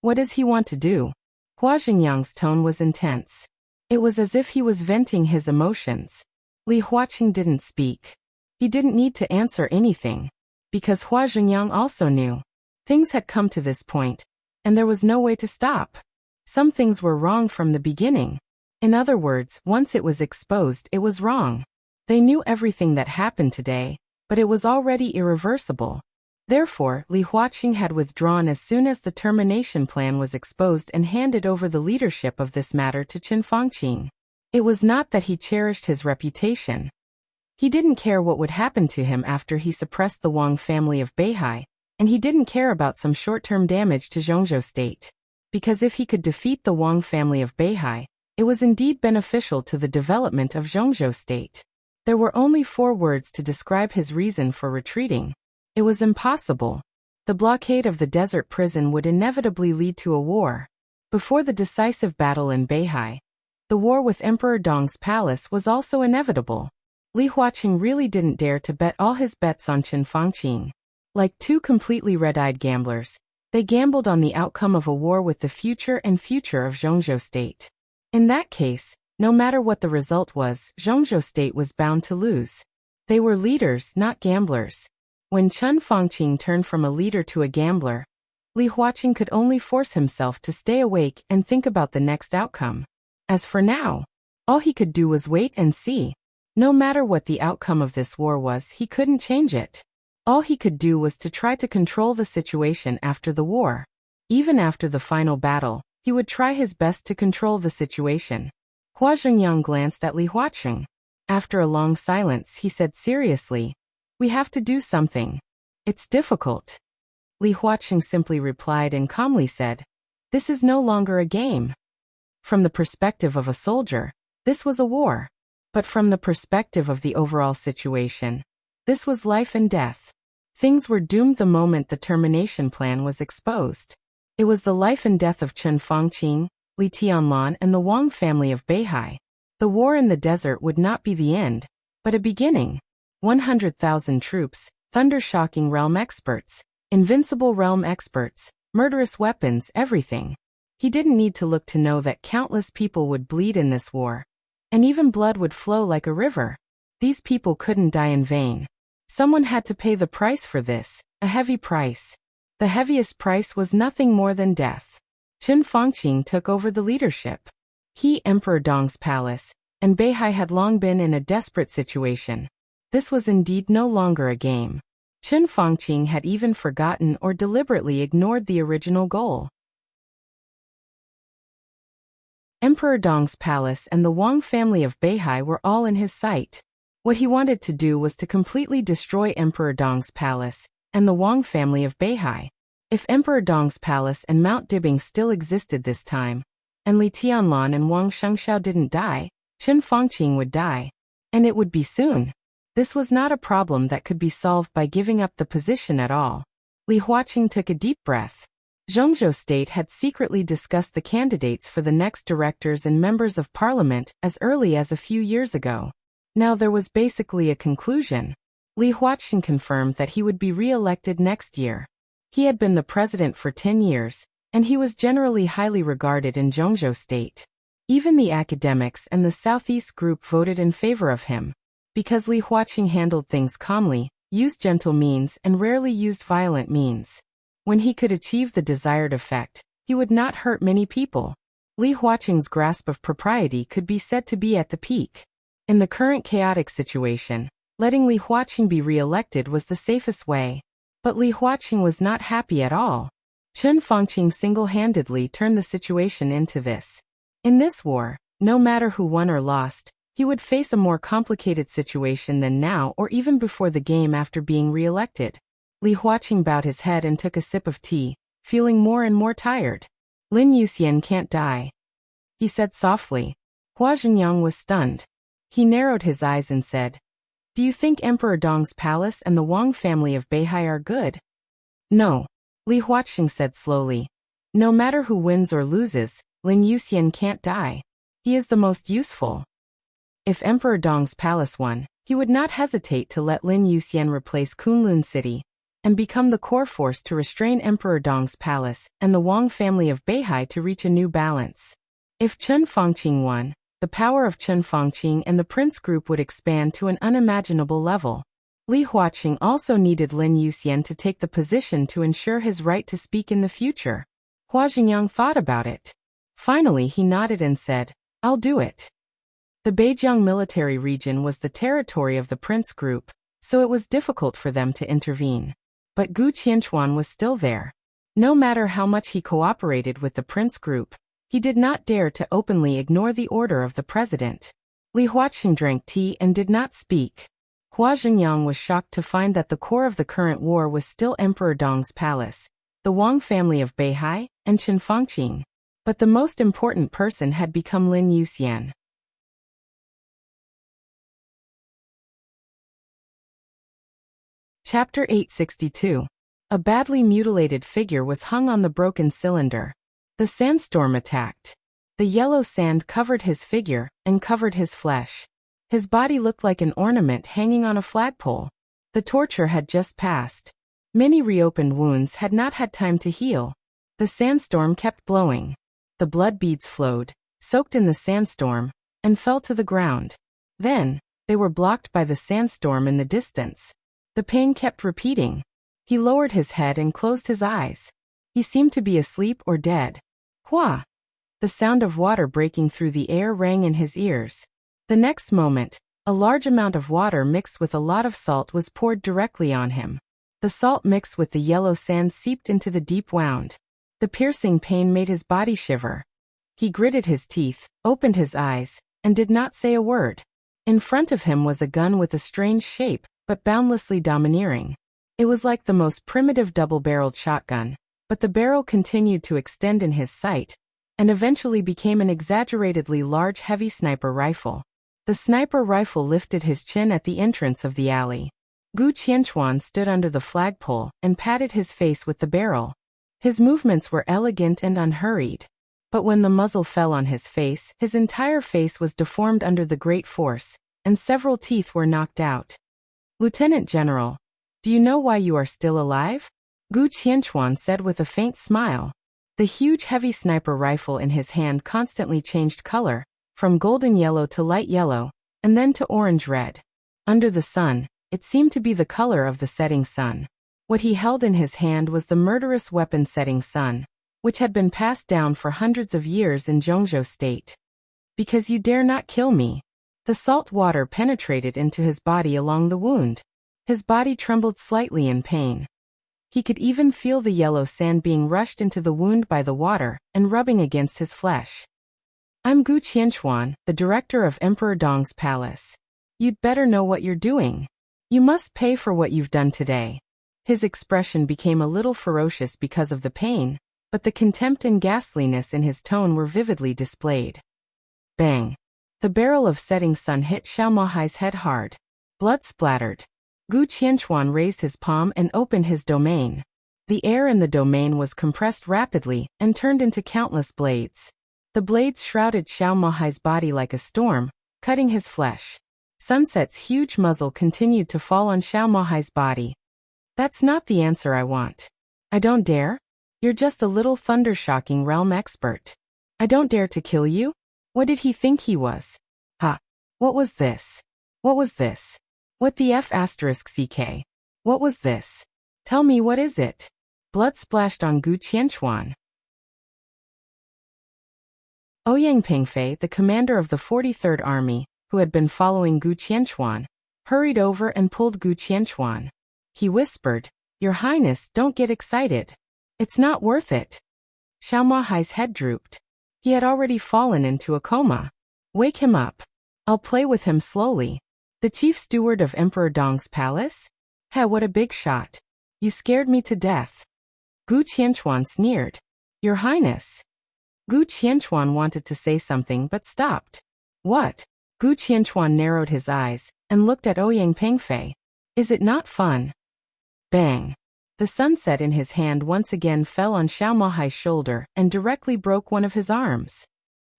What does he want to do? Hua Zhengyang's tone was intense. It was as if he was venting his emotions. Li Huaqing didn't speak. He didn't need to answer anything, because Hua Zhengyang also knew. Things had come to this point, and there was no way to stop. Some things were wrong from the beginning. In other words, once it was exposed, it was wrong. They knew everything that happened today, but it was already irreversible. Therefore, Li Huaqing had withdrawn as soon as the termination plan was exposed and handed over the leadership of this matter to Qin Fangqing. It was not that he cherished his reputation. He didn't care what would happen to him after he suppressed the Wang family of Beihai, and he didn't care about some short-term damage to Zhongzhou state. Because if he could defeat the Wang family of Beihai, it was indeed beneficial to the development of Zhongzhou state. There were only 4 words to describe his reason for retreating. It was impossible. The blockade of the desert prison would inevitably lead to a war. Before the decisive battle in Beihai, the war with Emperor Dong's palace was also inevitable. Li Huaqing really didn't dare to bet all his bets on Qin Fangqing. Like 2 completely red-eyed gamblers, they gambled on the outcome of a war with the future of Zhongzhou state. In that case, no matter what the result was, Zhongzhou state was bound to lose. They were leaders, not gamblers. When Qin Fangqing turned from a leader to a gambler, Li Huaqing could only force himself to stay awake and think about the next outcome. As for now, all he could do was wait and see. No matter what the outcome of this war was, he couldn't change it. All he could do was to try to control the situation after the war. Even after the final battle, he would try his best to control the situation. Hua Zhengyang glanced at Li Huaqing. After a long silence, he said seriously, "We have to do something. It's difficult." Li Huaqing simply replied and calmly said, "This is no longer a game. From the perspective of a soldier, this was a war. But from the perspective of the overall situation, this was life and death. Things were doomed the moment the termination plan was exposed. It was the life and death of Qin Fangqing, Li Tianlan and the Wang family of Beihai. The war in the desert would not be the end, but a beginning. 100,000 troops, thunder-shocking realm experts, invincible realm experts, murderous weapons, everything. He didn't need to look to know that countless people would bleed in this war. And even blood would flow like a river. These people couldn't die in vain. Someone had to pay the price for this, a heavy price. The heaviest price was nothing more than death. Qin Fangqing took over the leadership. He, Emperor Dong's palace, and Beihai had long been in a desperate situation. This was indeed no longer a game. Qin Fangqing had even forgotten or deliberately ignored the original goal. Emperor Dong's palace and the Wang family of Beihai were all in his sight. What he wanted to do was to completely destroy Emperor Dong's palace and the Wang family of Beihai. If Emperor Dong's palace and Mount Dibing still existed this time, and Li Tianlan and Wang Shengxiao didn't die, Qin Fangqing would die. And it would be soon. This was not a problem that could be solved by giving up the position at all. Li Huaqing took a deep breath. Zhongzhou state had secretly discussed the candidates for the next directors and members of parliament as early as a few years ago. Now there was basically a conclusion. Li Huaqing confirmed that he would be re-elected next year. He had been the president for 10 years, and he was generally highly regarded in Zhongzhou state. Even the academics and the Southeast group voted in favor of him. Because Li Huaqing handled things calmly, used gentle means and rarely used violent means. When he could achieve the desired effect, he would not hurt many people. Li Huaqing's grasp of propriety could be said to be at the peak. In the current chaotic situation, letting Li Huaqing be re-elected was the safest way. But Li Huaqing was not happy at all. Qin Fangqing single-handedly turned the situation into this. In this war, no matter who won or lost, he would face a more complicated situation than now or even before the game after being re-elected. Li Huaqing bowed his head and took a sip of tea, feeling more and more tired. Lin Yuxian can't die, he said softly. Hua Zhengyang was stunned. He narrowed his eyes and said, "Do you think Emperor Dong's palace and the Wang family of Beihai are good?" "No," Li Huaqing said slowly. "No matter who wins or loses, Lin Yuxian can't die. He is the most useful." If Emperor Dong's palace won, he would not hesitate to let Lin Yuxian replace Kunlun City and become the core force to restrain Emperor Dong's palace and the Wang family of Beihai to reach a new balance. If Qin Fangqing won, the power of Qin Fangqing and the Prince Group would expand to an unimaginable level. Li Huaqing also needed Lin Yuxian to take the position to ensure his right to speak in the future. Hua Zhengyang thought about it. Finally he nodded and said, "I'll do it." The Beijiang military region was the territory of the Prince Group, so it was difficult for them to intervene. But Gu Qianchuan was still there. No matter how much he cooperated with the prince group, he did not dare to openly ignore the order of the president. Li Huaqing drank tea and did not speak. Hua Zhengyang was shocked to find that the core of the current war was still Emperor Dong's palace, the Wang family of Beihai, and Qin Fangqing. But the most important person had become Lin Yuxian. Chapter 862. A badly mutilated figure was hung on the broken cylinder. The sandstorm attacked. The yellow sand covered his figure and covered his flesh. His body looked like an ornament hanging on a flagpole. The torture had just passed. Many reopened wounds had not had time to heal. The sandstorm kept blowing. The blood beads flowed, soaked in the sandstorm, and fell to the ground. Then, they were blocked by the sandstorm in the distance. The pain kept repeating. He lowered his head and closed his eyes. He seemed to be asleep or dead. Hua! The sound of water breaking through the air rang in his ears. The next moment, a large amount of water mixed with a lot of salt was poured directly on him. The salt mixed with the yellow sand seeped into the deep wound. The piercing pain made his body shiver. He gritted his teeth, opened his eyes, and did not say a word. In front of him was a gun with a strange shape, but boundlessly domineering. It was like the most primitive double-barreled shotgun, but the barrel continued to extend in his sight, and eventually became an exaggeratedly large heavy sniper rifle. The sniper rifle lifted his chin at the entrance of the alley. Gu Qianchuan stood under the flagpole and patted his face with the barrel. His movements were elegant and unhurried. But when the muzzle fell on his face, his entire face was deformed under the great force, and several teeth were knocked out. Lieutenant General, do you know why you are still alive? Gu Qianchuan said with a faint smile. The huge heavy sniper rifle in his hand constantly changed color, from golden yellow to light yellow, and then to orange-red. Under the sun, it seemed to be the color of the setting sun. What he held in his hand was the murderous weapon setting sun, which had been passed down for hundreds of years in Zhongzhou State. Because you dare not kill me. The salt water penetrated into his body along the wound. His body trembled slightly in pain. He could even feel the yellow sand being rushed into the wound by the water and rubbing against his flesh. I'm Gu Qianchuan, the director of Emperor Dong's palace. You'd better know what you're doing. You must pay for what you've done today. His expression became a little ferocious because of the pain, but the contempt and ghastliness in his tone were vividly displayed. Bang! The barrel of setting sun hit Xiao Mahai's head hard. Blood splattered. Gu Qianchuan raised his palm and opened his domain. The air in the domain was compressed rapidly and turned into countless blades. The blades shrouded Xiao Mahai's body like a storm, cutting his flesh. Sunset's huge muzzle continued to fall on Xiao Mahai's body. That's not the answer I want. I don't dare? You're just a little thunder-shocking realm expert. I don't dare to kill you? What did he think he was? Ha! What was this? What was this? What the F***CK? What was this? Tell me, what is it? Blood splashed on Gu Qianchuan. Ouyang Pengfei, the commander of the 43rd Army, who had been following Gu Qianchuan, hurried over and pulled Gu Qianchuan. He whispered, Your Highness, don't get excited. It's not worth it. Xiao Mahai's head drooped. He had already fallen into a coma. Wake him up. I'll play with him slowly. The chief steward of Emperor Dong's palace? Heh, what a big shot. You scared me to death. Gu Qianchuan sneered. Your Highness. Gu Qianchuan wanted to say something but stopped. What? Gu Qianchuan narrowed his eyes and looked at Ouyang Pengfei. Is it not fun? Bang. The sunset in his hand once again fell on Xiao Mahai's shoulder and directly broke one of his arms.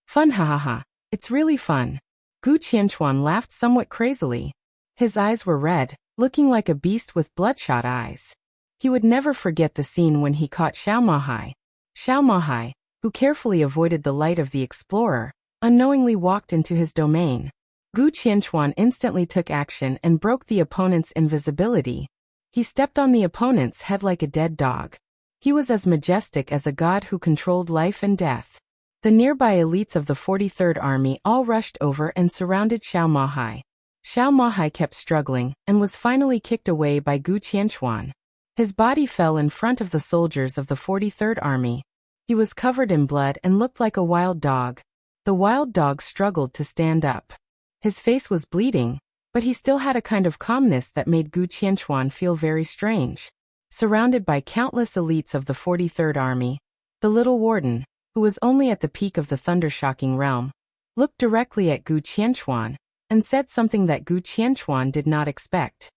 Fun, ha ha ha. It's really fun. Gu Qianchuan laughed somewhat crazily. His eyes were red, looking like a beast with bloodshot eyes. He would never forget the scene when he caught Xiao Mahai. Xiao Mahai, who carefully avoided the light of the explorer, unknowingly walked into his domain. Gu Qianchuan instantly took action and broke the opponent's invisibility. He stepped on the opponent's head like a dead dog. He was as majestic as a god who controlled life and death. The nearby elites of the 43rd Army all rushed over and surrounded Xiao Mahai. Xiao Mahai kept struggling and was finally kicked away by Gu Qianchuan. His body fell in front of the soldiers of the 43rd Army. He was covered in blood and looked like a wild dog. The wild dog struggled to stand up. His face was bleeding, but he still had a kind of calmness that made Gu Qianchuan feel very strange. Surrounded by countless elites of the 43rd Army, the little warden, who was only at the peak of the thunder-shocking realm, looked directly at Gu Qianchuan and said something that Gu Qianchuan did not expect.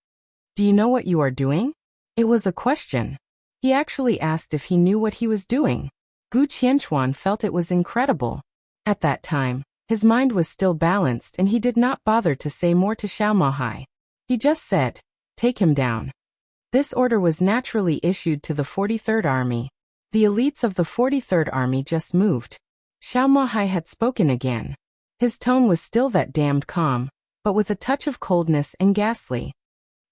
"Do you know what you are doing?" It was a question. He actually asked if he knew what he was doing. Gu Qianchuan felt it was incredible. At that time, his mind was still balanced and he did not bother to say more to Xiao Maohai. He just said, "Take him down." This order was naturally issued to the 43rd Army. The elites of the 43rd Army just moved. Xiao Maohai had spoken again. His tone was still that damned calm, but with a touch of coldness and ghastly.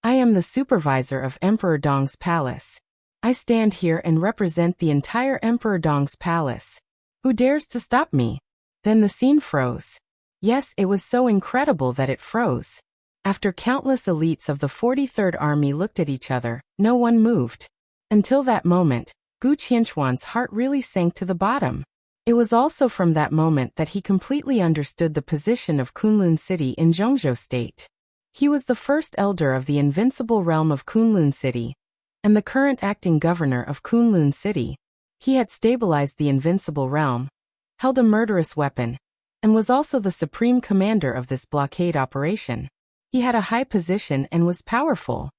"I am the supervisor of Emperor Dong's palace. I stand here and represent the entire Emperor Dong's palace. Who dares to stop me?" Then the scene froze. Yes, it was so incredible that it froze. After countless elites of the 43rd Army looked at each other, no one moved. Until that moment, Gu Qianchuan's heart really sank to the bottom. It was also from that moment that he completely understood the position of Kunlun City in Zhongzhou State. He was the first elder of the invincible realm of Kunlun City, and the current acting governor of Kunlun City. He had stabilized the invincible realm, held a murderous weapon, and was also the supreme commander of this blockade operation. He had a high position and was powerful.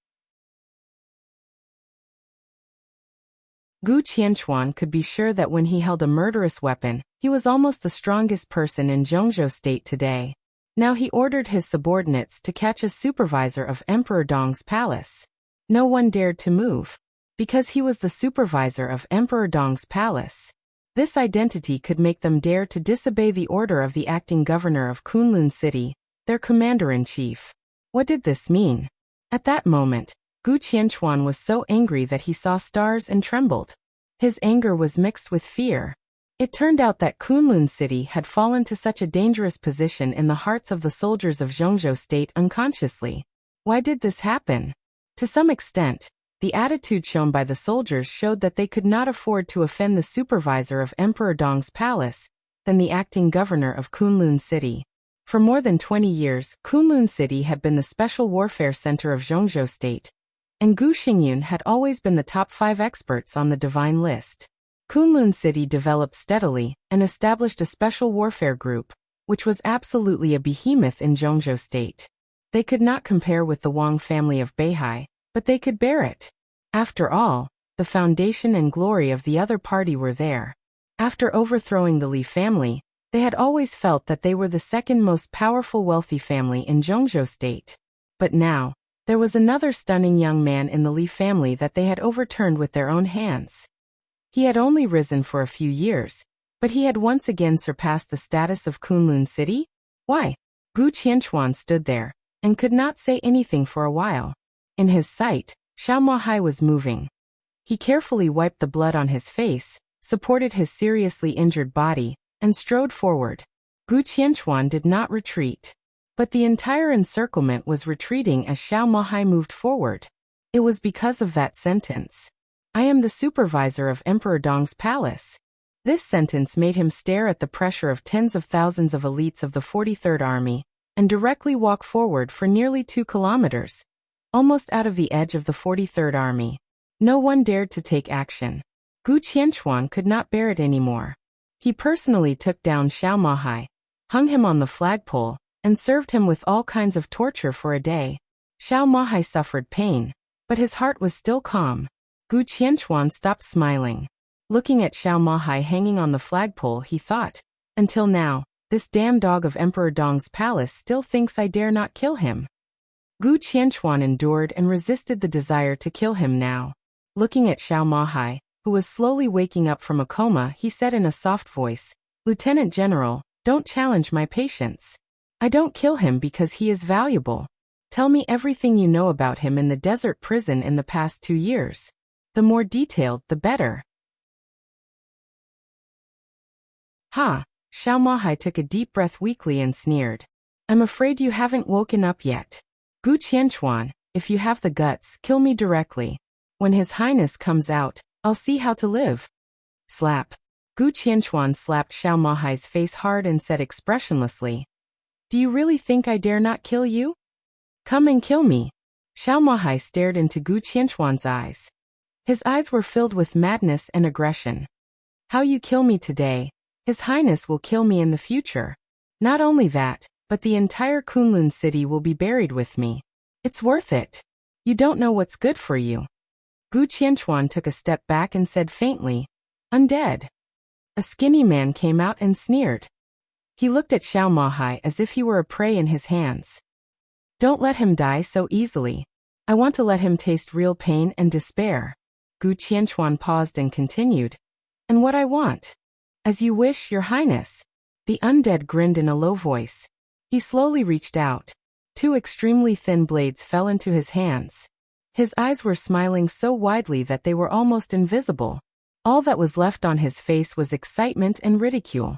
Gu Qianchuan could be sure that when he held a murderous weapon, he was almost the strongest person in Zhongzhou State today. Now he ordered his subordinates to catch a supervisor of Emperor Dong's palace. No one dared to move, because he was the supervisor of Emperor Dong's palace. This identity could make them dare to disobey the order of the acting governor of Kunlun City, their commander-in-chief. What did this mean? At that moment, Gu Qianchuan was so angry that he saw stars and trembled. His anger was mixed with fear. It turned out that Kunlun City had fallen to such a dangerous position in the hearts of the soldiers of Zhongzhou State unconsciously. Why did this happen? To some extent, the attitude shown by the soldiers showed that they could not afford to offend the supervisor of Emperor Dong's palace, then the acting governor of Kunlun City. For more than 20 years, Kunlun City had been the special warfare center of Zhongzhou State, and Gu Xingyun had always been the top 5 experts on the divine list. Kunlun City developed steadily and established a special warfare group, which was absolutely a behemoth in Zhongzhou State. They could not compare with the Wang family of Beihai, but they could bear it. After all, the foundation and glory of the other party were there. After overthrowing the Li family, they had always felt that they were the second most powerful wealthy family in Zhongzhou State. But now, there was another stunning young man in the Li family that they had overturned with their own hands. He had only risen for a few years, but he had once again surpassed the status of Kunlun City? Why? Gu Qianchuan stood there, and could not say anything for a while. In his sight, Xiao Maohai was moving. He carefully wiped the blood on his face, supported his seriously injured body, and strode forward. Gu Qianchuan did not retreat. But the entire encirclement was retreating as Xiao Maohai moved forward. It was because of that sentence. "I am the supervisor of Emperor Dong's palace." This sentence made him stare at the pressure of tens of thousands of elites of the 43rd Army, and directly walk forward for nearly 2 kilometers, almost out of the edge of the 43rd Army. No one dared to take action. Gu Qianchuan could not bear it anymore. He personally took down Xiao Maohai, hung him on the flagpole, and served him with all kinds of torture for a day. Xiao Maohai suffered pain, but his heart was still calm. Gu Qianchuan stopped smiling. Looking at Xiao Maohai hanging on the flagpole, he thought, "Until now, this damn dog of Emperor Dong's palace still thinks I dare not kill him." Gu Qianchuan endured and resisted the desire to kill him now. Looking at Xiao Maohai, who was slowly waking up from a coma, he said in a soft voice, "Lieutenant General, don't challenge my patience. I don't kill him because he is valuable. Tell me everything you know about him in the desert prison in the past 2 years. The more detailed, the better." "Ha!" Xiao Maohai took a deep breath weakly and sneered. "I'm afraid you haven't woken up yet. Gu Qianchuan, if you have the guts, kill me directly. When His Highness comes out, I'll see how to live. Slap. Gu Qianchuan slapped Xiao Mahai's face hard and said expressionlessly, Do you really think I dare not kill you? Come and kill me. Xiao Mahai stared into Gu Qianchuan's eyes. His eyes were filled with madness and aggression. How you kill me today, His Highness will kill me in the future. Not only that, but the entire Kunlun city will be buried with me. It's worth it. You don't know what's good for you. Gu Qianchuan took a step back and said faintly, Undead. A skinny man came out and sneered. He looked at Xiao Mahai as if he were a prey in his hands. Don't let him die so easily. I want to let him taste real pain and despair. Gu Qianchuan paused and continued. And what I want? As you wish, Your Highness. The undead grinned in a low voice. He slowly reached out. 2 extremely thin blades fell into his hands. His eyes were smiling so widely that they were almost invisible. All that was left on his face was excitement and ridicule.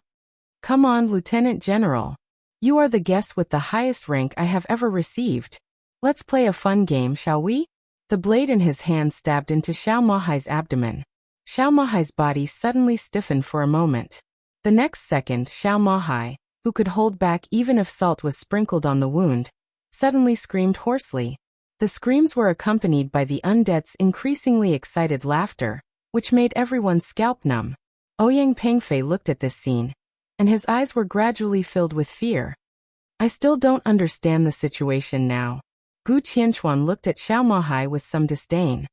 Come on, Lieutenant General. You are the guest with the highest rank I have ever received. Let's play a fun game, shall we? The blade in his hand stabbed into Xiao Mahai's abdomen. Xiao Mahai's body suddenly stiffened for a moment. The next second, Xiao Mahai, who could hold back even if salt was sprinkled on the wound, suddenly screamed hoarsely. The screams were accompanied by the undead's increasingly excited laughter, which made everyone's scalp numb. Ouyang Pengfei looked at this scene, and his eyes were gradually filled with fear. I still don't understand the situation now. Gu Qianchuan looked at Xiao Mahai with some disdain.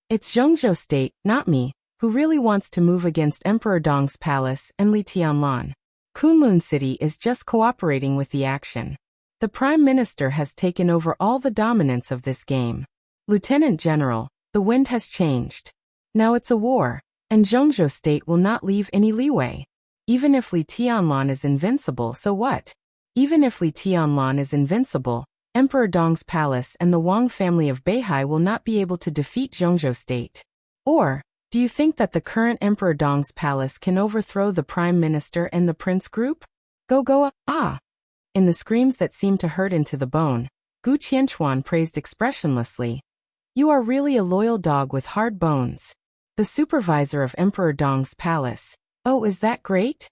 It's Zhongzhou State, not me, who really wants to move against Emperor Dong's palace and Li Tianlan. Kunlun City is just cooperating with the action. The Prime Minister has taken over all the dominance of this game. Lieutenant General, the wind has changed. Now it's a war, and Zhongzhou State will not leave any leeway. Even if Li Tianlan is invincible, so what? Even if Li Tianlan is invincible, Emperor Dong's palace and the Wang family of Beihai will not be able to defeat Zhongzhou State. Or, do you think that the current Emperor Dong's palace can overthrow the Prime Minister and the Prince Group? Go, ah! In the screams that seemed to hurt into the bone, Gu Qianchuan praised expressionlessly. You are really a loyal dog with hard bones. The supervisor of Emperor Dong's palace. Oh, is that great?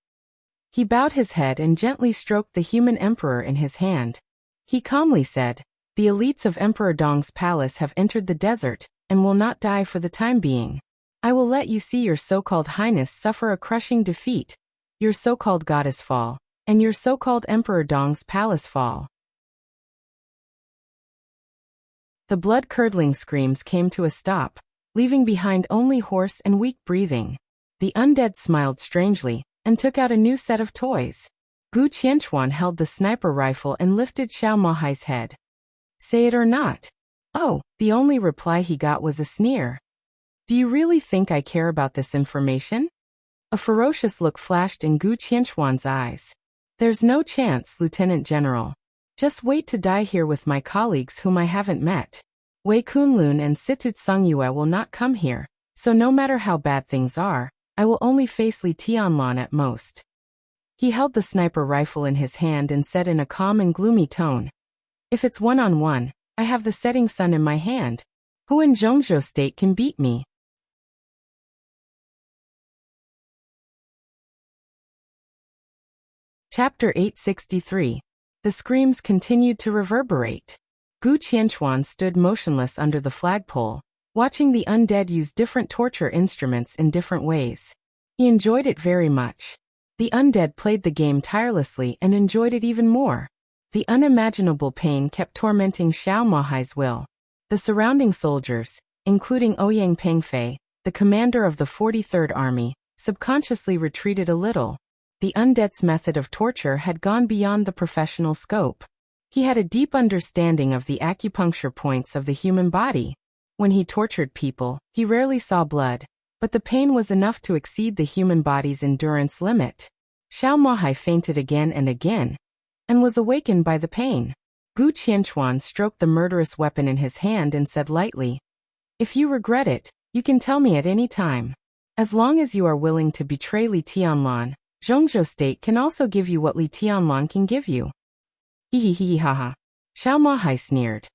He bowed his head and gently stroked the human emperor in his hand. He calmly said, The elites of Emperor Dong's palace have entered the desert, and will not die for the time being. I will let you see your so-called highness suffer a crushing defeat, your so-called goddess fall, and your so-called Emperor Dong's palace fall. The blood-curdling screams came to a stop, leaving behind only hoarse and weak breathing. The undead smiled strangely, and took out a new set of toys. Gu Qianchuan held the sniper rifle and lifted Xiao Mahai's head. Say it or not. Oh, the only reply he got was a sneer. Do you really think I care about this information? A ferocious look flashed in Gu Qianchuan's eyes. There's no chance, Lieutenant General. Just wait to die here with my colleagues whom I haven't met. Wei Kunlun and Situ Tsungyue will not come here, so no matter how bad things are, I will only face Li Tianlan at most. He held the sniper rifle in his hand and said in a calm and gloomy tone, If it's one-on-one, I have the setting sun in my hand. Who in Zhongzhou State can beat me? Chapter 863. The screams continued to reverberate. Gu Qianchuan stood motionless under the flagpole, watching the undead use different torture instruments in different ways. He enjoyed it very much. The undead played the game tirelessly and enjoyed it even more. The unimaginable pain kept tormenting Xiao Mahai's will. The surrounding soldiers, including Ouyang Pengfei, the commander of the 43rd Army, subconsciously retreated a little. The undead's method of torture had gone beyond the professional scope. He had a deep understanding of the acupuncture points of the human body. When he tortured people, he rarely saw blood, but the pain was enough to exceed the human body's endurance limit. Xiao Mahai fainted again and was awakened by the pain. Gu Qianchuan stroked the murderous weapon in his hand and said lightly, If you regret it, you can tell me at any time. As long as you are willing to betray Li Tianlan, Zhongzhou State can also give you what Li Tianlan can give you. Hihihihaha. Xiao Mahai sneered.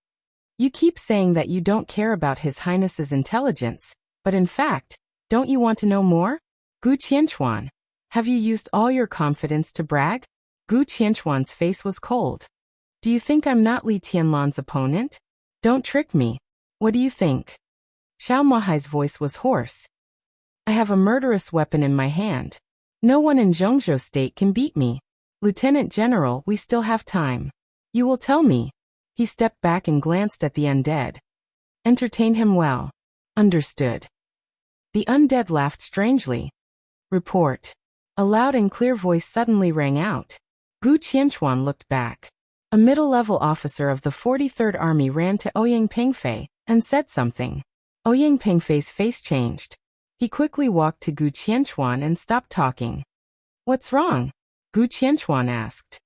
You keep saying that you don't care about His Highness's intelligence, but in fact, don't you want to know more? Gu Qianchuan, have you used all your confidence to brag? Gu Qianchuan's face was cold. Do you think I'm not Li Tianlan's opponent? Don't trick me. What do you think? Xiao Mahai's voice was hoarse. I have a murderous weapon in my hand. No one in Zhongzhou State can beat me. Lieutenant General, we still have time. You will tell me. He stepped back and glanced at the undead. Entertain him well. Understood. The undead laughed strangely. Report. A loud and clear voice suddenly rang out. Gu Qianchuan looked back. A middle-level officer of the 43rd Army ran to Ouyang Pengfei and said something. Ouyang Pengfei's face changed. He quickly walked to Gu Qianchuan and stopped talking. What's wrong? Gu Qianchuan asked.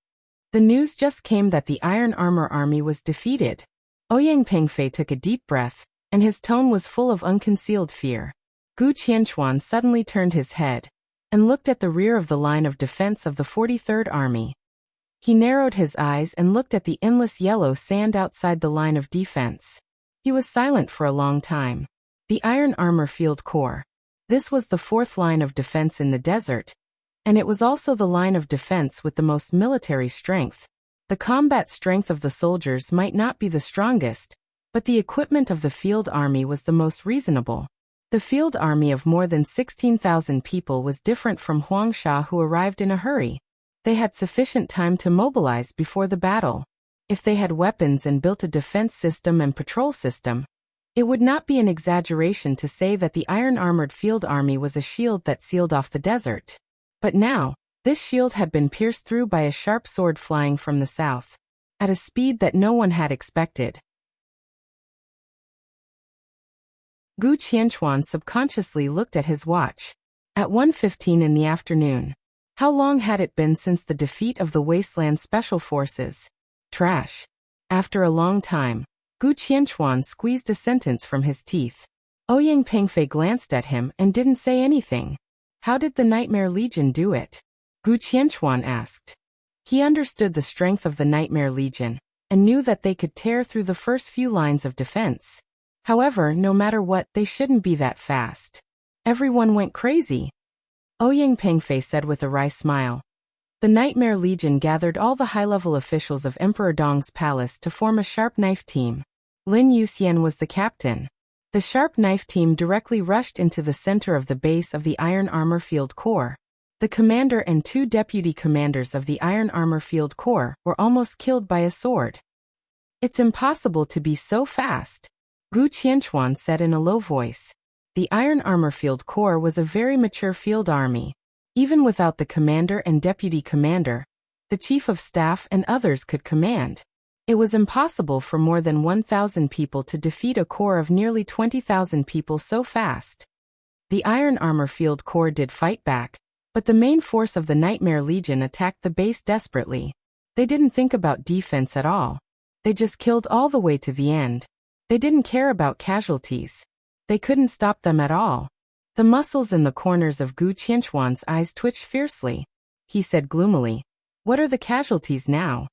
The news just came that the Iron Armor Army was defeated. Ouyang Pengfei took a deep breath, and his tone was full of unconcealed fear. Gu Qianchuan suddenly turned his head and looked at the rear of the line of defense of the 43rd Army. He narrowed his eyes and looked at the endless yellow sand outside the line of defense. He was silent for a long time. The Iron Armor Field Corps. This was the fourth line of defense in the desert, and it was also the line of defense with the most military strength. The combat strength of the soldiers might not be the strongest, but the equipment of the field army was the most reasonable. The field army of more than 16,000 people was different from Huangsha, who arrived in a hurry. They had sufficient time to mobilize before the battle. If they had weapons and built a defense system and patrol system, it would not be an exaggeration to say that the iron-armored field army was a shield that sealed off the desert. But now, this shield had been pierced through by a sharp sword flying from the south, at a speed that no one had expected. Gu Qianchuan subconsciously looked at his watch. At 1:15 in the afternoon. How long had it been since the defeat of the Wasteland Special Forces? Trash. After a long time, Gu Qianchuan squeezed a sentence from his teeth. Ouyang Pengfei glanced at him and didn't say anything. How did the Nightmare Legion do it? Gu Qianchuan asked. He understood the strength of the Nightmare Legion, and knew that they could tear through the first few lines of defense. However, no matter what, they shouldn't be that fast. Everyone went crazy. Ouyang Pengfei said with a wry smile. The Nightmare Legion gathered all the high-level officials of Emperor Dong's palace to form a sharp knife team. Lin Yuxian was the captain. The sharp knife team directly rushed into the center of the base of the Iron Armor Field Corps. The commander and two deputy commanders of the Iron Armor Field Corps were almost killed by a sword. It's impossible to be so fast, Gu Qianchuan said in a low voice. The Iron Armor Field Corps was a very mature field army. Even without the commander and deputy commander, the chief of staff and others could command. It was impossible for more than 1,000 people to defeat a corps of nearly 20,000 people so fast. The Iron Armor Field Corps did fight back, but the main force of the Nightmare Legion attacked the base desperately. They didn't think about defense at all. They just killed all the way to the end. They didn't care about casualties. They couldn't stop them at all. The muscles in the corners of Gu Qianchuan's eyes twitched fiercely. He said gloomily, "What are the casualties now?"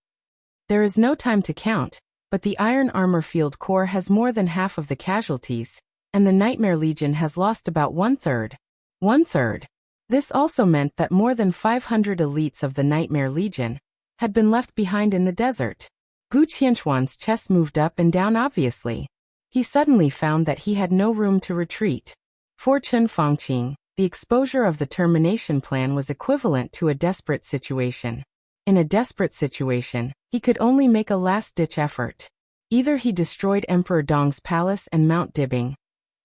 There is no time to count, but the Iron Armor Field Corps has more than half of the casualties, and the Nightmare Legion has lost about one-third. One-third. This also meant that more than 500 elites of the Nightmare Legion had been left behind in the desert. Gu Qianchuan's chest moved up and down obviously. He suddenly found that he had no room to retreat. For Chen Fangqing, the exposure of the termination plan was equivalent to a desperate situation. In a desperate situation, he could only make a last-ditch effort. Either he destroyed Emperor Dong's palace and Mount Dibing,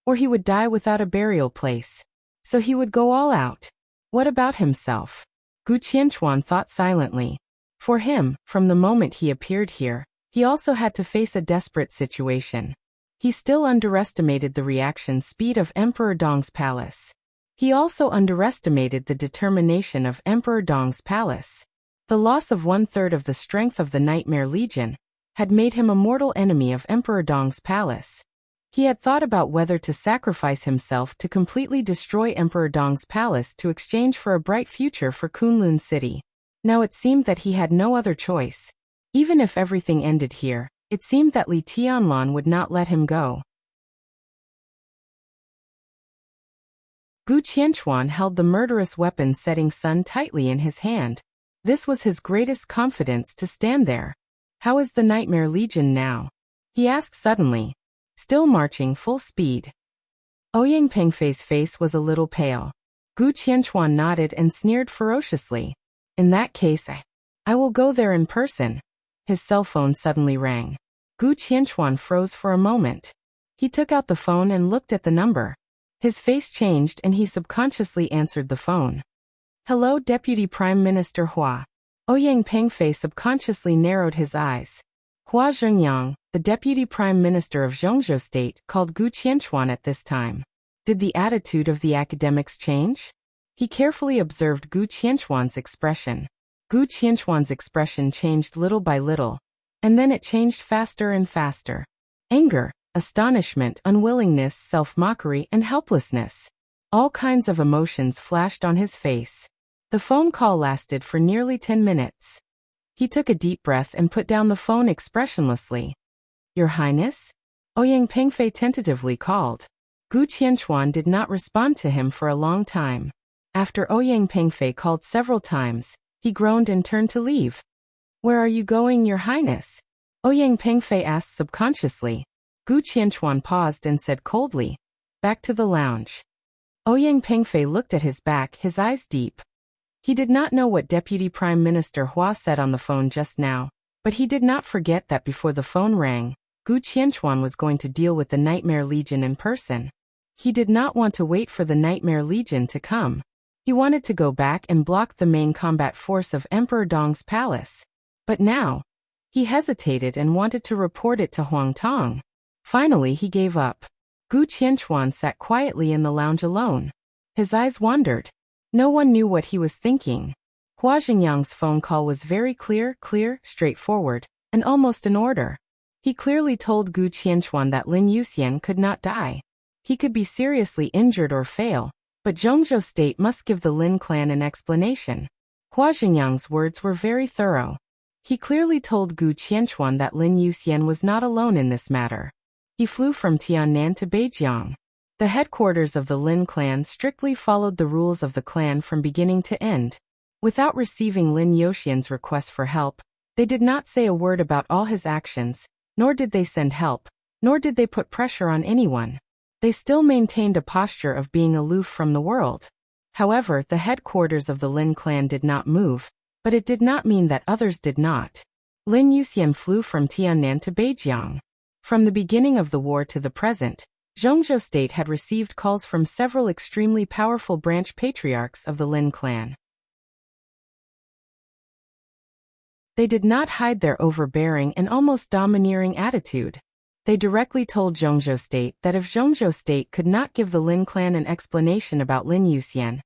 or he would die without a burial place. So he would go all out. What about himself? Gu Qianchuan thought silently. For him, from the moment he appeared here, he also had to face a desperate situation. He still underestimated the reaction speed of Emperor Dong's palace. He also underestimated the determination of Emperor Dong's palace. The loss of one-third of the strength of the Nightmare Legion had made him a mortal enemy of Emperor Dong's palace. He had thought about whether to sacrifice himself to completely destroy Emperor Dong's palace to exchange for a bright future for Kunlun City. Now it seemed that he had no other choice. Even if everything ended here, It seemed that Li Tianlan would not let him go. Gu Qianchuan held the murderous weapon-setting sun tightly in his hand. This was his greatest confidence to stand there. "How is the Nightmare Legion now?" he asked suddenly. "Still marching full speed." Ouyang Pengfei's face was a little pale. Gu Qianchuan nodded and sneered ferociously. "In that case, I will go there in person." His cell phone suddenly rang. Gu Qianchuan froze for a moment. He took out the phone and looked at the number. His face changed and he subconsciously answered the phone. "Hello, Deputy Prime Minister Hua." Ouyang Pengfei subconsciously narrowed his eyes. Hua Zhengyang, the Deputy Prime Minister of Zhongzhou State, called Gu Qianchuan at this time. Did the attitude of the academics change? He carefully observed Gu Qianchuan's expression. Gu Qianchuan's expression changed little by little, and then it changed faster and faster. Anger, astonishment, unwillingness, self-mockery, and helplessness. All kinds of emotions flashed on his face. The phone call lasted for nearly 10 minutes. He took a deep breath and put down the phone expressionlessly. "Your Highness?" Ouyang Pengfei tentatively called. Gu Qianchuan did not respond to him for a long time. After Ouyang Pengfei called several times, he groaned and turned to leave. "Where are you going, Your Highness?" Ouyang Pengfei asked subconsciously. Gu Qianchuan paused and said coldly, "Back to the lounge." Ouyang Pengfei looked at his back, his eyes deep. He did not know what Deputy Prime Minister Hua said on the phone just now, but he did not forget that before the phone rang, Gu Qianchuan was going to deal with the Nightmare Legion in person. He did not want to wait for the Nightmare Legion to come. He wanted to go back and block the main combat force of Emperor Dong's palace. But now, he hesitated and wanted to report it to Huang Tong. Finally, he gave up. Gu Qianchuan sat quietly in the lounge alone. His eyes wandered. No one knew what he was thinking. Hua Zhengyang's phone call was very clear, straightforward, and almost an order. He clearly told Gu Qianchuan that Lin Yuxian could not die. He could be seriously injured or fail, but Zhongzhou State must give the Lin clan an explanation. Hua Zhengyang's words were very thorough. He clearly told Gu Qianchuan that Lin Yuxian was not alone in this matter. He flew from Tiannan to Beijiang. The headquarters of the Lin clan strictly followed the rules of the clan from beginning to end. Without receiving Lin Yuxian's request for help, they did not say a word about all his actions, nor did they send help, nor did they put pressure on anyone. They still maintained a posture of being aloof from the world. However, the headquarters of the Lin clan did not move, but it did not mean that others did not. Lin Yuxian flew from Tiannan to Beijiang. From the beginning of the war to the present, Zhongzhou State had received calls from several extremely powerful branch patriarchs of the Lin clan. They did not hide their overbearing and almost domineering attitude. They directly told Zhongzhou State that if Zhongzhou State could not give the Lin clan an explanation about Lin Yuxian,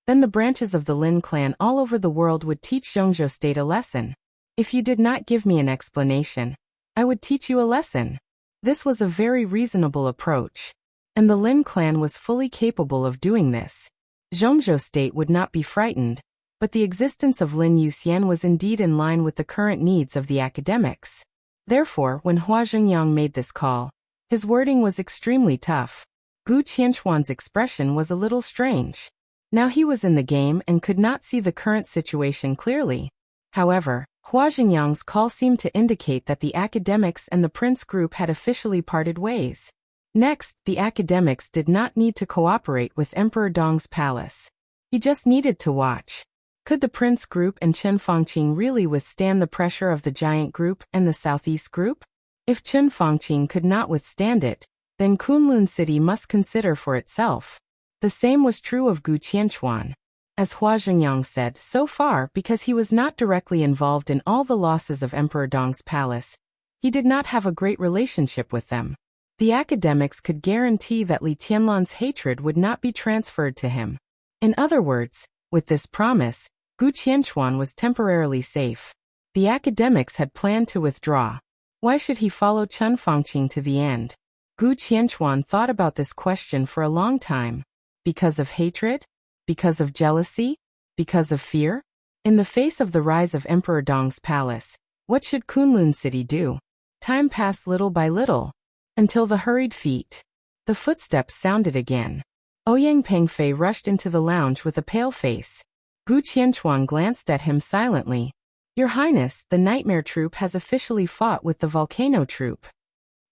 then the branches of the Lin clan all over the world would teach Zhongzhou State a lesson. "If you did not give me an explanation, I would teach you a lesson." This was a very reasonable approach, and the Lin clan was fully capable of doing this. Zhongzhou State would not be frightened, but the existence of Lin Yuxian was indeed in line with the current needs of the academics. Therefore, when Hua Zhengyang made this call, his wording was extremely tough. Gu Qianchuan's expression was a little strange. Now he was in the game and could not see the current situation clearly. However, Hua Zhengyang's call seemed to indicate that the academics and the Prince Group had officially parted ways. Next, the academics did not need to cooperate with Emperor Dong's palace. He just needed to watch. Could the Prince Group and Chen Fangqing really withstand the pressure of the Giant Group and the Southeast Group? If Chen Fangqing could not withstand it, then Kunlun City must consider for itself. The same was true of Gu Qianchuan. As Hua Zhengyang said, so far, because he was not directly involved in all the losses of Emperor Dong's palace, he did not have a great relationship with them. The academics could guarantee that Li Tianlan's hatred would not be transferred to him. In other words, with this promise, Gu Qianchuan was temporarily safe. The academics had planned to withdraw. Why should he follow Chen Fangqing to the end? Gu Qianchuan thought about this question for a long time. Because of hatred? Because of jealousy? Because of fear? In the face of the rise of Emperor Dong's palace, what should Kunlun City do? Time passed little by little, until the hurried feet. The footsteps sounded again. Ouyang Pengfei rushed into the lounge with a pale face. Gu Qianchuan glanced at him silently. Your Highness, the Nightmare Troop has officially fought with the Volcano Troop.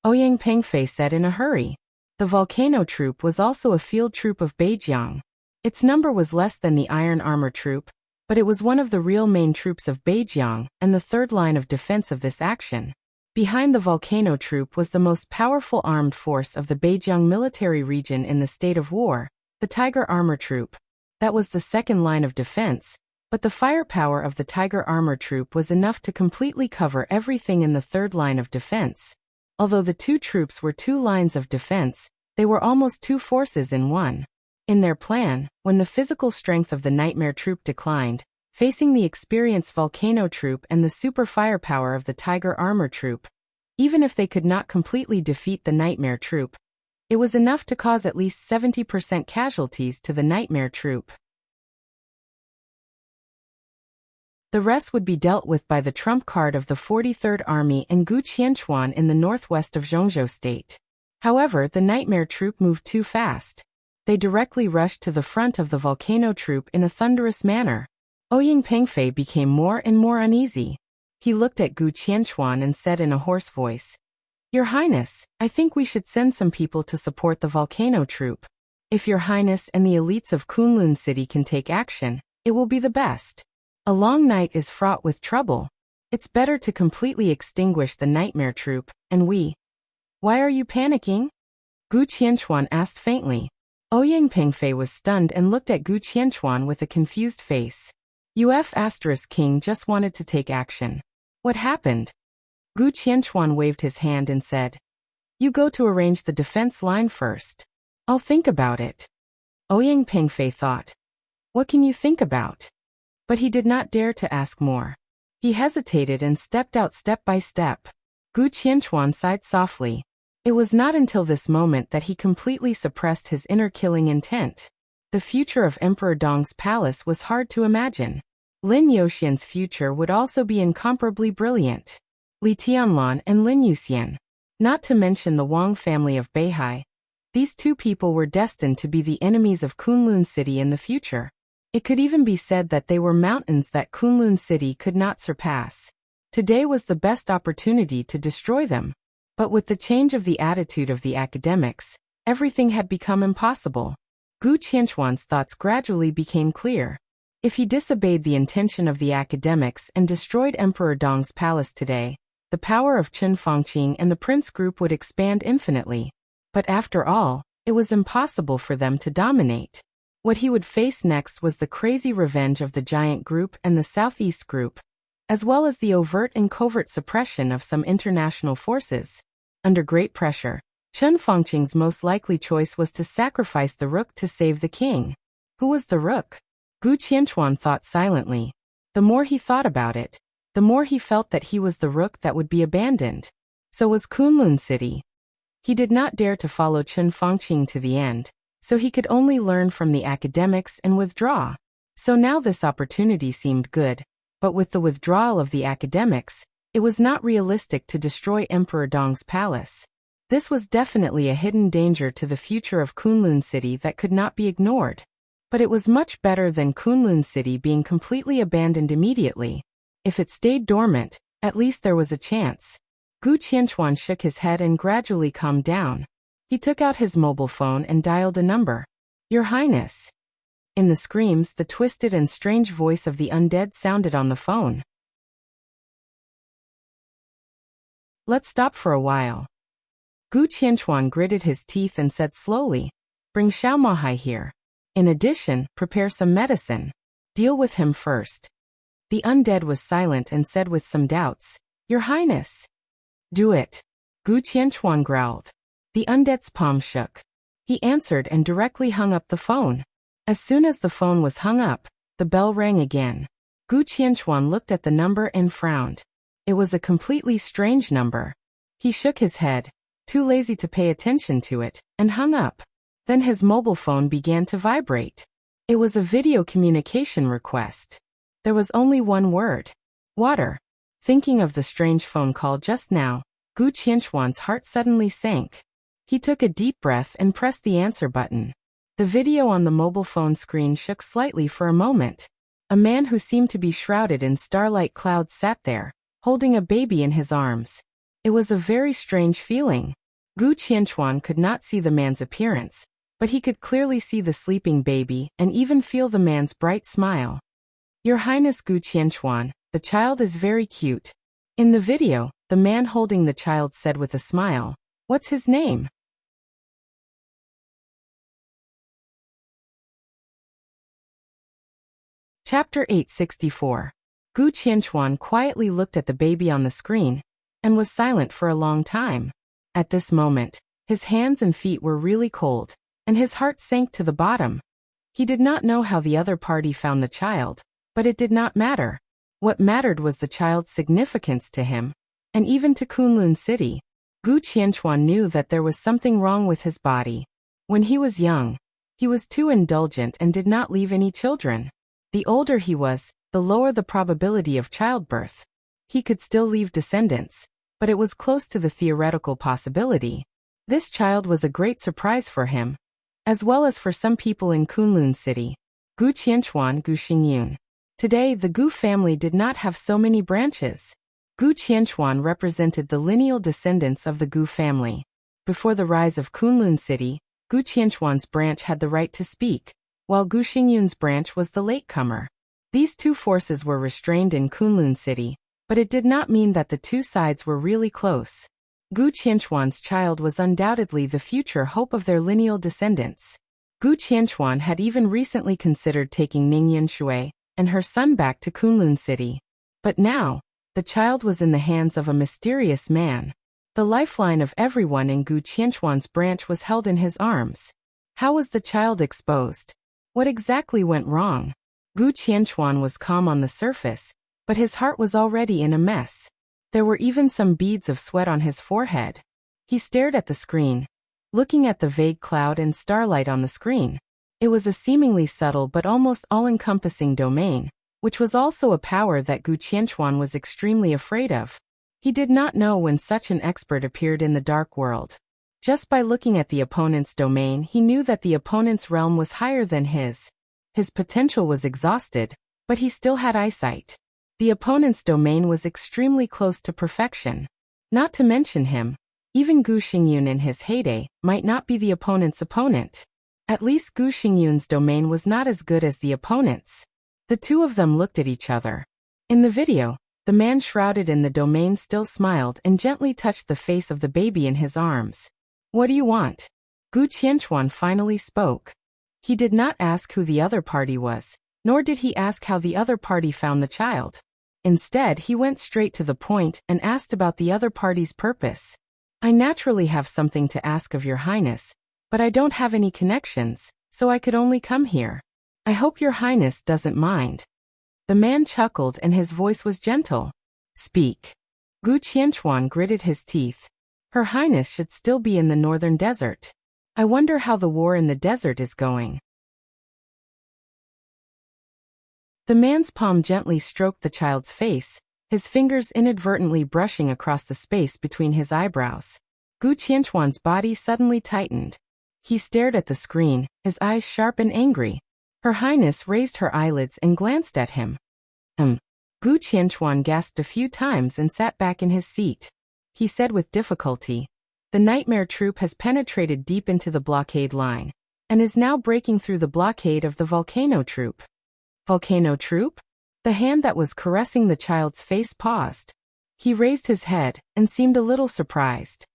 Ouyang Pengfei said in a hurry. The Volcano Troop was also a field troop of Beijiang. Its number was less than the Iron Armor Troop, but it was one of the real main troops of Beijiang and the third line of defense of this action. Behind the Volcano Troop was the most powerful armed force of the Beijiang military region in the state of war, the Tiger Armor Troop. That was the second line of defense, but the firepower of the Tiger Armor Troop was enough to completely cover everything in the third line of defense. Although the two troops were two lines of defense, they were almost two forces in one. In their plan, when the physical strength of the Nightmare Troop declined, facing the experienced Volcano Troop and the super firepower of the Tiger Armor Troop, even if they could not completely defeat the Nightmare Troop, it was enough to cause at least 70% casualties to the Nightmare Troop. The rest would be dealt with by the trump card of the 43rd Army and Gu Qianchuan in the northwest of Zhongzhou State. However, the Nightmare Troop moved too fast. They directly rushed to the front of the Volcano Troop in a thunderous manner. Ouyang Pengfei became more and more uneasy. He looked at Gu Qianchuan and said in a hoarse voice, Your Highness, I think we should send some people to support the Volcano Troop. If Your Highness and the elites of Kunlun City can take action, it will be the best. A long night is fraught with trouble. It's better to completely extinguish the Nightmare Troop, and we. Why are you panicking? Gu Qianchuan asked faintly. Ouyang Pengfei was stunned and looked at Gu Qianchuan with a confused face. King just wanted to take action. What happened? Gu Qianchuan waved his hand and said, You go to arrange the defense line first. I'll think about it. Ouyang Pengfei thought. What can you think about? But he did not dare to ask more. He hesitated and stepped out step by step. Gu Qianchuan sighed softly. It was not until this moment that he completely suppressed his inner killing intent. The future of Emperor Dong's palace was hard to imagine. Lin Youxian's future would also be incomparably brilliant. Li Tianlan and Lin Yuxian. Not to mention the Wang family of Beihai. These two people were destined to be the enemies of Kunlun City in the future. It could even be said that they were mountains that Kunlun City could not surpass. Today was the best opportunity to destroy them. But with the change of the attitude of the academics, everything had become impossible. Gu Qianchuan's thoughts gradually became clear. If he disobeyed the intention of the academics and destroyed Emperor Dong's palace today, the power of Chen Fangqing and the Prince Group would expand infinitely. But after all, it was impossible for them to dominate. What he would face next was the crazy revenge of the Giant Group and the Southeast Group, as well as the overt and covert suppression of some international forces. Under great pressure, Chen Fangqing's most likely choice was to sacrifice the rook to save the king. Who was the rook? Gu Qianchuan thought silently. The more he thought about it, the more he felt that he was the rook that would be abandoned. So was Kunlun City. He did not dare to follow Chen Fangqing to the end, so he could only learn from the academics and withdraw. So now this opportunity seemed good, but with the withdrawal of the academics, it was not realistic to destroy Emperor Dong's palace. This was definitely a hidden danger to the future of Kunlun City that could not be ignored. But it was much better than Kunlun City being completely abandoned immediately. If it stayed dormant, at least there was a chance. Gu Qianchuan shook his head and gradually calmed down. He took out his mobile phone and dialed a number. Your Highness. In the screams, the twisted and strange voice of the undead sounded on the phone. Let's stop for a while. Gu Qianchuan gritted his teeth and said slowly, Bring Xiao Mahai here. In addition, prepare some medicine. Deal with him first. The undead was silent and said with some doubts, Your Highness. Do it. Gu Qianchuan growled. The undead's palm shook. He answered and directly hung up the phone. As soon as the phone was hung up, the bell rang again. Gu Qianchuan looked at the number and frowned. It was a completely strange number. He shook his head, too lazy to pay attention to it, and hung up. Then his mobile phone began to vibrate. It was a video communication request. There was only one word. Water. Thinking of the strange phone call just now, Gu Qianchuan's heart suddenly sank. He took a deep breath and pressed the answer button. The video on the mobile phone screen shook slightly for a moment. A man who seemed to be shrouded in starlight clouds sat there, holding a baby in his arms. It was a very strange feeling. Gu Qianchuan could not see the man's appearance, but he could clearly see the sleeping baby and even feel the man's bright smile. Your Highness Gu Qianchuan, the child is very cute. In the video, the man holding the child said with a smile, "What's his name?" Chapter 864. Gu Qianchuan quietly looked at the baby on the screen and was silent for a long time. At this moment, his hands and feet were really cold, and his heart sank to the bottom. He did not know how the other party found the child, but it did not matter. What mattered was the child's significance to him, and even to Kunlun City. Gu Qianchuan knew that there was something wrong with his body. When he was young, he was too indulgent and did not leave any children. The older he was, the lower the probability of childbirth. He could still leave descendants, but it was close to the theoretical possibility. This child was a great surprise for him, as well as for some people in Kunlun City. Gu Qianchuan, Gu Xingyun. Today, the Gu family did not have so many branches. Gu Qianchuan represented the lineal descendants of the Gu family. Before the rise of Kunlun City, Gu Qianchuan's branch had the right to speak, while Gu Xingyun's branch was the latecomer. These two forces were restrained in Kunlun City, but it did not mean that the two sides were really close. Gu Qianchuan's child was undoubtedly the future hope of their lineal descendants. Gu Qianchuan had even recently considered taking Ning Yanshui and her son back to Kunlun City. But now, the child was in the hands of a mysterious man. The lifeline of everyone in Gu Qianchuan's branch was held in his arms. How was the child exposed? What exactly went wrong? Gu Qianchuan was calm on the surface, but his heart was already in a mess. There were even some beads of sweat on his forehead. He stared at the screen, looking at the vague cloud and starlight on the screen. It was a seemingly subtle but almost all-encompassing domain, which was also a power that Gu Qianchuan was extremely afraid of. He did not know when such an expert appeared in the dark world. Just by looking at the opponent's domain, he knew that the opponent's realm was higher than his. His potential was exhausted, but he still had eyesight. The opponent's domain was extremely close to perfection. Not to mention him, even Gu Xingyun in his heyday might not be the opponent's opponent. At least Gu Xingyun's domain was not as good as the opponent's. The two of them looked at each other. In the video, the man shrouded in the domain still smiled and gently touched the face of the baby in his arms. "What do you want?" Gu Qianchuan finally spoke. He did not ask who the other party was, nor did he ask how the other party found the child. Instead, he went straight to the point and asked about the other party's purpose. "I naturally have something to ask of your highness, but I don't have any connections, so I could only come here. I hope your highness doesn't mind." The man chuckled and his voice was gentle. "Speak." Gu Qianchuan gritted his teeth. "Her highness should still be in the northern desert. I wonder how the war in the desert is going." The man's palm gently stroked the child's face, his fingers inadvertently brushing across the space between his eyebrows. Gu Qianchuan's body suddenly tightened. He stared at the screen, his eyes sharp and angry. Her highness raised her eyelids and glanced at him. Gu Qianchuan gasped a few times and sat back in his seat. He said with difficulty, "The nightmare troop has penetrated deep into the blockade line, and is now breaking through the blockade of the volcano troop." Volcano troop? The hand that was caressing the child's face paused. He raised his head and seemed a little surprised.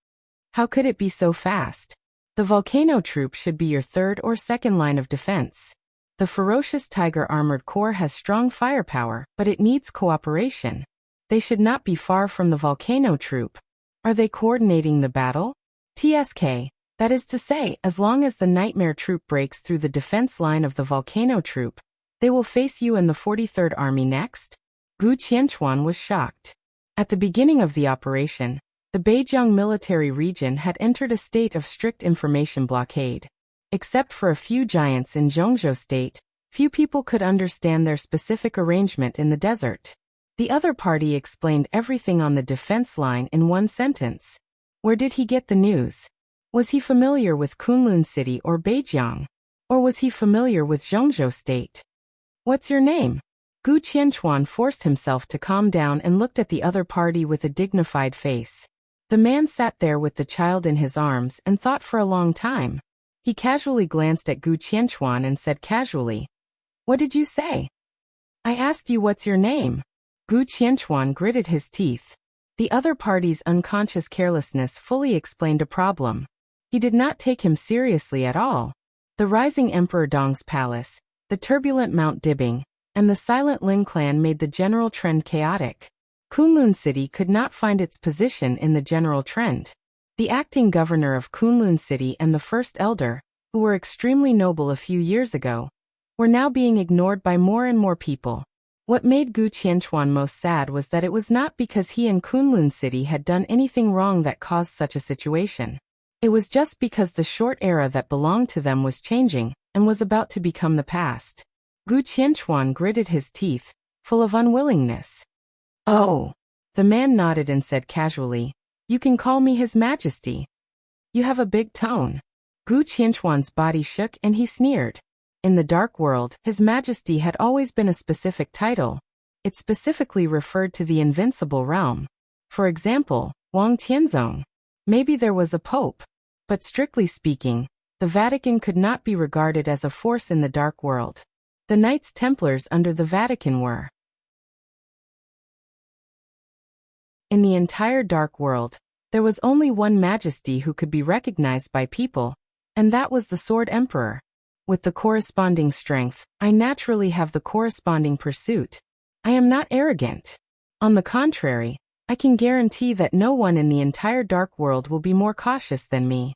"How could it be so fast? The volcano troop should be your third or second line of defense. The ferocious Tiger Armored Corps has strong firepower, but it needs cooperation. They should not be far from the volcano troop. Are they coordinating the battle?" "TSK, that is to say, as long as the nightmare troop breaks through the defense line of the volcano troop, they will face you and the 43rd Army next?" Gu Qianchuan was shocked. At the beginning of the operation, the Beijiang military region had entered a state of strict information blockade. Except for a few giants in Zhongzhou state, few people could understand their specific arrangement in the desert. The other party explained everything on the defense line in one sentence. Where did he get the news? Was he familiar with Kunlun City or Beijiang? Or was he familiar with Zhengzhou State? What's your name? Gu Qianchuan forced himself to calm down and looked at the other party with a dignified face. The man sat there with the child in his arms and thought for a long time. He casually glanced at Gu Qianchuan and said casually, "What did you say?" "I asked you what's your name." Gu Qianchuan gritted his teeth. The other party's unconscious carelessness fully explained a problem. He did not take him seriously at all. The rising Emperor Dong's palace, the turbulent Mount Dibing, and the silent Lin clan made the general trend chaotic. Kunlun City could not find its position in the general trend. The acting governor of Kunlun City and the first elder, who were extremely noble a few years ago, were now being ignored by more and more people. What made Gu Qianchuan most sad was that it was not because he and Kunlun City had done anything wrong that caused such a situation. It was just because the short era that belonged to them was changing and was about to become the past. Gu Qianchuan gritted his teeth, full of unwillingness. "Oh." The man nodded and said casually, "You can call me His Majesty." "You have a big tone." Gu Qianchuan's body shook and he sneered. In the Dark World, His Majesty had always been a specific title. It specifically referred to the invincible realm. For example, Wang Tianzong. Maybe there was a pope. But strictly speaking, the Vatican could not be regarded as a force in the Dark World. The Knights Templars under the Vatican were. In the entire Dark World, there was only one majesty who could be recognized by people, and that was the Sword Emperor. With the corresponding strength, I naturally have the corresponding pursuit. I am not arrogant. On the contrary, I can guarantee that no one in the entire Dark World will be more cautious than me.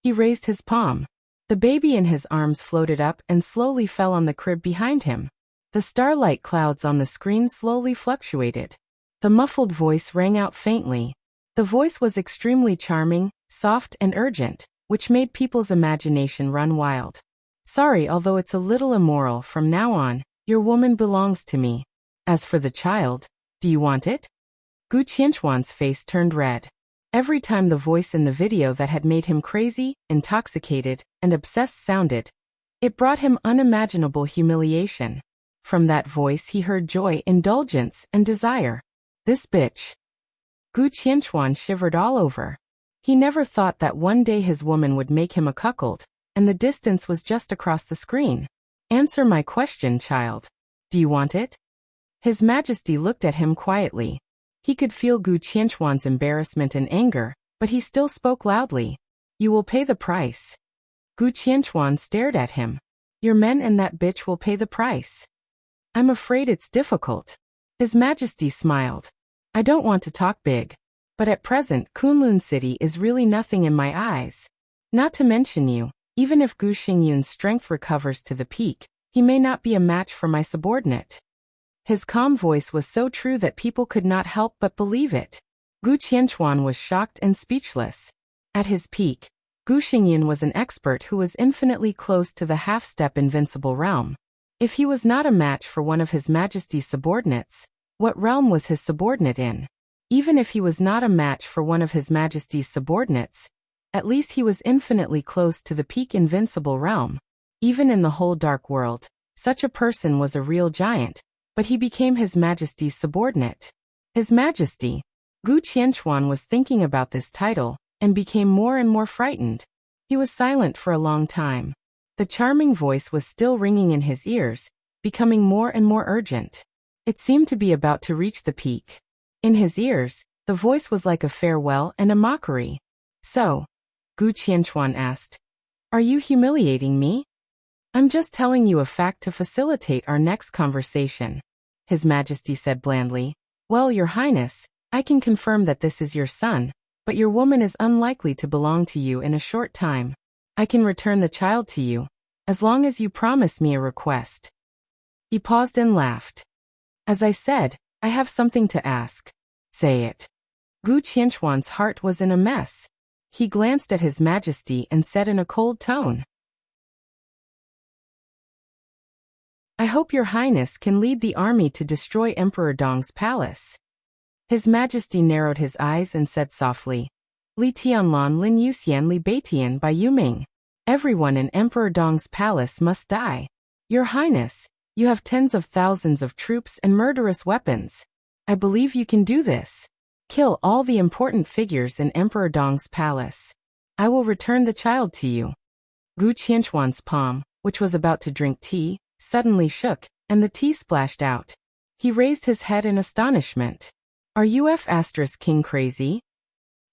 He raised his palm. The baby in his arms floated up and slowly fell on the crib behind him. The starlight clouds on the screen slowly fluctuated. The muffled voice rang out faintly. The voice was extremely charming, soft and urgent, which made people's imagination run wild. "Sorry, although it's a little immoral, from now on, your woman belongs to me. As for the child, do you want it?" Gu Qianchuan's face turned red. Every time the voice in the video that had made him crazy, intoxicated, and obsessed sounded, it brought him unimaginable humiliation. From that voice he heard joy, indulgence, and desire. This bitch. Gu Qianchuan shivered all over. He never thought that one day his woman would make him a cuckold, and the distance was just across the screen. "Answer my question, child. Do you want it?" His Majesty looked at him quietly. He could feel Gu Qianchuan's embarrassment and anger, but he still spoke loudly. "You will pay the price." Gu Qianchuan stared at him. "Your men and that bitch will pay the price." "I'm afraid it's difficult." His Majesty smiled. "I don't want to talk big. But at present Kunlun City is really nothing in my eyes. Not to mention you, even if Gu Xingyun's strength recovers to the peak, he may not be a match for my subordinate." His calm voice was so true that people could not help but believe it. Gu Qianchuan was shocked and speechless. At his peak, Gu Xingyun was an expert who was infinitely close to the half-step invincible realm. If he was not a match for one of His Majesty's subordinates, what realm was his subordinate in? Even if he was not a match for one of His Majesty's subordinates, at least he was infinitely close to the peak invincible realm. Even in the whole Dark World, such a person was a real giant. But he became His Majesty's subordinate. His Majesty. Gu Qianchuan was thinking about this title, and became more and more frightened. He was silent for a long time. The charming voice was still ringing in his ears, becoming more and more urgent. It seemed to be about to reach the peak. In his ears, the voice was like a farewell and a mockery. "So," Gu Qianchuan asked, "are you humiliating me?" "I'm just telling you a fact to facilitate our next conversation," His Majesty said blandly. "Well, Your Highness, I can confirm that this is your son, but your woman is unlikely to belong to you in a short time. I can return the child to you, as long as you promise me a request." He paused and laughed. "As I said, I have something to ask." "Say it." Gu Qianchuan's heart was in a mess. He glanced at His Majesty and said in a cold tone, I hope your highness can lead the army to destroy Emperor Dong's palace. His Majesty narrowed his eyes and said softly, Li Tianlan Lin Yuxian Li Beitian by Yuming. Everyone in Emperor Dong's palace must die. Your highness, you have tens of thousands of troops and murderous weapons. I believe you can do this. Kill all the important figures in Emperor Dong's palace. I will return the child to you. Gu Qianchuan's palm, which was about to drink tea, suddenly shook, and the tea splashed out. He raised his head in astonishment. Are you King crazy?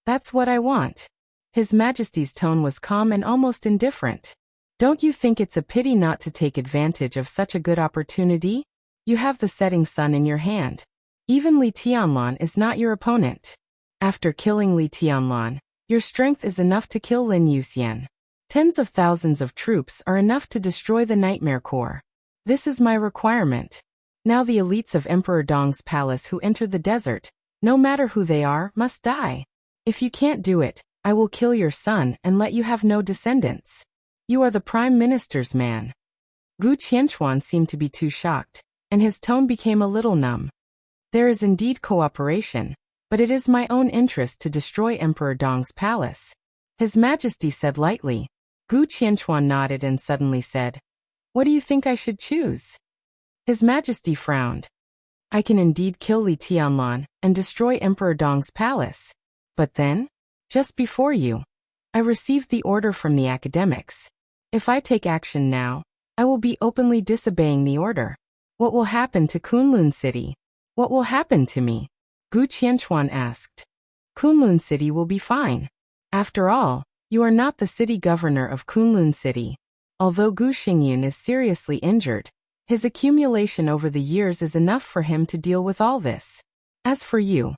That's what I want. His Majesty's tone was calm and almost indifferent. Don't you think it's a pity not to take advantage of such a good opportunity? You have the setting sun in your hand. Even Li Tianlan is not your opponent. After killing Li Tianlan, your strength is enough to kill Lin Yuxian. Tens of thousands of troops are enough to destroy the Nightmare Corps. This is my requirement. Now the elites of Emperor Dong's palace who enter the desert, no matter who they are, must die. If you can't do it, I will kill your son and let you have no descendants. You are the Prime Minister's man. Gu Qianchuan seemed to be too shocked, and his tone became a little numb. There is indeed cooperation, but it is my own interest to destroy Emperor Dong's palace. His Majesty said lightly. Gu Qianchuan nodded and suddenly said, What do you think I should choose? His Majesty frowned. I can indeed kill Li Tianlan and destroy Emperor Dong's palace. But then, just before you, I received the order from the academics. If I take action now, I will be openly disobeying the order. What will happen to Kunlun City? What will happen to me? Gu Qianchuan asked. Kunlun City will be fine. After all, you are not the city governor of Kunlun City. Although Gu Xingyun is seriously injured, his accumulation over the years is enough for him to deal with all this. As for you,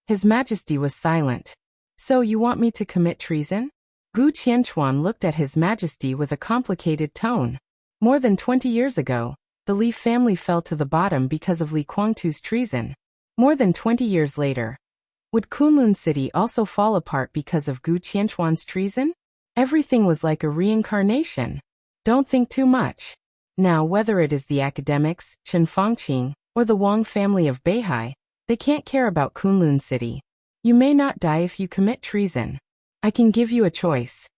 His Majesty was silent. So you want me to commit treason? Gu Qianchuan looked at His Majesty with a complicated tone. More than 20 years ago, the Li family fell to the bottom because of Li Guangtu's treason. More than 20 years later, would Kunlun City also fall apart because of Gu Qianchuan's treason? Everything was like a reincarnation. Don't think too much. Now whether it is the academics, Chen Fangqing, or the Wang family of Beihai, they can't care about Kunlun City. You may not die if you commit treason. I can give you a choice.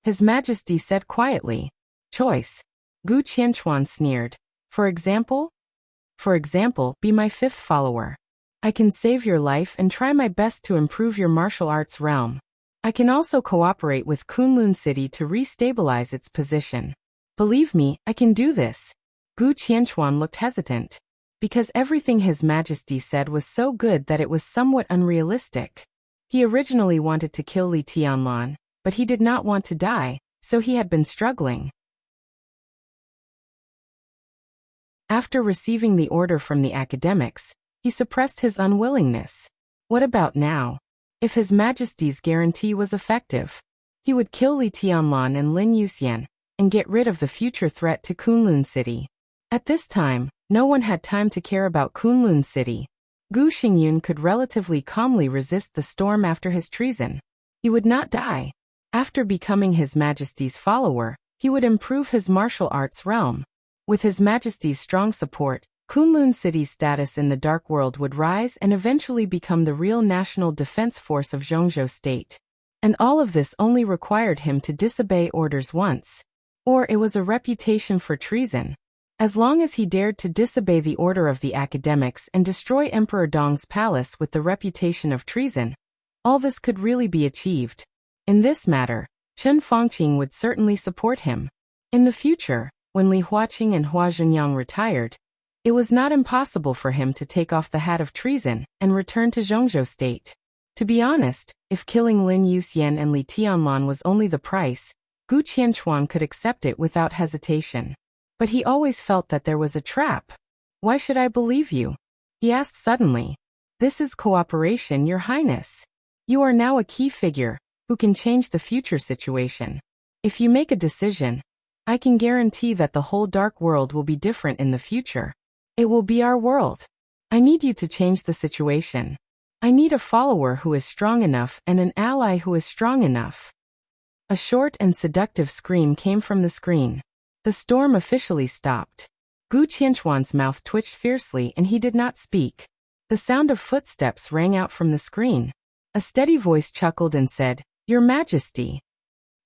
His Majesty said quietly. Choice. Gu Qianchuan sneered. For example? For example, be my fifth follower. I can save your life and try my best to improve your martial arts realm. I can also cooperate with Kunlun City to re-stabilize its position. Believe me, I can do this. Gu Qianchuan looked hesitant. Because everything His Majesty said was so good that it was somewhat unrealistic. He originally wanted to kill Li Tianlan, but he did not want to die, so he had been struggling. After receiving the order from the academics, he suppressed his unwillingness. What about now? If His Majesty's guarantee was effective, he would kill Li Tianlan and Lin Yuxian, and get rid of the future threat to Kunlun City. At this time, no one had time to care about Kunlun City. Gu Xingyun could relatively calmly resist the storm after his treason. He would not die. After becoming His Majesty's follower, he would improve his martial arts realm. With His Majesty's strong support, Kunlun City's status in the Dark World would rise and eventually become the real national defense force of Zhongzhou State. And all of this only required him to disobey orders once. Or it was a reputation for treason. As long as he dared to disobey the order of the academics and destroy Emperor Dong's palace with the reputation of treason, all this could really be achieved. In this matter, Chen Fangqing would certainly support him. In the future, when Li Huaqing and Hua Zhengyang retired, it was not impossible for him to take off the hat of treason and return to Zhongzhou State. To be honest, if killing Lin Yuxian and Li Tianlan was only the price, Gu Qianchuan could accept it without hesitation. But he always felt that there was a trap. Why should I believe you? He asked suddenly. This is cooperation, Your Highness. You are now a key figure, who can change the future situation. If you make a decision, I can guarantee that the whole dark world will be different in the future. It will be our world. I need you to change the situation. I need a follower who is strong enough and an ally who is strong enough. A short and seductive scream came from the screen. The storm officially stopped. Gu Qianchuan's mouth twitched fiercely and he did not speak. The sound of footsteps rang out from the screen. A steady voice chuckled and said, "Your Majesty."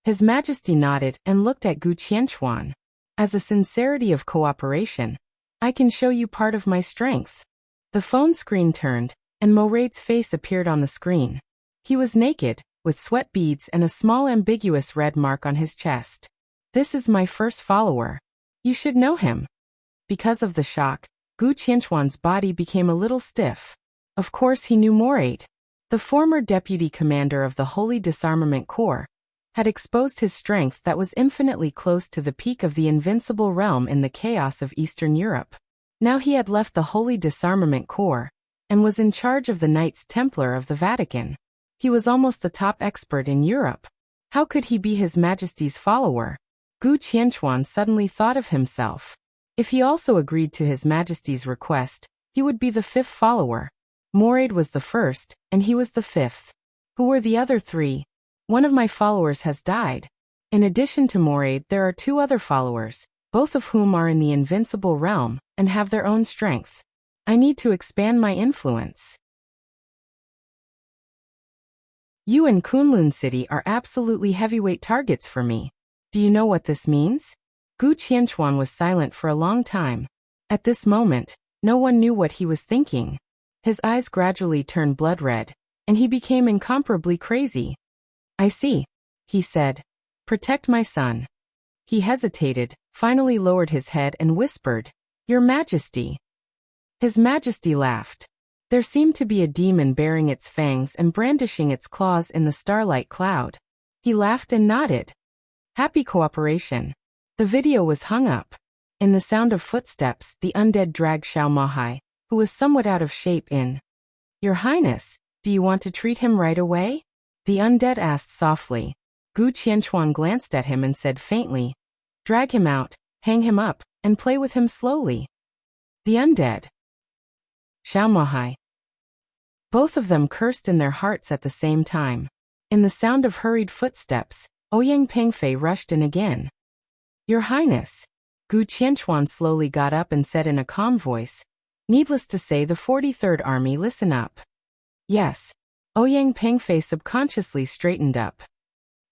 His Majesty nodded and looked at Gu Qianchuan. "As a sincerity of cooperation, I can show you part of my strength." The phone screen turned, and Moraid's face appeared on the screen. He was naked, with sweat beads and a small ambiguous red mark on his chest. "This is my first follower. You should know him." Because of the shock, Gu Qianchuan's body became a little stiff. Of course he knew Moraid. The former deputy commander of the Holy Disarmament Corps had exposed his strength that was infinitely close to the peak of the invincible realm in the chaos of Eastern Europe. Now he had left the Holy Disarmament Corps and was in charge of the Knights Templar of the Vatican. He was almost the top expert in Europe. How could he be His Majesty's follower? Gu Qianchuan suddenly thought of himself. If he also agreed to His Majesty's request, he would be the fifth follower. Moraid was the first, and he was the fifth. Who were the other three? "One of my followers has died. In addition to Moraid, there are two other followers, both of whom are in the invincible realm and have their own strength. I need to expand my influence. You and Kunlun City are absolutely heavyweight targets for me. Do you know what this means?" Gu Qianchuan was silent for a long time. At this moment, no one knew what he was thinking. His eyes gradually turned blood red, and he became incomparably crazy. "I see," he said. "Protect my son." He hesitated, finally lowered his head and whispered, "Your Majesty." His Majesty laughed. There seemed to be a demon baring its fangs and brandishing its claws in the starlight cloud. He laughed and nodded. Happy cooperation. The video was hung up. In the sound of footsteps, the undead dragged Xiao Mahai, who was somewhat out of shape, in. "Your Highness, do you want to treat him right away?" the undead asked softly. Gu Qianchuan glanced at him and said faintly, "Drag him out, hang him up, and play with him slowly." The undead. Xiao Mahai. Both of them cursed in their hearts at the same time. In the sound of hurried footsteps, Ouyang Pengfei rushed in again. "Your Highness." Gu Qianchuan slowly got up and said in a calm voice, "Needless to say, the 43rd Army, listen up." "Yes." Ouyang Pengfei subconsciously straightened up.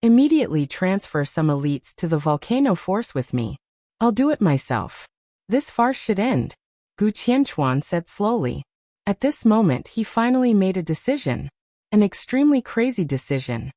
"Immediately transfer some elites to the volcano force with me. I'll do it myself. This farce should end," Gu Qianchuan said slowly. At this moment he finally made a decision. An extremely crazy decision.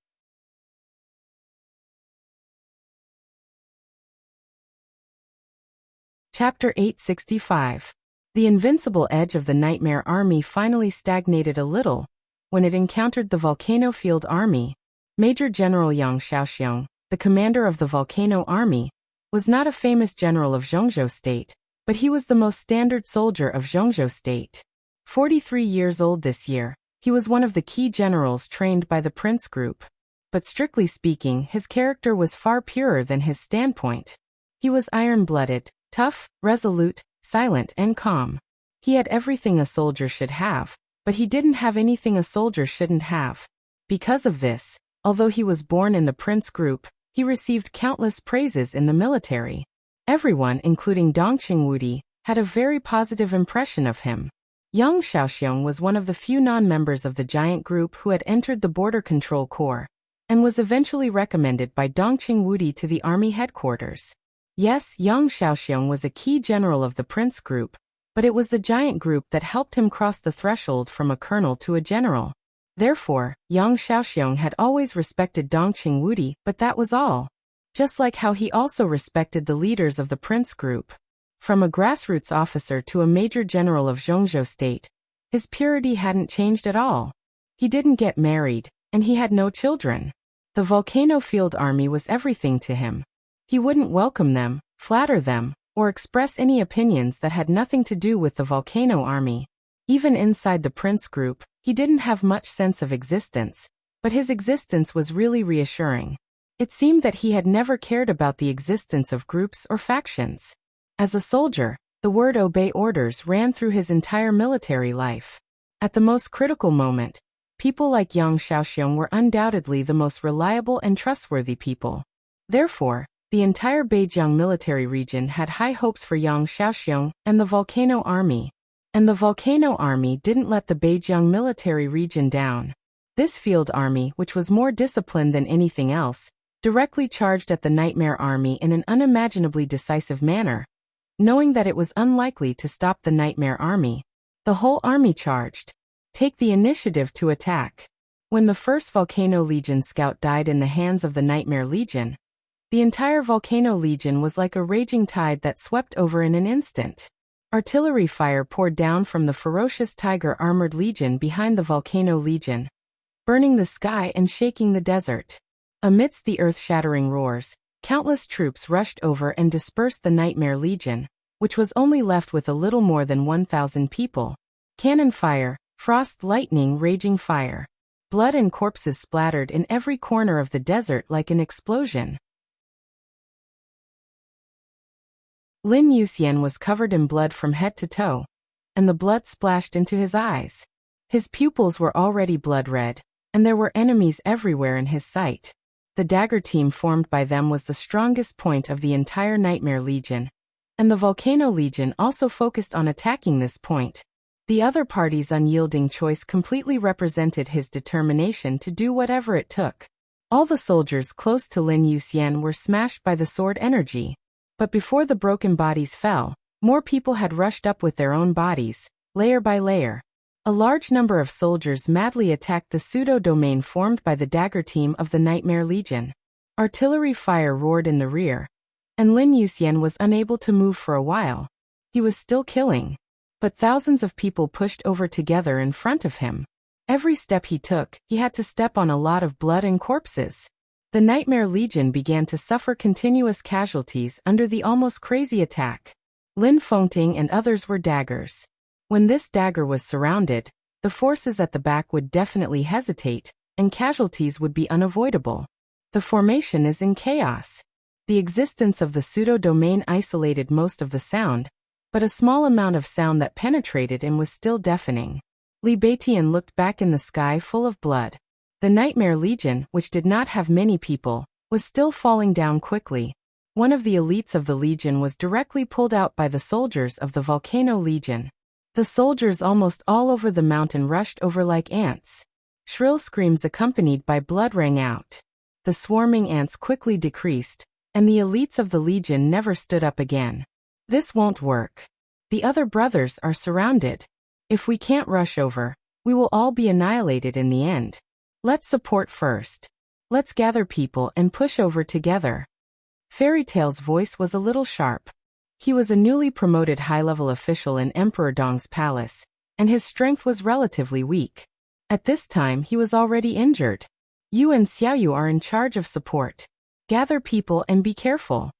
Chapter 865. The invincible edge of the Nightmare Army finally stagnated a little when it encountered the Volcano Field Army. Major General Yang Shaoxiong, the commander of the Volcano Army, was not a famous general of Zhongzhou State, but he was the most standard soldier of Zhongzhou State. 43 years old this year, he was one of the key generals trained by the Prince Group. But strictly speaking, his character was far purer than his standpoint. He was iron-blooded, tough, resolute, silent, and calm. He had everything a soldier should have, but he didn't have anything a soldier shouldn't have. Because of this, although he was born in the Prince Group, he received countless praises in the military. Everyone, including Dongqing Wudi, had a very positive impression of him. Yang Shaoxiong was one of the few non-members of the giant group who had entered the Border Control Corps, and was eventually recommended by Dongqing Wudi to the army headquarters. Yes, Yang Shaoxiong was a key general of the Prince Group, but it was the giant group that helped him cross the threshold from a colonel to a general. Therefore, Yang Shaoxiong had always respected Dongqing Wudi, but that was all. Just like how he also respected the leaders of the Prince Group. From a grassroots officer to a major general of Zhongzhou State, his purity hadn't changed at all. He didn't get married, and he had no children. The Volcano Field Army was everything to him. He wouldn't welcome them, flatter them, or express any opinions that had nothing to do with the Volcano Army. Even inside the Prince Group, he didn't have much sense of existence, but his existence was really reassuring. It seemed that he had never cared about the existence of groups or factions. As a soldier, the word obey orders ran through his entire military life. At the most critical moment, people like Yang Shaoxiong were undoubtedly the most reliable and trustworthy people. Therefore, The entire Beijiang military region had high hopes for Yang Xiaoxiong and the Volcano Army. And the Volcano Army didn't let the Beijiang military region down. This field army, which was more disciplined than anything else, directly charged at the Nightmare Army in an unimaginably decisive manner. Knowing that it was unlikely to stop the Nightmare Army, the whole army charged. Take the initiative to attack. When the first Volcano Legion scout died in the hands of the Nightmare Legion, the entire Volcano Legion was like a raging tide that swept over in an instant. Artillery fire poured down from the ferocious Tiger Armored Legion behind the Volcano Legion, burning the sky and shaking the desert. Amidst the earth-shattering roars, countless troops rushed over and dispersed the Nightmare Legion, which was only left with a little more than 1,000 people. Cannon fire, frost lightning, raging fire. Blood and corpses splattered in every corner of the desert like an explosion. Lin Yuxian was covered in blood from head to toe, and the blood splashed into his eyes. His pupils were already blood red, and there were enemies everywhere in his sight. The dagger team formed by them was the strongest point of the entire Nightmare Legion, and the Volcano Legion also focused on attacking this point. The other party's unyielding choice completely represented his determination to do whatever it took. All the soldiers close to Lin Yuxian were smashed by the sword energy. But before the broken bodies fell, more people had rushed up with their own bodies, layer by layer. A large number of soldiers madly attacked the pseudo-domain formed by the dagger team of the Nightmare Legion. Artillery fire roared in the rear, and Lin Yuxian was unable to move for a while. He was still killing, but thousands of people pushed over together in front of him. Every step he took, he had to step on a lot of blood and corpses. The Nightmare Legion began to suffer continuous casualties under the almost crazy attack. Lin Fengting and others were daggers. When this dagger was surrounded, the forces at the back would definitely hesitate, and casualties would be unavoidable. The formation is in chaos. The existence of the pseudo-domain isolated most of the sound, but a small amount of sound that penetrated and was still deafening. Li Beijian looked back in the sky full of blood. The Nightmare Legion, which did not have many people, was still falling down quickly. One of the elites of the Legion was directly pulled out by the soldiers of the Volcano Legion. The soldiers almost all over the mountain rushed over like ants. Shrill screams accompanied by blood rang out. The swarming ants quickly decreased, and the elites of the Legion never stood up again. This won't work. The other brothers are surrounded. If we can't rush over, we will all be annihilated in the end. Let's support first. Let's gather people and push over together. Fairy Tail's voice was a little sharp. He was a newly promoted high-level official in Emperor Dong's palace, and his strength was relatively weak. At this time he was already injured. You and Xiaoyu are in charge of support. Gather people and be careful.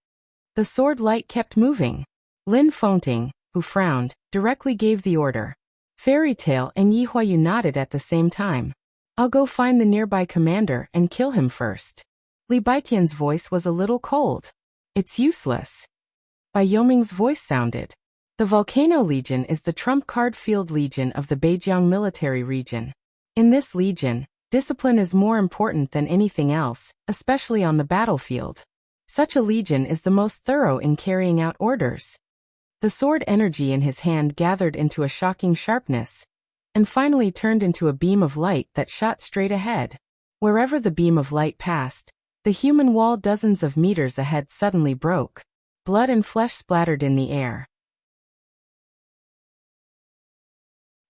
The sword light kept moving. Lin Fengting, who frowned, directly gave the order. Fairy Tail and Yi Huayu nodded at the same time. I'll go find the nearby commander and kill him first. Li Beijian's voice was a little cold. It's useless. Bai Yoming's voice sounded. The Volcano Legion is the trump card field legion of the Beijiang military region. In this legion, discipline is more important than anything else, especially on the battlefield. Such a legion is the most thorough in carrying out orders. The sword energy in his hand gathered into a shocking sharpness, and finally turned into a beam of light that shot straight ahead. Wherever the beam of light passed, the human wall dozens of meters ahead suddenly broke. Blood and flesh splattered in the air.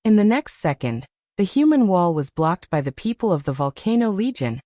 In the next second, the human wall was blocked by the people of the Volcano Legion,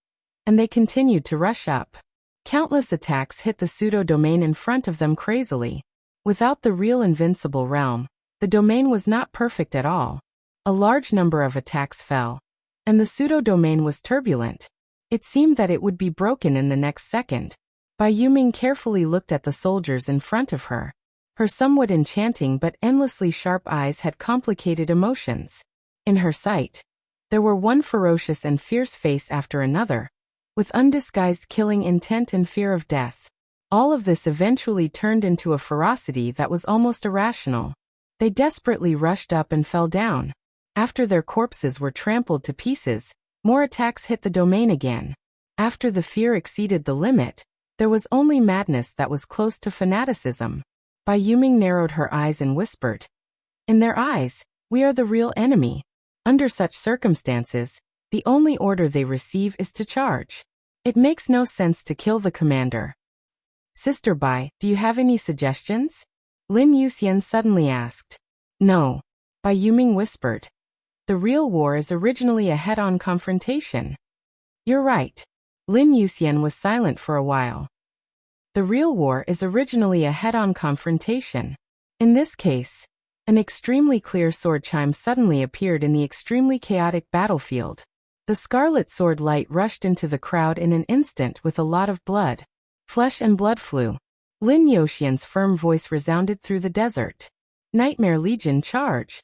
and they continued to rush up. Countless attacks hit the pseudo-domain in front of them crazily. Without the real invincible realm, the domain was not perfect at all. A large number of attacks fell, and the pseudo-domain was turbulent. It seemed that it would be broken in the next second. Bai Yuming carefully looked at the soldiers in front of her. Her somewhat enchanting but endlessly sharp eyes had complicated emotions. In her sight, there were one ferocious and fierce face after another, with undisguised killing intent and fear of death. All of this eventually turned into a ferocity that was almost irrational. They desperately rushed up and fell down. After their corpses were trampled to pieces, more attacks hit the domain again. After the fear exceeded the limit, There was only madness that was close to fanaticism. Bai Yuming narrowed her eyes and whispered, "In their eyes, we are the real enemy. Under such circumstances, the only order they receive is to charge. It makes no sense to kill the commander." "Sister Bai, do you have any suggestions?" Lin Yuxian suddenly asked. "No," Bai Yuming whispered. "The real war is originally a head-on confrontation." "You're right." Lin Yuxian was silent for a while. "The real war is originally a head-on confrontation. In this case, an extremely clear sword chime suddenly appeared in the extremely chaotic battlefield. The scarlet sword light rushed into the crowd in an instant with a lot of blood. Flesh and blood flew. Lin Yuxian's firm voice resounded through the desert. "Nightmare Legion, charge!"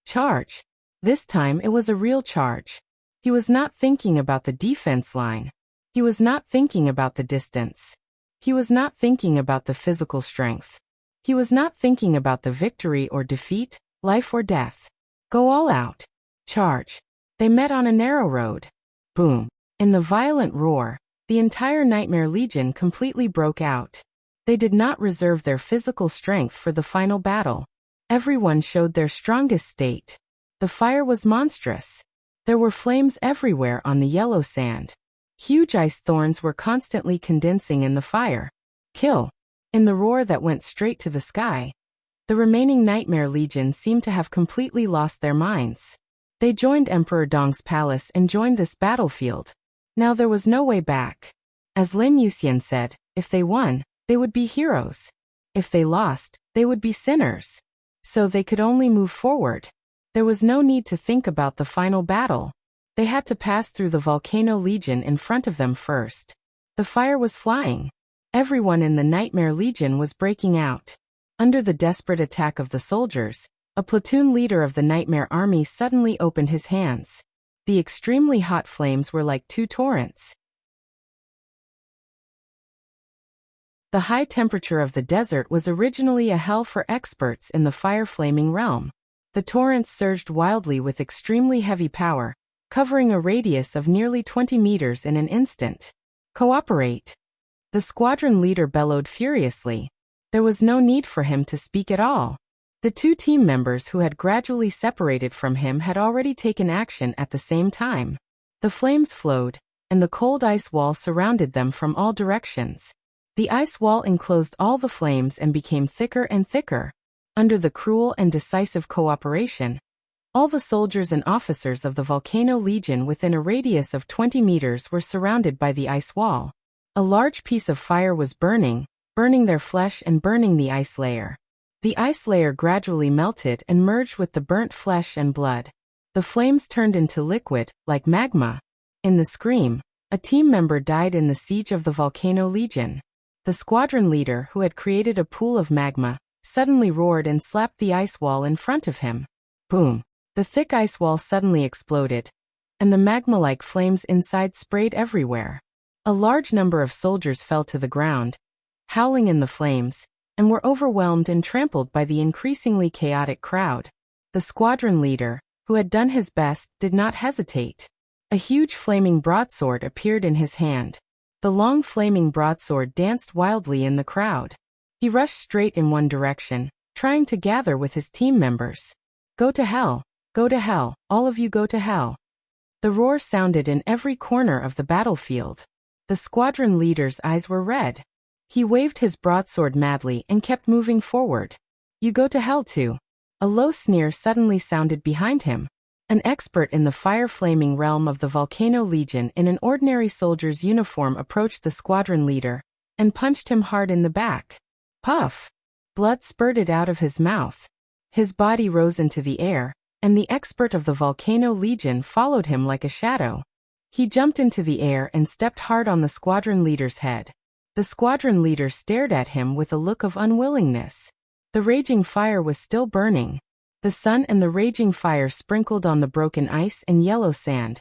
Charge! This time it was a real charge. He was not thinking about the defense line. He was not thinking about the distance. He was not thinking about the physical strength. He was not thinking about the victory or defeat, life or death. Go all out. Charge. They met on a narrow road. Boom. In the violent roar, the entire Nightmare Legion completely broke out. They did not reserve their physical strength for the final battle. Everyone showed their strongest state. The fire was monstrous. There were flames everywhere on the yellow sand. Huge ice thorns were constantly condensing in the fire. Kill. In the roar that went straight to the sky, the remaining Nightmare Legion seemed to have completely lost their minds. They joined Emperor Dong's palace and joined this battlefield. Now there was no way back. As Lin Yuxian said, if they won, they would be heroes. If they lost, they would be sinners. So they could only move forward. There was no need to think about the final battle. They had to pass through the Volcano Legion in front of them first. The fire was flying. Everyone in the Nightmare Legion was breaking out. Under the desperate attack of the soldiers, a platoon leader of the Nightmare Army suddenly opened his hands. The extremely hot flames were like two torrents. The high temperature of the desert was originally a hell for experts in the fire-flaming realm. The torrents surged wildly with extremely heavy power, covering a radius of nearly 20 meters in an instant. "Cooperate!" The squadron leader bellowed furiously. There was no need for him to speak at all. The two team members who had gradually separated from him had already taken action at the same time. The flames flowed, and the cold ice wall surrounded them from all directions. The ice wall enclosed all the flames and became thicker and thicker. Under the cruel and decisive cooperation, all the soldiers and officers of the Volcano Legion within a radius of 20 meters were surrounded by the ice wall. A large piece of fire was burning their flesh and burning the ice layer. The ice layer gradually melted and merged with the burnt flesh and blood. The flames turned into liquid, like magma. In the scream, a team member died in the siege of the Volcano Legion. The squadron leader, who had created a pool of magma, suddenly roared and slapped the ice wall in front of him. Boom! The thick ice wall suddenly exploded, and the magma-like flames inside sprayed everywhere. A large number of soldiers fell to the ground, howling in the flames, and were overwhelmed and trampled by the increasingly chaotic crowd. The squadron leader, who had done his best, did not hesitate. A huge flaming broadsword appeared in his hand. The long flaming broadsword danced wildly in the crowd. He rushed straight in one direction, trying to gather with his team members. "Go to hell! Go to hell! All of you go to hell!" The roar sounded in every corner of the battlefield. The squadron leader's eyes were red. He waved his broadsword madly and kept moving forward. "You go to hell too." A low sneer suddenly sounded behind him. An expert in the fire-flaming realm of the Volcano Legion in an ordinary soldier's uniform approached the squadron leader and punched him hard in the back. Puff! Blood spurted out of his mouth. His body rose into the air, and the expert of the Volcano Legion followed him like a shadow. He jumped into the air and stepped hard on the squadron leader's head. The squadron leader stared at him with a look of unwillingness. The raging fire was still burning. The sun and the raging fire sprinkled on the broken ice and yellow sand,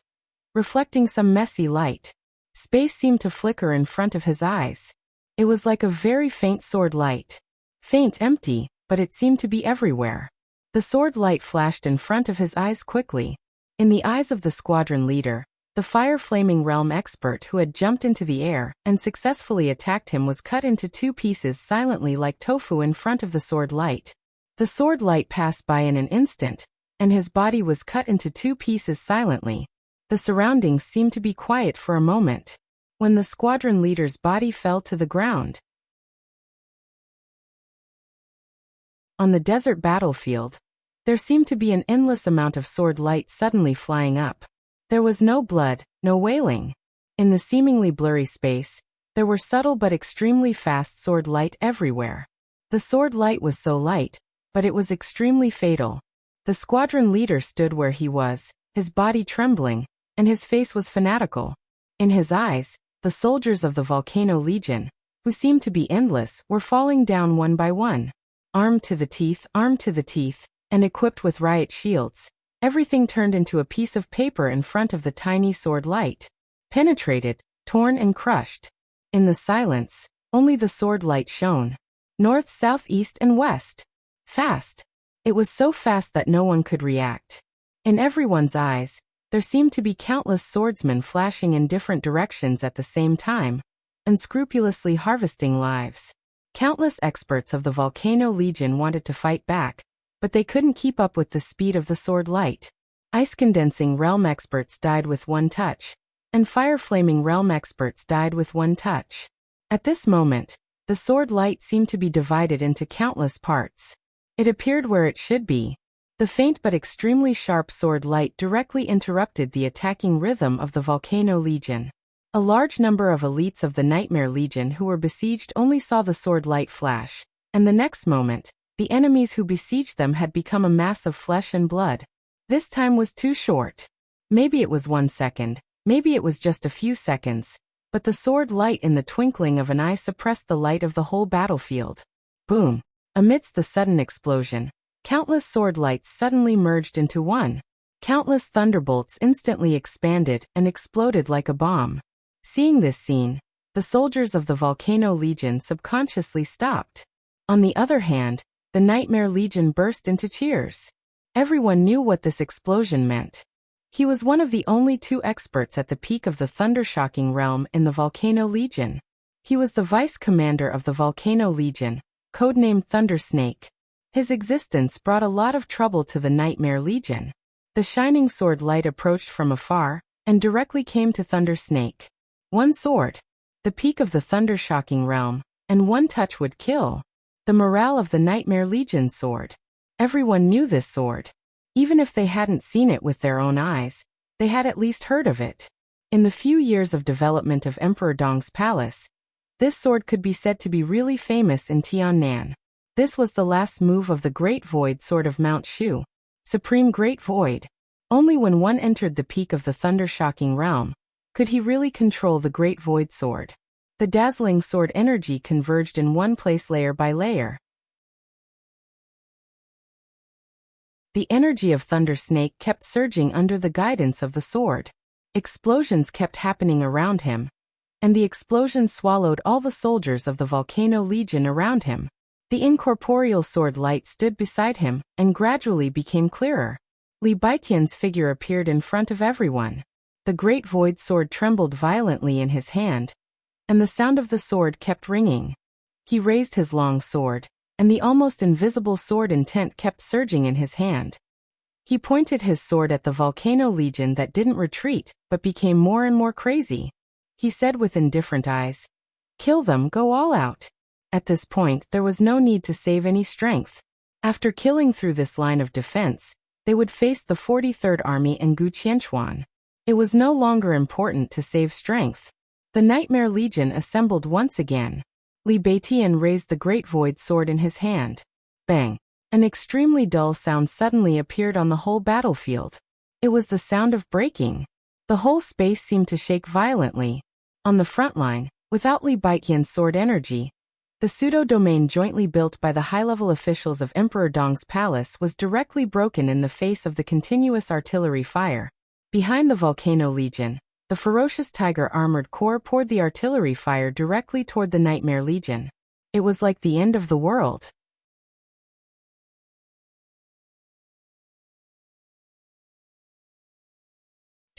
reflecting some messy light. Space seemed to flicker in front of his eyes. It was like a very faint sword light. Faint, empty, but it seemed to be everywhere. The sword light flashed in front of his eyes quickly. In the eyes of the squadron leader, The fire-flaming realm expert who had jumped into the air and successfully attacked him was cut into 2 pieces silently like tofu in front of the sword light. The sword light passed by in an instant, and his body was cut into 2 pieces silently. The surroundings seemed to be quiet for a moment. When the squadron leader's body fell to the ground. On the desert battlefield, there seemed to be an endless amount of sword light suddenly flying up. There was no blood, no wailing. In the seemingly blurry space, there were subtle but extremely fast sword light everywhere. The sword light was so light, but it was extremely fatal. The squadron leader stood where he was, his body trembling, and his face was fanatical. In his eyes, the soldiers of the Volcano Legion, who seemed to be endless, were falling down one by one. Armed to the teeth, and equipped with riot shields. Everything turned into a piece of paper in front of the tiny sword light. Penetrated, torn and crushed. In the silence, only the sword light shone. North, south, east and west. Fast. It was so fast that no one could react. In everyone's eyes, there seemed to be countless swordsmen flashing in different directions at the same time, unscrupulously harvesting lives. Countless experts of the Volcano Legion wanted to fight back, but they couldn't keep up with the speed of the sword light. Ice-condensing realm experts died with one touch, and fire-flaming realm experts died with one touch. At this moment, the sword light seemed to be divided into countless parts. It appeared where it should be. The faint but extremely sharp sword light directly interrupted the attacking rhythm of the Volcano Legion. A large number of elites of the Nightmare Legion who were besieged only saw the sword light flash, and the next moment, the enemies who besieged them had become a mass of flesh and blood. This time was too short. Maybe it was 1 second, maybe it was just a few seconds, but the sword light in the twinkling of an eye suppressed the light of the whole battlefield. Boom! Amidst the sudden explosion, countless sword lights suddenly merged into one. Countless thunderbolts instantly expanded and exploded like a bomb. Seeing this scene, the soldiers of the Volcano Legion subconsciously stopped. On the other hand, the Nightmare Legion burst into cheers. Everyone knew what this explosion meant. He was one of the only 2 experts at the peak of the Thundershocking realm in the Volcano Legion. He was the vice commander of the Volcano Legion, codenamed Thundersnake. His existence brought a lot of trouble to the Nightmare Legion. The shining sword light approached from afar, and directly came to Thundersnake. One sword. The peak of the Thundershocking realm, and one touch would kill. The morale of the Nightmare Legion soared. Everyone knew this sword. Even if they hadn't seen it with their own eyes, they had at least heard of it. In the few years of development of Emperor Dong's palace, this sword could be said to be really famous in Tiannan. This was the last move of the Great Void Sword of Mount Shu. Supreme Great Void. Only when one entered the peak of the Thundershocking realm could he really control the Great Void Sword. The dazzling sword energy converged in one place layer by layer. The energy of Thundersnake kept surging under the guidance of the sword. Explosions kept happening around him, and the explosions swallowed all the soldiers of the Volcano Legion around him. The incorporeal sword light stood beside him, and gradually became clearer. Li Baitian's figure appeared in front of everyone. The Great Void Sword trembled violently in his hand, and the sound of the sword kept ringing. He raised his long sword, and the almost invisible sword intent kept surging in his hand. He pointed his sword at the Volcano Legion that didn't retreat, but became more and more crazy. He said with indifferent eyes, "Kill them, go all out." At this point, there was no need to save any strength. After killing through this line of defense, they would face the 43rd Army and Gu Qianchuan. It was no longer important to save strength. The Nightmare Legion assembled once again. Li Baitian raised the Great Void Sword in his hand. Bang! An extremely dull sound suddenly appeared on the whole battlefield. It was the sound of breaking. The whole space seemed to shake violently. On the front line, without Li Baitian's sword energy, the pseudo-domain jointly built by the high-level officials of Emperor Dong's palace was directly broken in the face of the continuous artillery fire. Behind the Volcano Legion, the ferocious Tiger Armored Corps poured the artillery fire directly toward the Nightmare Legion. It was like the end of the world.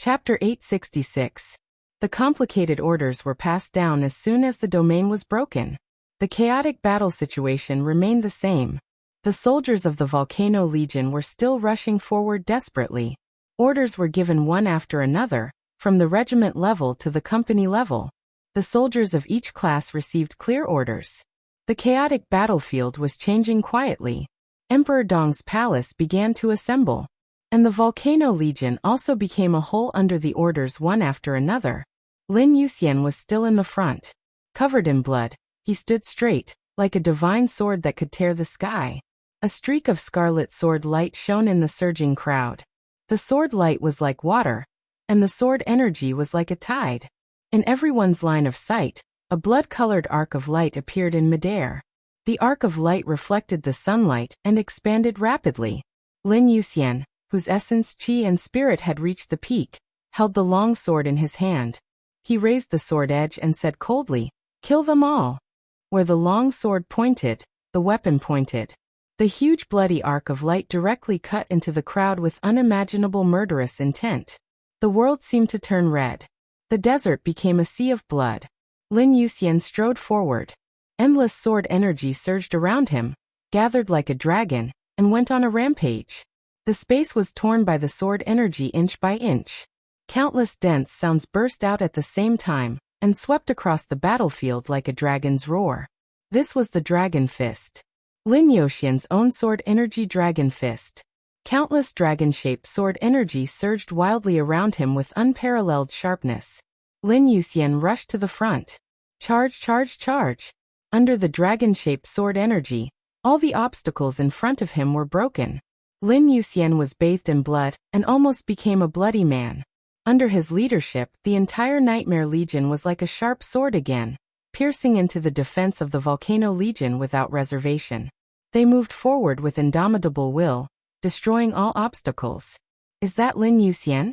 Chapter 866. The complicated orders were passed down as soon as the domain was broken. The chaotic battle situation remained the same. The soldiers of the Volcano Legion were still rushing forward desperately. Orders were given one after another, from the regiment level to the company level. The soldiers of each class received clear orders. The chaotic battlefield was changing quietly. Emperor Dong's palace began to assemble. And the Volcano Legion also became a whole under the orders one after another. Lin Yuxian was still in the front. Covered in blood, he stood straight, like a divine sword that could tear the sky. A streak of scarlet sword light shone in the surging crowd. The sword light was like water, and the sword energy was like a tide. In everyone's line of sight, a blood-colored arc of light appeared in midair. The arc of light reflected the sunlight and expanded rapidly. Lin Yuxian, whose essence, qi and spirit had reached the peak, held the long sword in his hand. He raised the sword edge and said coldly, "Kill them all." Where the long sword pointed, the weapon pointed. The huge bloody arc of light directly cut into the crowd with unimaginable murderous intent. The world seemed to turn red. The desert became a sea of blood. Lin Yuxian strode forward. Endless sword energy surged around him, gathered like a dragon, and went on a rampage. The space was torn by the sword energy inch by inch. Countless dense sounds burst out at the same time, and swept across the battlefield like a dragon's roar. This was the Dragon Fist. Lin Yuxian's own sword energy Dragon Fist. Countless dragon-shaped sword energy surged wildly around him with unparalleled sharpness. Lin Yuxian rushed to the front. Charge, charge, charge! Under the dragon-shaped sword energy, all the obstacles in front of him were broken. Lin Yuxian was bathed in blood and almost became a bloody man. Under his leadership, the entire Nightmare Legion was like a sharp sword again, piercing into the defense of the Volcano Legion without reservation. They moved forward with indomitable will, destroying all obstacles. Is that Lin Yuxian?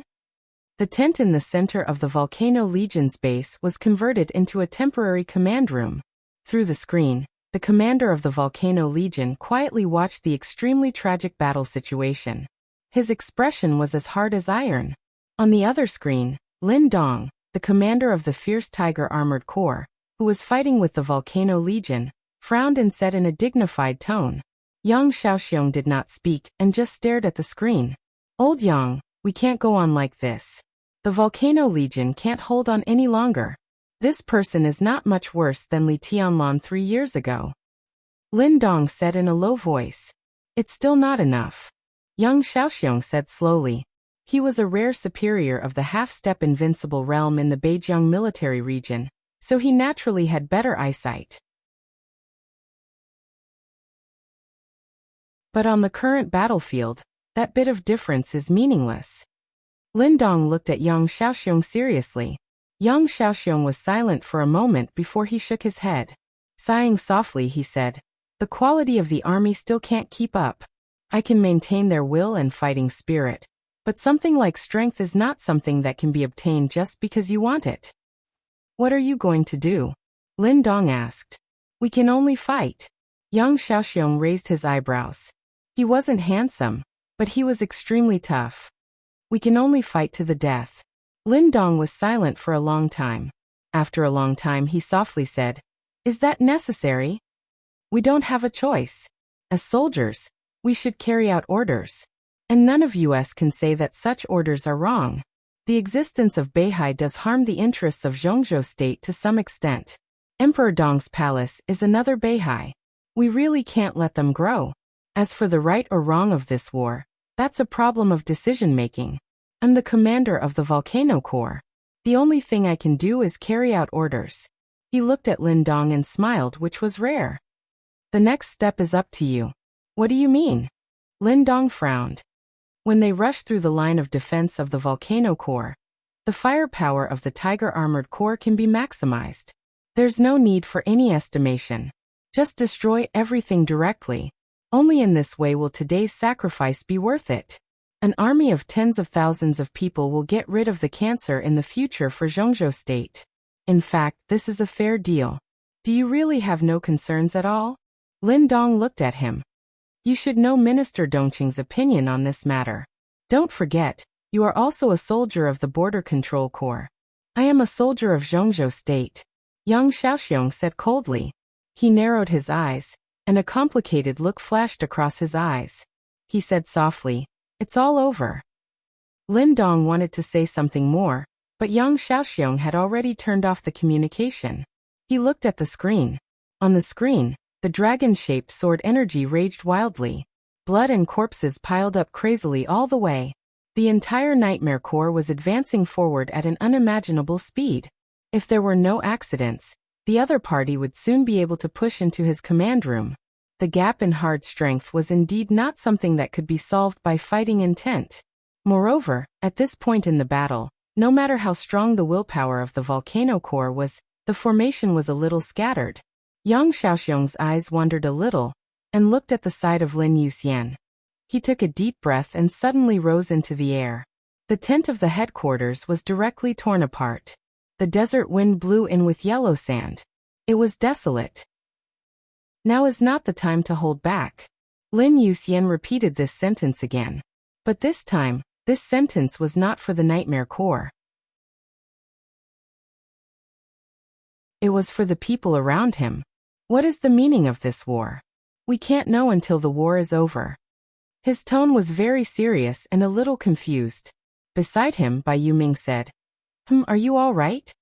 The tent in the center of the Volcano Legion's base was converted into a temporary command room. Through the screen, the commander of the Volcano Legion quietly watched the extremely tragic battle situation. His expression was as hard as iron. On the other screen, Lin Dong, the commander of the fierce Tiger Armored Corps, who was fighting with the Volcano Legion, frowned and said in a dignified tone. Yang Xiaoxiong did not speak and just stared at the screen. Old Yang, we can't go on like this. The Volcano Legion can't hold on any longer. This person is not much worse than Li Tianlan 3 years ago. Lin Dong said in a low voice. It's still not enough. Yang Xiaoxiong said slowly. He was a rare superior of the half-step invincible realm in the Beijiang military region, so he naturally had better eyesight. But on the current battlefield, that bit of difference is meaningless. Lin Dong looked at Yang Xiaoxiong seriously. Yang Xiaoxiong was silent for a moment before he shook his head. Sighing softly, he said, "The quality of the army still can't keep up. I can maintain their will and fighting spirit, but something like strength is not something that can be obtained just because you want it." "What are you going to do?" Lin Dong asked. "We can only fight." Yang Xiaoxiong raised his eyebrows. He wasn't handsome, but he was extremely tough. "We can only fight to the death." Lin Dong was silent for a long time. After a long time he softly said, "Is that necessary? We don't have a choice. As soldiers, we should carry out orders. And none of us can say that such orders are wrong. The existence of Beihai does harm the interests of Zhongzhou state to some extent. Emperor Dong's palace is another Beihai. We really can't let them grow. As for the right or wrong of this war, that's a problem of decision-making. I'm the commander of the Volcano Corps. The only thing I can do is carry out orders." He looked at Lin Dong and smiled, which was rare. "The next step is up to you." "What do you mean?" Lin Dong frowned. When they rushed through the line of defense of the Volcano Corps, the firepower of the Tiger Armored Corps can be maximized. There's no need for any estimation. Just destroy everything directly. Only in this way will today's sacrifice be worth it. An army of tens of thousands of people will get rid of the cancer in the future for Zhongzhou state. In fact, this is a fair deal. Do you really have no concerns at all? Lin Dong looked at him. You should know Minister Dongqing's opinion on this matter. Don't forget, You are also a soldier of the Border Control Corps. I am a soldier of Zhongzhou State, Yang Xiaoxiong said coldly. He narrowed his eyes, and a complicated look flashed across his eyes. He said softly, "It's all over." Lin Dong wanted to say something more, but Yang Xiaoxiong had already turned off the communication. He looked at the screen. On the screen, the dragon-shaped sword energy raged wildly. Blood and corpses piled up crazily all the way. The entire Nightmare Corps was advancing forward at an unimaginable speed. If there were no accidents, the other party would soon be able to push into his command room. The gap in hard strength was indeed not something that could be solved by fighting intent. Moreover, at this point in the battle, no matter how strong the willpower of the Volcano Corps was, the formation was a little scattered. Yang Xiaoxiong's eyes wandered a little, and looked at the side of Lin Yuxian. He took a deep breath and suddenly rose into the air. The tent of the headquarters was directly torn apart. The desert wind blew in with yellow sand. It was desolate. Now is not the time to hold back. Lin Yuxian repeated this sentence again. But this time, this sentence was not for the Nightmare Corps. It was for the people around him. What is the meaning of this war? We can't know until the war is over. His tone was very serious and a little confused. Beside him, Bai Yuming said, Are you all right?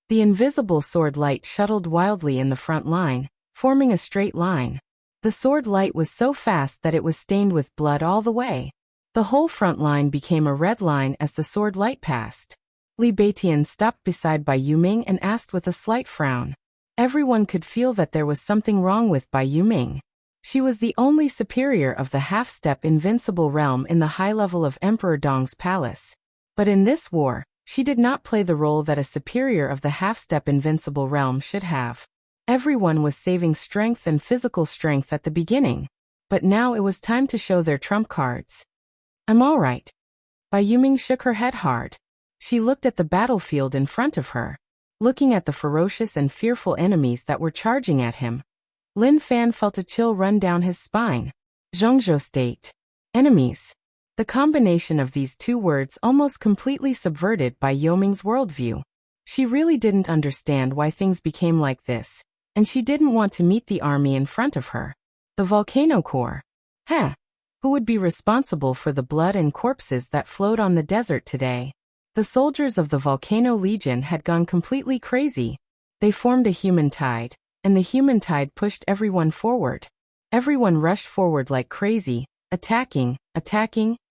The invisible sword light shuttled wildly in the front line, forming a straight line. The sword light was so fast that it was stained with blood all the way. The whole front line became a red line as the sword light passed. Li Beitian stopped beside Bai Yuming and asked with a slight frown. Everyone could feel that there was something wrong with Bai Yuming. She was the only superior of the half-step invincible realm in the high level of Emperor Dong's palace. But in this war, she did not play the role that a superior of the half-step invincible realm should have. Everyone was saving strength and physical strength at the beginning, but now it was time to show their trump cards. I'm all right. Bai Yuming shook her head hard. She looked at the battlefield in front of her, looking at the ferocious and fearful enemies that were charging at him. Lin Fan felt a chill run down his spine. Zhongzhou State. Enemies. The combination of these two words almost completely subverted Bai Yuming's worldview. She really didn't understand why things became like this, and she didn't want to meet the army in front of her. The Volcano Corps. Who would be responsible for the blood and corpses that flowed on the desert today? The soldiers of the Volcano Legion had gone completely crazy. They formed a human tide, and the human tide pushed everyone forward. Everyone rushed forward like crazy, attacking,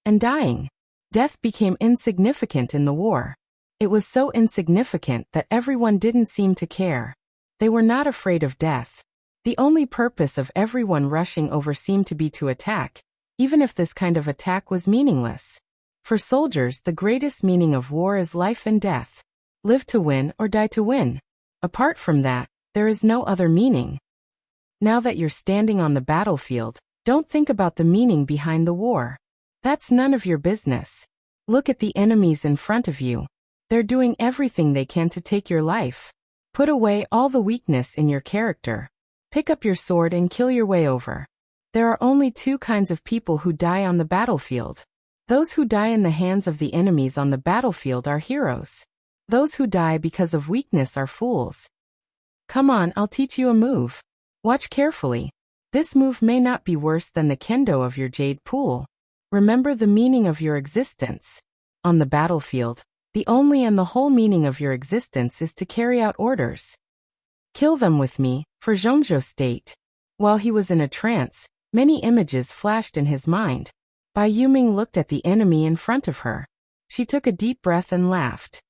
and dying. Death became insignificant in the war. It was so insignificant that everyone didn't seem to care. They were not afraid of death. The only purpose of everyone rushing over seemed to be to attack, even if this kind of attack was meaningless. For soldiers, the greatest meaning of war is life and death. Live to win or die to win. Apart from that, there is no other meaning. Now that you're standing on the battlefield, don't think about the meaning behind the war. That's none of your business. Look at the enemies in front of you. They're doing everything they can to take your life. Put away all the weakness in your character. Pick up your sword and kill your way over. There are only two kinds of people who die on the battlefield. Those who die in the hands of the enemies on the battlefield are heroes. Those who die because of weakness are fools. Come on, I'll teach you a move. Watch carefully. This move may not be worse than the kendo of your jade pool. Remember the meaning of your existence. On the battlefield, the only and the whole meaning of your existence is to carry out orders. Kill them with me, for Zhongzhou State. While he was in a trance, many images flashed in his mind. Bai Yuming looked at the enemy in front of her. She took a deep breath and laughed.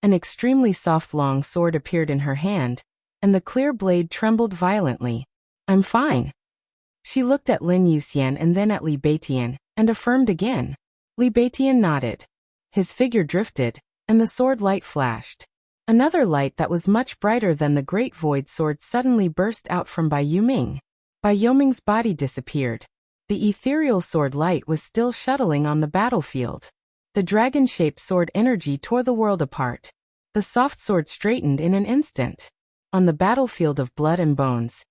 An extremely soft long sword appeared in her hand, and the clear blade trembled violently. I'm fine. She looked at Lin Yuxian and then at Li Beitian, and affirmed again. Li Beitian nodded. His figure drifted, and the sword light flashed. Another light that was much brighter than the great void sword suddenly burst out from Bai Yuming. Bai Yuming's body disappeared. The ethereal sword light was still shuttling on the battlefield. The dragon-shaped sword energy tore the world apart. The soft sword straightened in an instant. On the battlefield of blood and bones,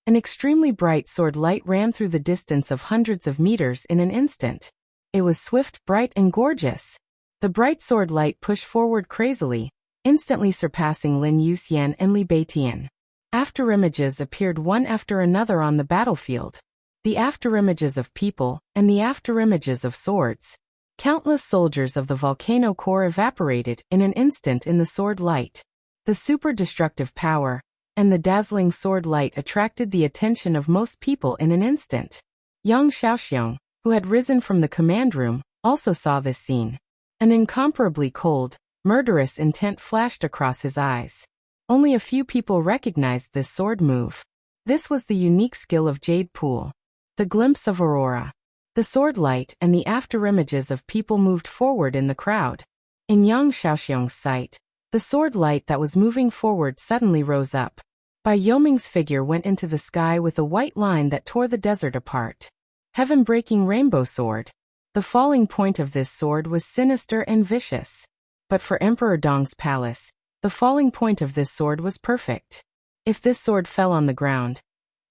An extremely bright sword light ran through the distance of hundreds of meters in an instant. It was swift, bright, and gorgeous. The bright sword light pushed forward crazily, instantly surpassing Lin Yuxian and Li Beitian. Afterimages appeared one after another on the battlefield. The afterimages of people, and the afterimages of swords. Countless soldiers of the volcano core evaporated in an instant in the sword light. The super-destructive power and the dazzling sword light attracted the attention of most people in an instant. Yang Xiaoxiong, who had risen from the command room, also saw this scene. An incomparably cold, murderous intent flashed across his eyes. Only a few people recognized this sword move. This was the unique skill of Jade Pool. The glimpse of aurora. The sword light and the afterimages of people moved forward in the crowd. In Yang Xiaoxiong's sight, the sword light that was moving forward suddenly rose up. Bai Yoming's figure went into the sky with a white line that tore the desert apart. Heaven-breaking rainbow sword. The falling point of this sword was sinister and vicious. But for Emperor Dong's palace, the falling point of this sword was perfect. If this sword fell on the ground,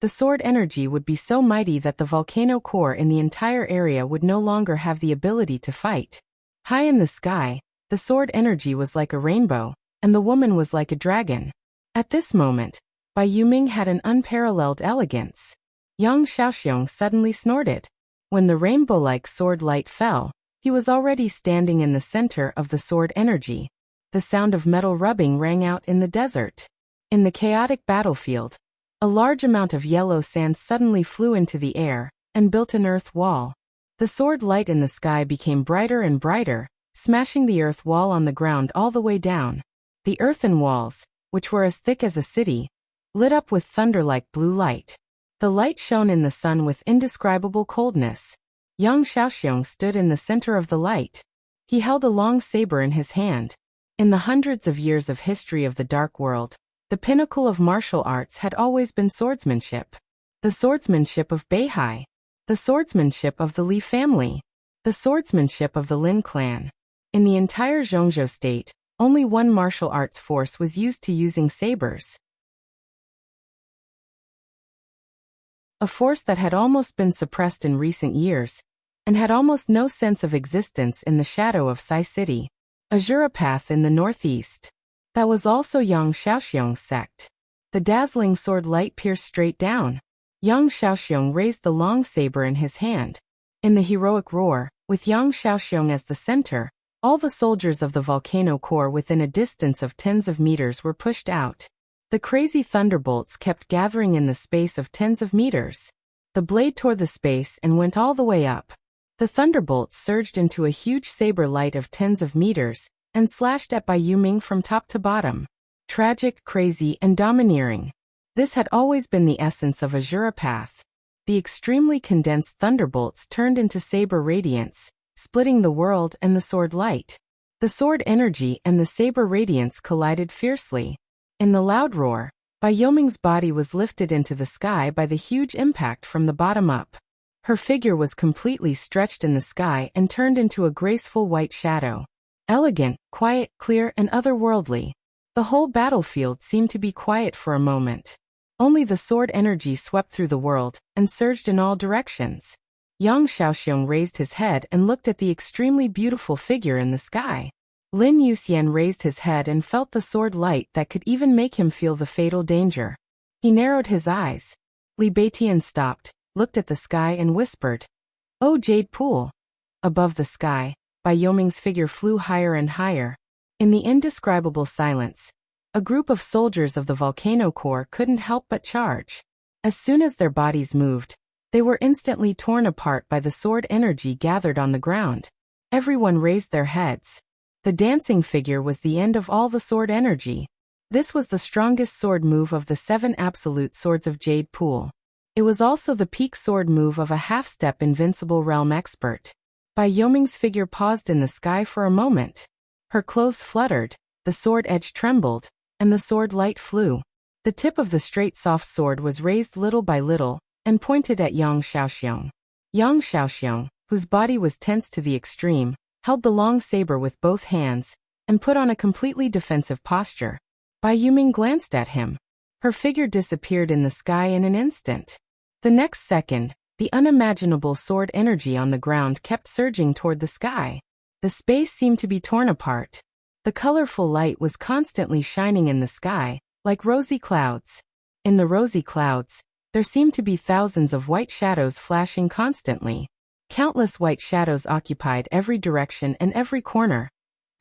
the sword energy would be so mighty that the volcano core in the entire area would no longer have the ability to fight. High in the sky, the sword energy was like a rainbow, and the woman was like a dragon. At this moment, Bai Yuming had an unparalleled elegance. Yang Xiaoxiong suddenly snorted. When the rainbow-like sword light fell, he was already standing in the center of the sword energy. The sound of metal rubbing rang out in the desert. In the chaotic battlefield, a large amount of yellow sand suddenly flew into the air and built an earth wall. The sword light in the sky became brighter and brighter, smashing the earth wall on the ground all the way down. The earthen walls, which were as thick as a city, lit up with thunder-like blue light. The light shone in the sun with indescribable coldness. Yang Xiaoxiong stood in the center of the light. He held a long saber in his hand. In the hundreds of years of history of the Dark World, the pinnacle of martial arts had always been swordsmanship. The swordsmanship of Beihai. The swordsmanship of the Li family. The swordsmanship of the Lin clan. In the entire Zhongzhou state, only one martial arts force was used to using sabers. A force that had almost been suppressed in recent years, and had almost no sense of existence in the shadow of Sai City. Azura Path in the northeast. That was also Yang Xiaoxiong's sect. The dazzling sword light pierced straight down. Yang Xiaoxiong raised the long saber in his hand. In the heroic roar, with Yang Xiaoxiong as the center, all the soldiers of the volcano core within a distance of tens of meters were pushed out. The crazy thunderbolts kept gathering in the space of tens of meters. The blade tore the space and went all the way up. The thunderbolts surged into a huge saber light of tens of meters, and slashed at Bai Yuming from top to bottom. Tragic, crazy, and domineering. This had always been the essence of Azura Path. The extremely condensed thunderbolts turned into saber radiance, splitting the world and the sword light. The sword energy and the saber radiance collided fiercely. In the loud roar, Bai Yoming's body was lifted into the sky by the huge impact from the bottom up. Her figure was completely stretched in the sky and turned into a graceful white shadow. Elegant, quiet, clear, and otherworldly. The whole battlefield seemed to be quiet for a moment. Only the sword energy swept through the world and surged in all directions. Yang Xiaoxiong raised his head and looked at the extremely beautiful figure in the sky. Lin Yuxian raised his head and felt the sword light that could even make him feel the fatal danger. He narrowed his eyes. Li Beitian stopped, looked at the sky and whispered, "Oh, Jade Pool." Above the sky, Bai Yoming's figure flew higher and higher. In the indescribable silence, a group of soldiers of the volcano core couldn't help but charge. As soon as their bodies moved, they were instantly torn apart by the sword energy gathered on the ground. Everyone raised their heads. The dancing figure was the end of all the sword energy. This was the strongest sword move of the 7 absolute swords of Jade Pool. It was also the peak sword move of a half-step invincible realm expert. Bai Yoming's figure paused in the sky for a moment. Her clothes fluttered, the sword edge trembled, and the sword light flew. The tip of the straight soft sword was raised little by little, and pointed at Yang Xiaoxiong. Yang Xiaoxiong, whose body was tense to the extreme, held the long saber with both hands, and put on a completely defensive posture. Bai Yuming glanced at him. Her figure disappeared in the sky in an instant. The next second, the unimaginable sword energy on the ground kept surging toward the sky. The space seemed to be torn apart. The colorful light was constantly shining in the sky, like rosy clouds. In the rosy clouds, there seemed to be thousands of white shadows flashing constantly. Countless white shadows occupied every direction and every corner,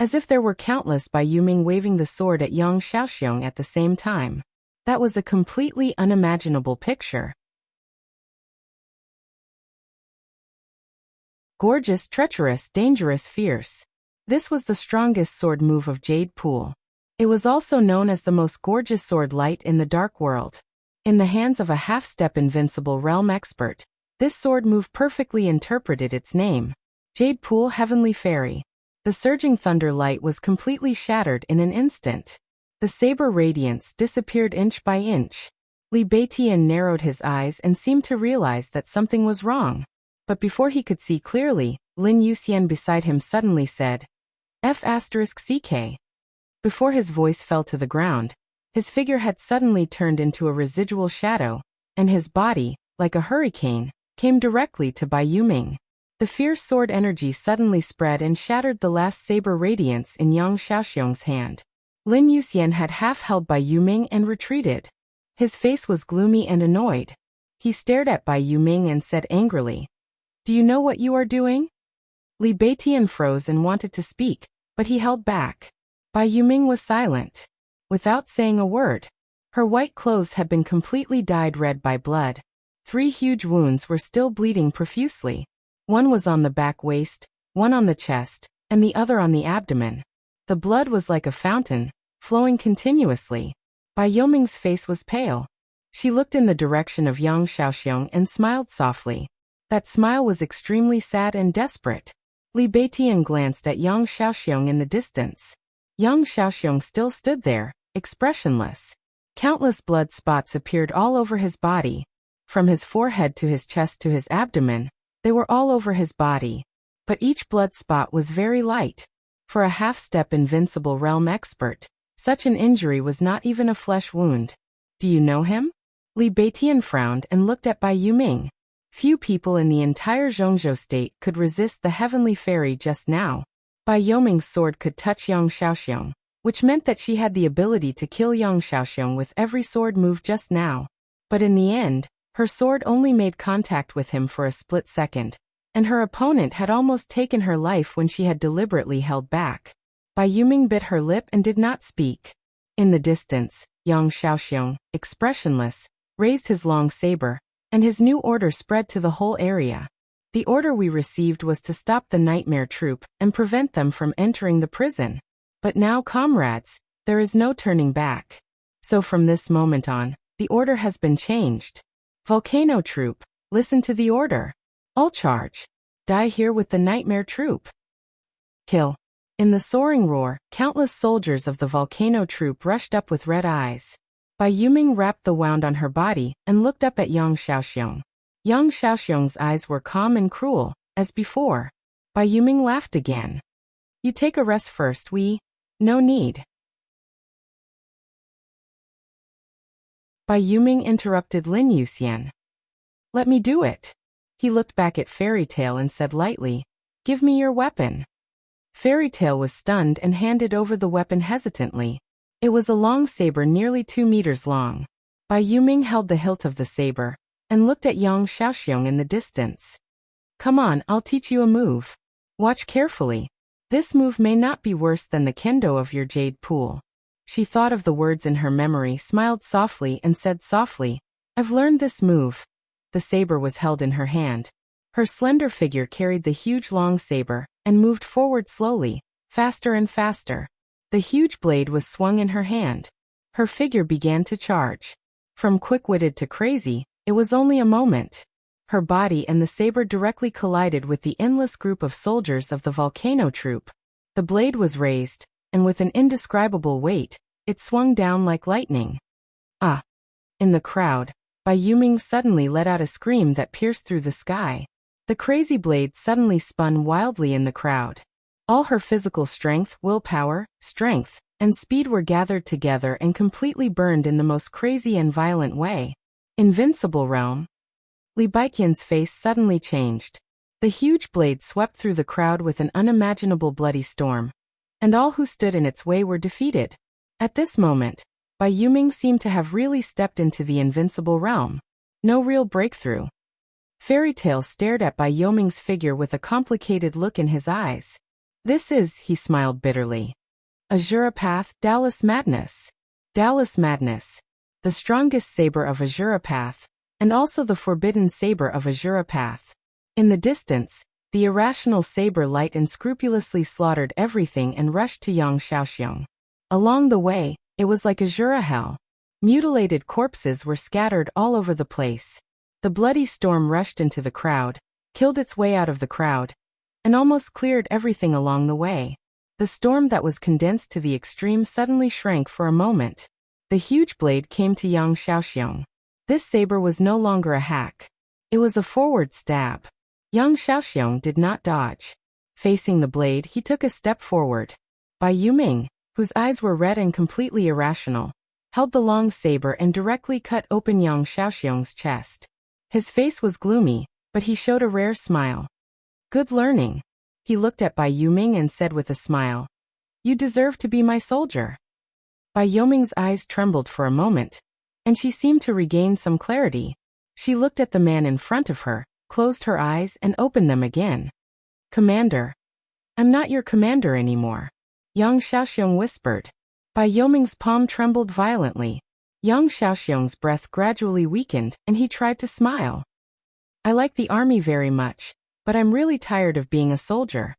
as if there were countless Bai Yuming waving the sword at Yang Xiaoxiong at the same time. That was a completely unimaginable picture. Gorgeous, treacherous, dangerous, fierce. This was the strongest sword move of Jade Pool. It was also known as the most gorgeous sword light in the dark world. In the hands of a half-step invincible realm expert, this sword move perfectly interpreted its name. Jade Pool Heavenly Fairy. The surging thunder light was completely shattered in an instant. The saber radiance disappeared inch by inch. Li Beitian narrowed his eyes and seemed to realize that something was wrong. But before he could see clearly, Lin Yuxian beside him suddenly said, F***CK. Before his voice fell to the ground, his figure had suddenly turned into a residual shadow, and his body, like a hurricane, came directly to Bai Yuming. The fierce sword energy suddenly spread and shattered the last saber radiance in Yang Xiaoxiong's hand. Lin Yuxian had half held Bai Yuming and retreated. His face was gloomy and annoyed. He stared at Bai Yuming and said angrily, Do you know what you are doing? Li Beitian froze and wanted to speak, but he held back. Bai Yuming was silent. Without saying a word. Her white clothes had been completely dyed red by blood. 3 huge wounds were still bleeding profusely. One was on the back waist, one on the chest, and the other on the abdomen. The blood was like a fountain, flowing continuously. Bai Yuming's face was pale. She looked in the direction of Yang Xiaoxiong and smiled softly. That smile was extremely sad and desperate. Li Beitian glanced at Yang Xiaoxiong in the distance. Yang Xiaoxiong still stood there, expressionless. Countless blood spots appeared all over his body. From his forehead to his chest to his abdomen, they were all over his body. But each blood spot was very light. For a half-step invincible realm expert, such an injury was not even a flesh wound. Do you know him? Li Beitian frowned and looked at Bai Yuming. Few people in the entire Zhongzhou state could resist the heavenly fairy just now. Bai Yuming's sword could touch Yang Xiaoxiong, which meant that she had the ability to kill Yang Xiaoxiong with every sword move just now. But in the end, her sword only made contact with him for a split second, and her opponent had almost taken her life when she had deliberately held back. Bai Yuming bit her lip and did not speak. In the distance, Yang Xiaoxiong, expressionless, raised his long saber, and his new order spread to the whole area. The order we received was to stop the nightmare troop and prevent them from entering the prison. But now, comrades, there is no turning back. So from this moment on, the order has been changed. Volcano troop, listen to the order. All charge. Die here with the nightmare troop. Kill. In the soaring roar, countless soldiers of the volcano troop rushed up with red eyes. Bai Yuming wrapped the wound on her body and looked up at Yang Xiaoxiong. Yang Xiaoxiong's eyes were calm and cruel, as before. Bai Yuming laughed again. You take a rest first, No need. Bai Yuming interrupted Lin Yuxian. Let me do it. He looked back at Fairy Tail and said lightly, Give me your weapon. Fairy Tail was stunned and handed over the weapon hesitantly. It was a long saber nearly 2 meters long. Bai Yuming held the hilt of the saber and looked at Yang Xiaoxiong in the distance. Come on, I'll teach you a move. Watch carefully. This move may not be worse than the kendo of your Jade Pool. She thought of the words in her memory, smiled softly and said softly, I've learned this move. The saber was held in her hand. Her slender figure carried the huge long saber and moved forward slowly, faster and faster. The huge blade was swung in her hand. Her figure began to charge. From quick-witted to crazy, it was only a moment. Her body and the saber directly collided with the endless group of soldiers of the volcano troop. The blade was raised, and with an indescribable weight, it swung down like lightning. Ah! In the crowd, Bai Yuming suddenly let out a scream that pierced through the sky. The crazy blade suddenly spun wildly in the crowd. All her physical strength, willpower, strength, and speed were gathered together and completely burned in the most crazy and violent way. Invincible realm. Li Baiqian's face suddenly changed. The huge blade swept through the crowd with an unimaginable bloody storm, and all who stood in its way were defeated. At this moment, Bai Yuming seemed to have really stepped into the invincible realm. No real breakthrough. Fairy Tail stared at Bai Yuming's figure with a complicated look in his eyes. This is, he smiled bitterly. Azura Path, Dallas Madness. Dallas Madness. The strongest saber of Azura Path, and also the forbidden saber of Azura Path. In the distance, the irrational saber light unscrupulously slaughtered everything and rushed to Yang Xiaoxiong. Along the way, it was like Azura hell. Mutilated corpses were scattered all over the place. The bloody storm rushed into the crowd, killed its way out of the crowd, and almost cleared everything along the way. The storm that was condensed to the extreme suddenly shrank for a moment. The huge blade came to Yang Xiaoxiong. This saber was no longer a hack. It was a forward stab. Yang Xiaoxiong did not dodge. Facing the blade, he took a step forward. Bai Yuming, whose eyes were red and completely irrational, held the long saber and directly cut open Yang Xiaoxiong's chest. His face was gloomy, but he showed a rare smile. Good learning. He looked at Bai Yuming and said with a smile, "You deserve to be my soldier." Bai Yuming's eyes trembled for a moment, and she seemed to regain some clarity. She looked at the man in front of her, closed her eyes and opened them again. "Commander." "I'm not your commander anymore," Yang Xiaoxiong whispered. Bai Yuming's palm trembled violently. Yang Xiaoxiong's breath gradually weakened and he tried to smile. "I like the army very much, but I'm really tired of being a soldier."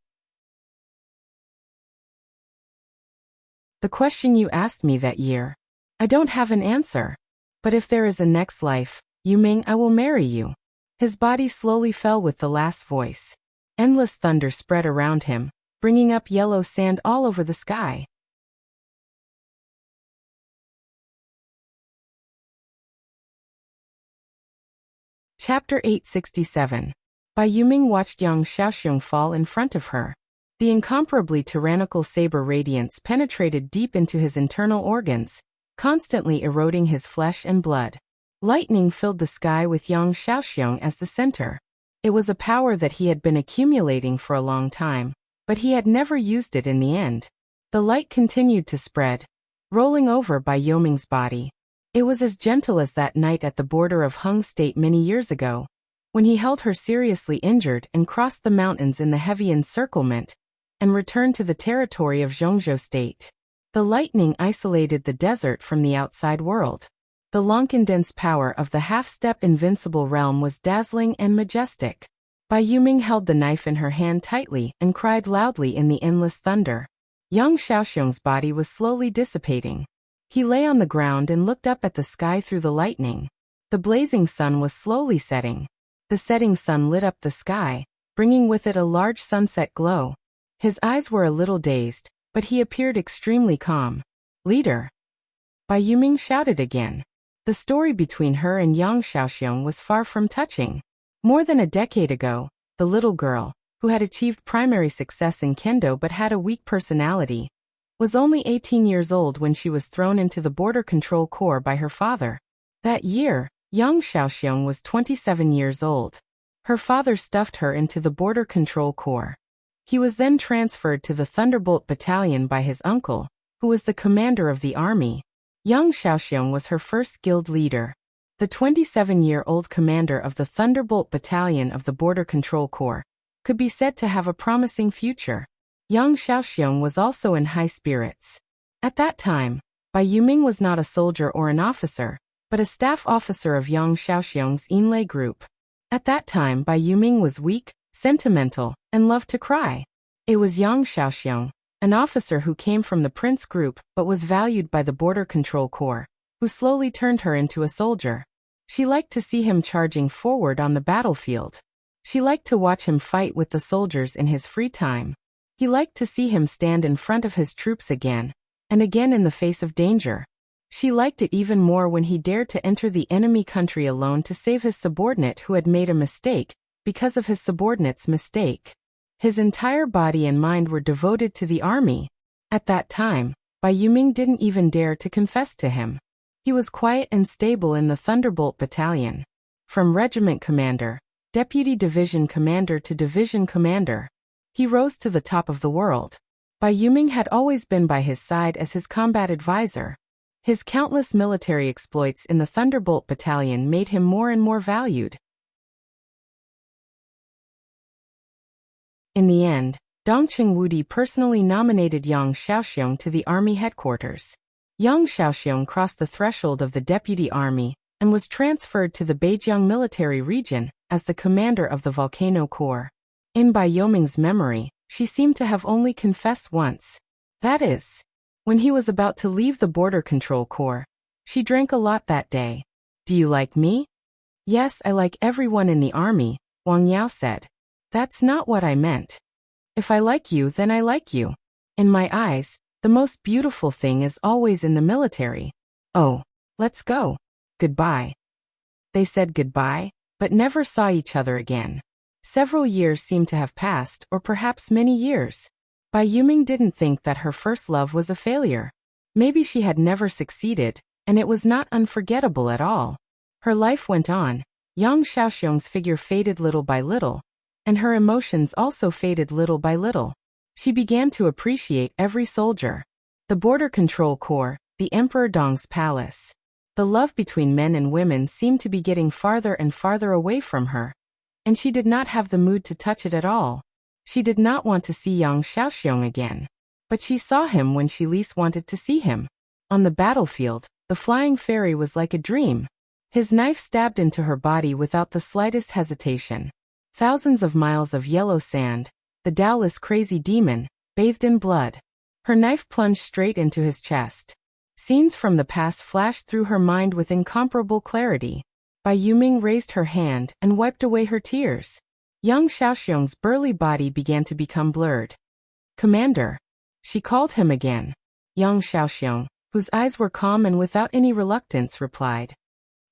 "The question you asked me that year. I don't have an answer. But if there is a next life, Yuming, I will marry you." His body slowly fell with the last voice. Endless thunder spread around him, bringing up yellow sand all over the sky. Chapter 867. Bai Yuming watched Yang Xiaoxiong fall in front of her. The incomparably tyrannical saber radiance penetrated deep into his internal organs, constantly eroding his flesh and blood. Lightning filled the sky with Yang Xiaoxiong as the center. It was a power that he had been accumulating for a long time, but he had never used it in the end. The light continued to spread, rolling over Bai Yuming's body. It was as gentle as that night at the border of Hung State many years ago, when he held her seriously injured and crossed the mountains in the heavy encirclement, and returned to the territory of Zhongzhou State. The lightning isolated the desert from the outside world. The long-condensed power of the half-step invincible realm was dazzling and majestic. Bai Yuming held the knife in her hand tightly and cried loudly in the endless thunder. Yang Xiaoxiong's body was slowly dissipating. He lay on the ground and looked up at the sky through the lightning. The blazing sun was slowly setting. The setting sun lit up the sky, bringing with it a large sunset glow. His eyes were a little dazed, but he appeared extremely calm. "Leader!" Bai Yuming shouted again. The story between her and Yang Xiaoxiong was far from touching. More than a decade ago, the little girl, who had achieved primary success in kendo but had a weak personality, was only 18 years old when she was thrown into the Border Control Corps by her father. That year, Yang Xiaoxiong was 27 years old. Her father stuffed her into the Border Control Corps. He was then transferred to the Thunderbolt Battalion by his uncle, who was the commander of the army. Yang Xiaoxiong was her first guild leader. The 27-year-old commander of the Thunderbolt Battalion of the Border Control Corps could be said to have a promising future. Yang Xiaoxiong was also in high spirits. At that time, Bai Yuming was not a soldier or an officer, but a staff officer of Yang Xiaoxiong's Inlay group. At that time, Bai Yuming was weak, sentimental, and loved to cry. It was Yang Xiaoxiong, an officer who came from the Prince group but was valued by the Border Control Corps, who slowly turned her into a soldier. She liked to see him charging forward on the battlefield. She liked to watch him fight with the soldiers in his free time. He liked to see him stand in front of his troops again, and again in the face of danger. She liked it even more when he dared to enter the enemy country alone to save his subordinate who had made a mistake, because of his subordinate's mistake. His entire body and mind were devoted to the army. At that time, Bai Yuming didn't even dare to confess to him. He was quiet and stable in the Thunderbolt Battalion. From regiment commander, deputy division commander to division commander, he rose to the top of the world. Bai Yuming had always been by his side as his combat advisor. His countless military exploits in the Thunderbolt Battalion made him more and more valued. In the end, Dongqing Wudi personally nominated Yang Xiaoxiong to the army headquarters. Yang Xiaoxiong crossed the threshold of the deputy army and was transferred to the Beijiang military region as the commander of the Volcano Corps. In Bai Yuming's memory, she seemed to have only confessed once. That is, when he was about to leave the Border Control Corps. She drank a lot that day. Do you like me? Yes, I like everyone in the army, Wang Yao said. That's not what I meant. If I like you, then I like you. In my eyes, the most beautiful thing is always in the military. Oh, let's go. Goodbye. They said goodbye, but never saw each other again. Several years seemed to have passed, or perhaps many years. Bai Yuming didn't think that her first love was a failure. Maybe she had never succeeded, and it was not unforgettable at all. Her life went on. Yang Xiaoxiong's figure faded little by little, and her emotions also faded little by little. She began to appreciate every soldier. The Border Control Corps, the Emperor Dong's palace. The love between men and women seemed to be getting farther and farther away from her, and she did not have the mood to touch it at all. She did not want to see Yang Xiaoxiong again, but she saw him when she least wanted to see him. On the battlefield, the flying fairy was like a dream. His knife stabbed into her body without the slightest hesitation. Thousands of miles of yellow sand, the Taoist crazy demon, bathed in blood. Her knife plunged straight into his chest. Scenes from the past flashed through her mind with incomparable clarity. Bai Yuming raised her hand and wiped away her tears. Yang Xiaoxiong's burly body began to become blurred. Commander. She called him again. Yang Xiaoxiong, whose eyes were calm and without any reluctance, replied.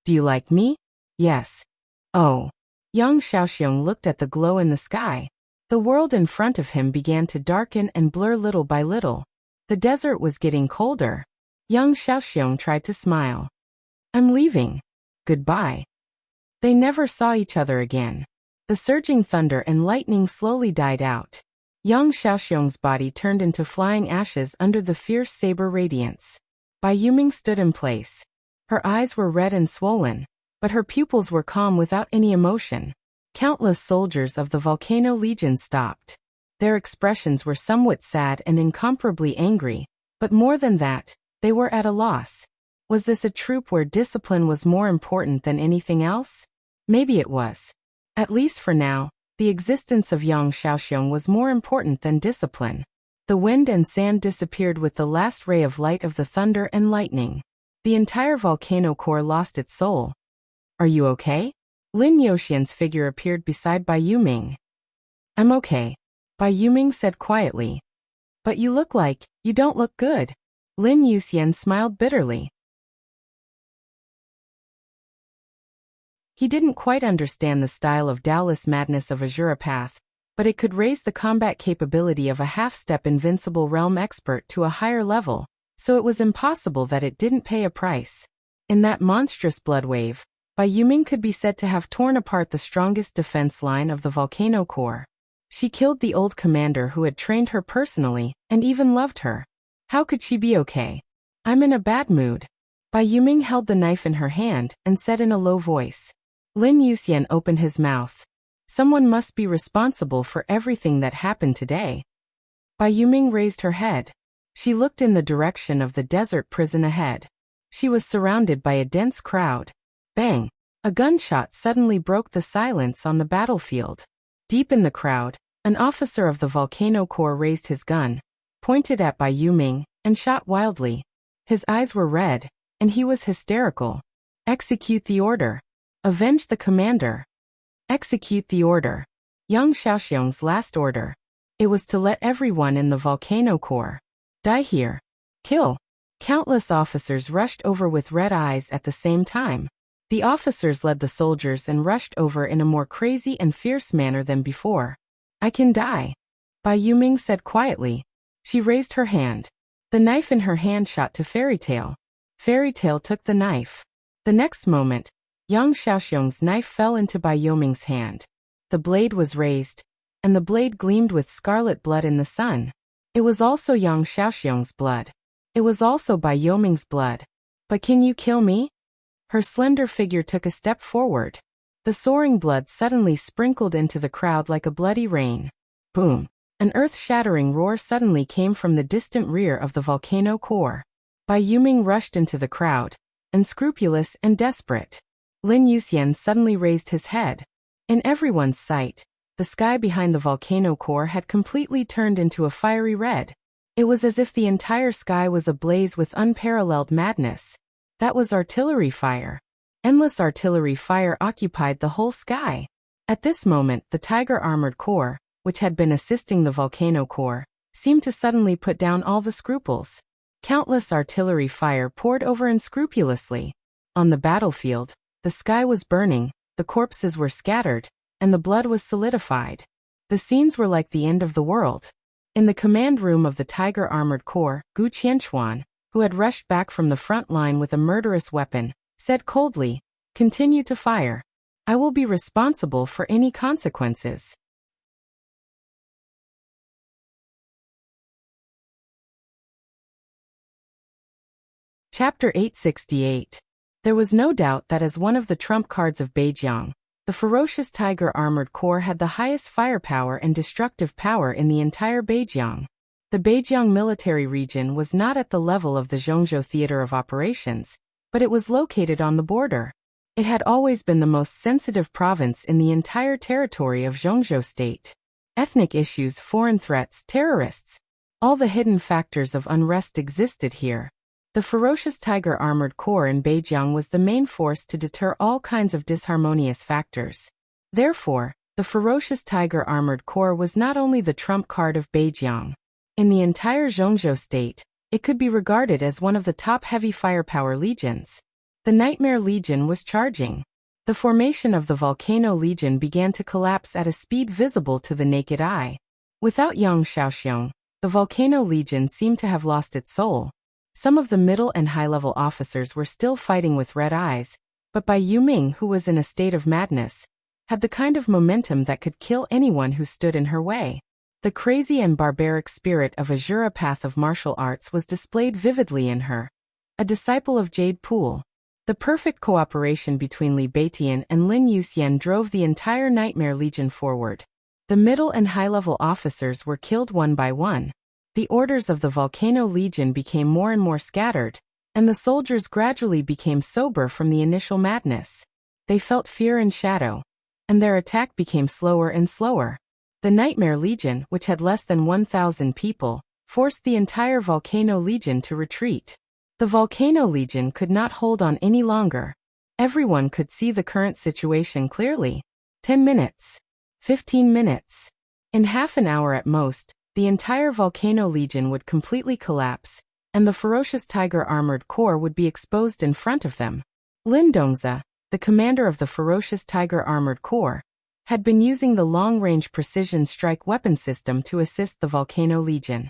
Do you like me? Yes. Oh. Yang Xiaoxiong looked at the glow in the sky. The world in front of him began to darken and blur little by little. The desert was getting colder. Yang Xiaoxiong tried to smile. I'm leaving. Goodbye. They never saw each other again. The surging thunder and lightning slowly died out. Yang Xiaoxiong's body turned into flying ashes under the fierce saber radiance. Bai Yuming stood in place. Her eyes were red and swollen, but her pupils were calm without any emotion. Countless soldiers of the Volcano Legion stopped. Their expressions were somewhat sad and incomparably angry, but more than that, they were at a loss. Was this a troop where discipline was more important than anything else? Maybe it was. At least for now, the existence of Yang Xiaoxiong was more important than discipline. The wind and sand disappeared with the last ray of light of the thunder and lightning. The entire volcano core lost its soul. Are you okay? Lin Yoxian's figure appeared beside Bai Yuming. I'm okay, Bai Yuming said quietly. But you don't look good. Lin Yuxian smiled bitterly. He didn't quite understand the style of Taoist madness of Azura Path, but it could raise the combat capability of a half-step invincible realm expert to a higher level, so it was impossible that it didn't pay a price. In that monstrous blood wave, Bai Yuming could be said to have torn apart the strongest defense line of the Volcano Corps. She killed the old commander who had trained her personally, and even loved her. How could she be okay? I'm in a bad mood. Bai Yuming held the knife in her hand and said in a low voice. Lin Yuxian opened his mouth. Someone must be responsible for everything that happened today. Bai Yuming raised her head. She looked in the direction of the desert prison ahead. She was surrounded by a dense crowd. Bang! A gunshot suddenly broke the silence on the battlefield. Deep in the crowd, an officer of the Volcano Corps raised his gun, pointed at Bai Yuming, and shot wildly. His eyes were red, and he was hysterical. Execute the order. Avenge the commander. Execute the order. Yang Xiaoxiong's last order. It was to let everyone in the Volcano Corps die here. Kill. Countless officers rushed over with red eyes at the same time. The officers led the soldiers and rushed over in a more crazy and fierce manner than before. I can die, Bai Yuming said quietly. She raised her hand. The knife in her hand shot to Fairy Tail. Fairy Tail took the knife. The next moment, Yang Xiaoxiong's knife fell into Bai Yoming's hand. The blade was raised, and the blade gleamed with scarlet blood in the sun. It was also Yang Xiaoxiong's blood. It was also Bai Yoming's blood. But can you kill me? Her slender figure took a step forward. The soaring blood suddenly sprinkled into the crowd like a bloody rain. Boom! An earth-shattering roar suddenly came from the distant rear of the volcano core. Bai Yuming rushed into the crowd, unscrupulous and desperate. Lin Yuxian suddenly raised his head. In everyone's sight, the sky behind the volcano core had completely turned into a fiery red. It was as if the entire sky was ablaze with unparalleled madness. That was artillery fire. Endless artillery fire occupied the whole sky. At this moment, the Tiger Armored Core, which had been assisting the volcano core, seemed to suddenly put down all the scruples. Countless artillery fire poured over unscrupulously. On the battlefield, the sky was burning, the corpses were scattered, and the blood was solidified. The scenes were like the end of the world. In the command room of the Tiger Armored Corps, Gu Qianchuan, who had rushed back from the front line with a murderous weapon, said coldly, "Continue to fire. I will be responsible for any consequences." Chapter 868. There was no doubt that as one of the trump cards of Beijiang, the ferocious Tiger Armored Corps had the highest firepower and destructive power in the entire Beijiang. The Beijiang military region was not at the level of the Zhongzhou theater of operations, but it was located on the border. It had always been the most sensitive province in the entire territory of Zhongzhou state. Ethnic issues, foreign threats, terrorists, all the hidden factors of unrest existed here. The ferocious Tiger Armored Corps in Beijiang was the main force to deter all kinds of disharmonious factors. Therefore, the ferocious Tiger Armored Corps was not only the trump card of Beijiang. In the entire Zhongzhou state, it could be regarded as one of the top heavy firepower legions. The Nightmare Legion was charging. The formation of the Volcano Legion began to collapse at a speed visible to the naked eye. Without Yang Xiaoxiong, the Volcano Legion seemed to have lost its soul. Some of the middle and high-level officers were still fighting with red eyes, but Bai Yuming, who was in a state of madness, had the kind of momentum that could kill anyone who stood in her way. The crazy and barbaric spirit of a path of martial arts was displayed vividly in her. A disciple of Jade Pool. The perfect cooperation between Li Beitian and Lin Yuxian drove the entire Nightmare Legion forward. The middle and high-level officers were killed one by one. The orders of the Volcano Legion became more and more scattered, and the soldiers gradually became sober from the initial madness. They felt fear and shadow, and their attack became slower and slower. The Nightmare Legion, which had less than 1,000 people, forced the entire Volcano Legion to retreat. The Volcano Legion could not hold on any longer. Everyone could see the current situation clearly. 10 minutes. 15 minutes. In half an hour at most, the entire Volcano Legion would completely collapse, and the ferocious Tiger Armored Corps would be exposed in front of them. Lin Dongzi, the commander of the ferocious Tiger Armored Corps, had been using the long-range precision strike weapon system to assist the Volcano Legion.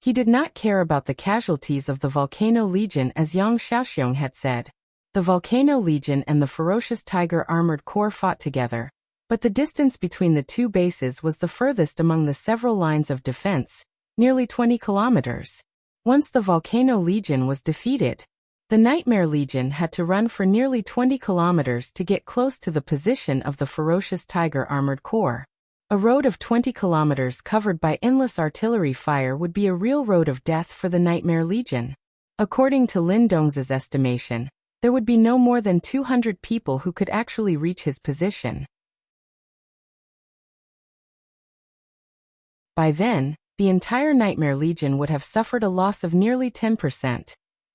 He did not care about the casualties of the Volcano Legion, as Yang Xiaoxiong had said. The Volcano Legion and the ferocious Tiger Armored Corps fought together, but the distance between the two bases was the furthest among the several lines of defense, nearly 20 kilometers. Once the Volcano Legion was defeated, the Nightmare Legion had to run for nearly 20 kilometers to get close to the position of the ferocious Tiger Armored Corps. A road of 20 kilometers covered by endless artillery fire would be a real road of death for the Nightmare Legion. According to Lin Dongzi's estimation, there would be no more than 200 people who could actually reach his position. By then, the entire Nightmare Legion would have suffered a loss of nearly 10%,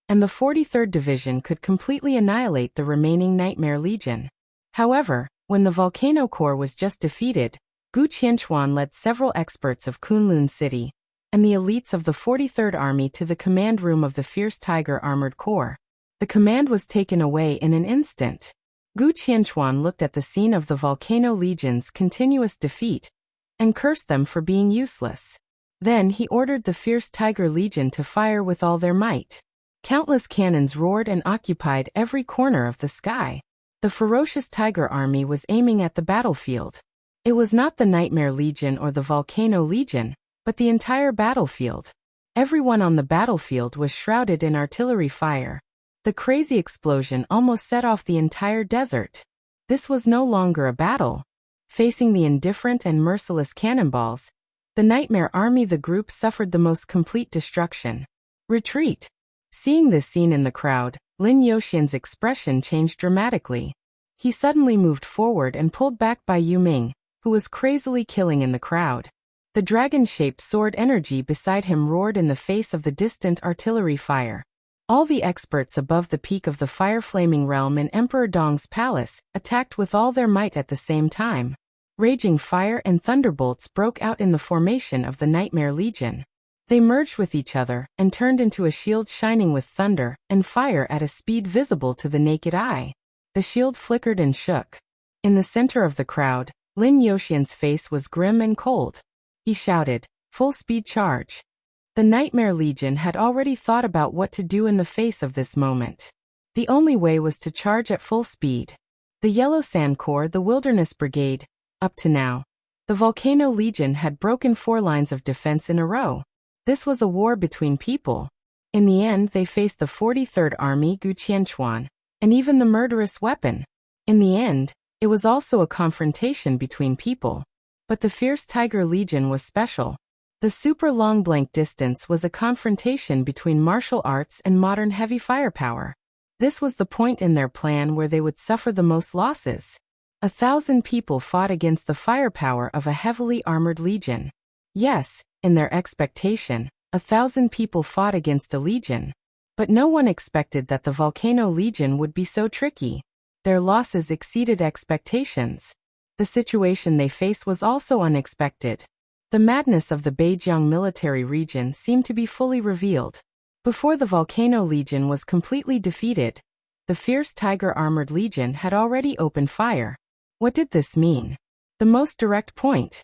and the 43rd Division could completely annihilate the remaining Nightmare Legion. However, when the Volcano Corps was just defeated, Gu Qianchuan led several experts of Kunlun City and the elites of the 43rd Army to the command room of the fierce Tiger Armored Corps. The command was taken away in an instant. Gu Qianchuan looked at the scene of the Volcano Legion's continuous defeat and cursed them for being useless. Then he ordered the fierce Tiger Legion to fire with all their might. Countless cannons roared and occupied every corner of the sky. The ferocious Tiger Army was aiming at the battlefield. It was not the Nightmare Legion or the Volcano Legion, but the entire battlefield. Everyone on the battlefield was shrouded in artillery fire. The crazy explosion almost set off the entire desert. This was no longer a battle. Facing the indifferent and merciless cannonballs, the Nightmare Army, the group suffered the most complete destruction. Retreat. Seeing this scene in the crowd, Lin Yoxian's expression changed dramatically. He suddenly moved forward and pulled back by Yu Ming, who was crazily killing in the crowd. The dragon-shaped sword energy beside him roared in the face of the distant artillery fire. All the experts above the peak of the fire-flaming realm in Emperor Dong's palace attacked with all their might at the same time. Raging fire and thunderbolts broke out in the formation of the Nightmare Legion. They merged with each other and turned into a shield shining with thunder and fire at a speed visible to the naked eye. The shield flickered and shook. In the center of the crowd, Lin Yoxian's face was grim and cold. He shouted, "Full speed charge." The Nightmare Legion had already thought about what to do in the face of this moment. The only way was to charge at full speed. The Yellow Sand Corps, the Wilderness Brigade. Up to now, the Volcano Legion had broken 4 lines of defense in a row. This was a war between people. In the end, they faced the 43rd Army, Gu Qianchuan, and even the murderous weapon. In the end, it was also a confrontation between people. But the fierce Tiger Legion was special. The super long blank distance was a confrontation between martial arts and modern heavy firepower. This was the point in their plan where they would suffer the most losses. 1,000 people fought against the firepower of a heavily armored legion. Yes, in their expectation, 1,000 people fought against a legion. But no one expected that the Volcano Legion would be so tricky. Their losses exceeded expectations. The situation they faced was also unexpected. The madness of the Beijiang military region seemed to be fully revealed. Before the Volcano Legion was completely defeated, the fierce Tiger Armored Legion had already opened fire. What did this mean? The most direct point.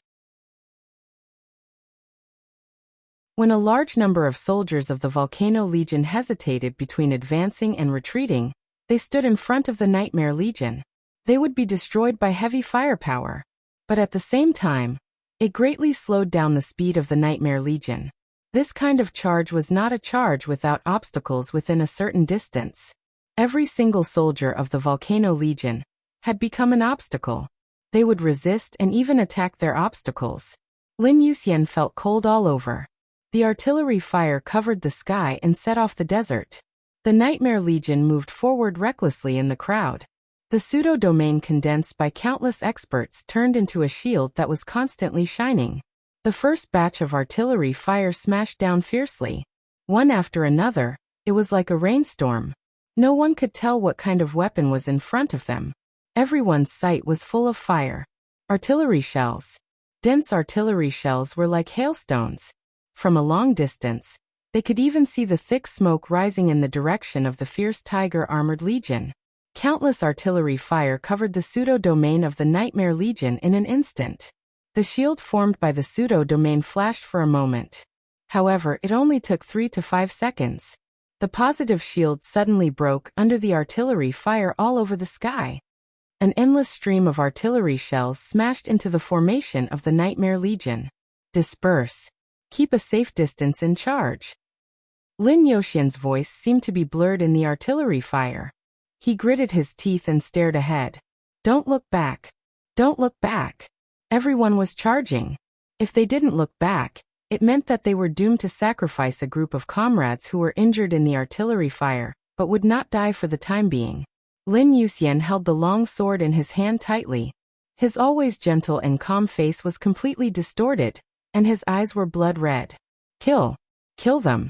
When a large number of soldiers of the Volcano Legion hesitated between advancing and retreating, they stood in front of the Nightmare Legion. They would be destroyed by heavy firepower. But at the same time, it greatly slowed down the speed of the Nightmare Legion. This kind of charge was not a charge without obstacles within a certain distance. Every single soldier of the Volcano Legion had become an obstacle. They would resist and even attack their obstacles. Lin Yuxian felt cold all over. The artillery fire covered the sky and set off the desert. The Nightmare Legion moved forward recklessly in the crowd. The pseudo-domain condensed by countless experts turned into a shield that was constantly shining. The first batch of artillery fire smashed down fiercely. One after another, it was like a rainstorm. No one could tell what kind of weapon was in front of them. Everyone's sight was full of fire. Artillery shells. Dense artillery shells were like hailstones. From a long distance, they could even see the thick smoke rising in the direction of the fierce Tiger Armored Legion. Countless artillery fire covered the pseudo-domain of the Nightmare Legion in an instant. The shield formed by the pseudo-domain flashed for a moment. However, it only took 3 to 5 seconds. The positive shield suddenly broke under the artillery fire all over the sky. An endless stream of artillery shells smashed into the formation of the Nightmare Legion. Disperse. Keep a safe distance and charge. Lin Yoxian's voice seemed to be blurred in the artillery fire. He gritted his teeth and stared ahead. Don't look back. Don't look back. Everyone was charging. If they didn't look back, it meant that they were doomed to sacrifice a group of comrades who were injured in the artillery fire, but would not die for the time being. Lin Yuxian held the long sword in his hand tightly. His always gentle and calm face was completely distorted, and his eyes were blood red. Kill. Kill them.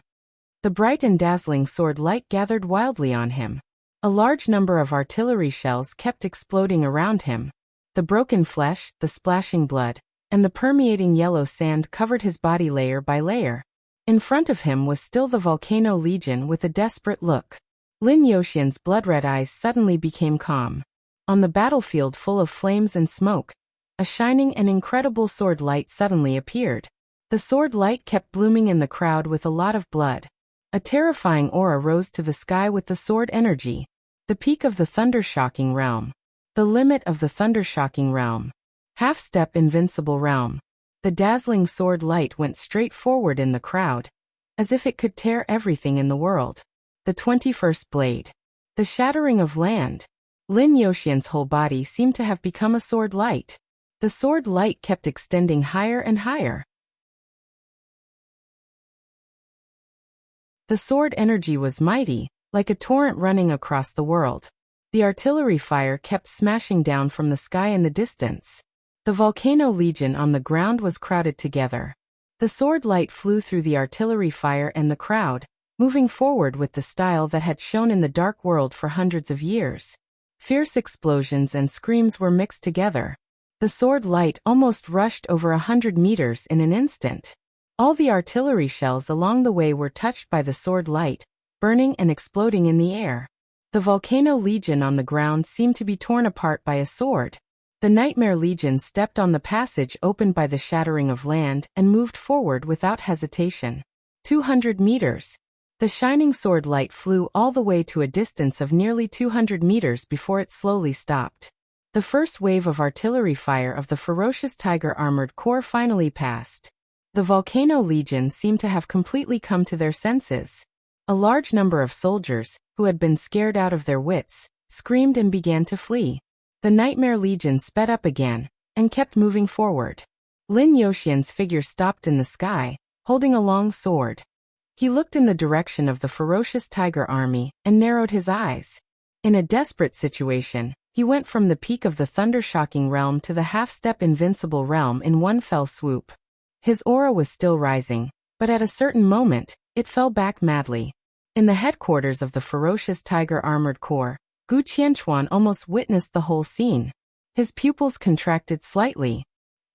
The bright and dazzling sword light gathered wildly on him. A large number of artillery shells kept exploding around him. The broken flesh, the splashing blood, and the permeating yellow sand covered his body layer by layer. In front of him was still the Volcano Legion with a desperate look. Lin Yoxian's blood-red eyes suddenly became calm. On the battlefield full of flames and smoke, a shining and incredible sword light suddenly appeared. The sword light kept blooming in the crowd with a lot of blood. A terrifying aura rose to the sky with the sword energy. The peak of the thunder-shocking realm. The limit of the thunder-shocking realm. Half-step invincible realm. The dazzling sword light went straight forward in the crowd, as if it could tear everything in the world. The 21st blade. The shattering of land. Lin Yoshian's whole body seemed to have become a sword light. The sword light kept extending higher and higher. The sword energy was mighty, like a torrent running across the world. The artillery fire kept smashing down from the sky in the distance. The volcano legion on the ground was crowded together. The sword light flew through the artillery fire and the crowd, moving forward with the style that had shone in the dark world for hundreds of years. Fierce explosions and screams were mixed together. The sword light almost rushed over 100 meters in an instant. All the artillery shells along the way were touched by the sword light, burning and exploding in the air. The volcano legion on the ground seemed to be torn apart by a sword. The Nightmare Legion stepped on the passage opened by the shattering of land and moved forward without hesitation. 200 meters. The shining sword light flew all the way to a distance of nearly 200 meters before it slowly stopped. The first wave of artillery fire of the ferocious Tiger Armored Corps finally passed. The Volcano Legion seemed to have completely come to their senses. A large number of soldiers, who had been scared out of their wits, screamed and began to flee. The Nightmare Legion sped up again, and kept moving forward. Lin Yoshian's figure stopped in the sky, holding a long sword. He looked in the direction of the ferocious tiger army, and narrowed his eyes. In a desperate situation, he went from the peak of the thunder-shocking realm to the half-step invincible realm in one fell swoop. His aura was still rising, but at a certain moment, it fell back madly. In the headquarters of the ferocious Tiger Armored Corps, Gu Qianchuan almost witnessed the whole scene. His pupils contracted slightly.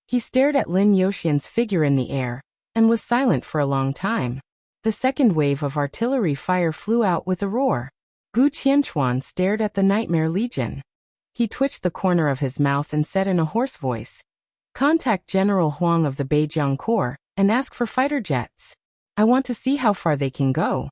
He stared at Lin Yoshian's figure in the air, and was silent for a long time. The second wave of artillery fire flew out with a roar. Gu Qianchuan stared at the Nightmare Legion. He twitched the corner of his mouth and said in a hoarse voice, "Contact General Huang of the Beijiang Corps, and ask for fighter jets. I want to see how far they can go."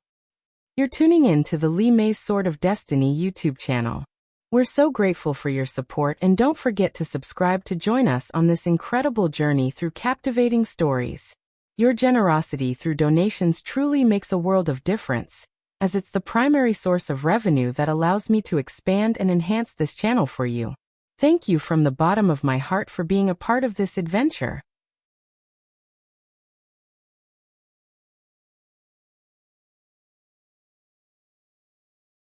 You're tuning in to the Li Mei's Sword of Destiny YouTube channel. We're so grateful for your support, and don't forget to subscribe to join us on this incredible journey through captivating stories. Your generosity through donations truly makes a world of difference, as it's the primary source of revenue that allows me to expand and enhance this channel for you. Thank you from the bottom of my heart for being a part of this adventure.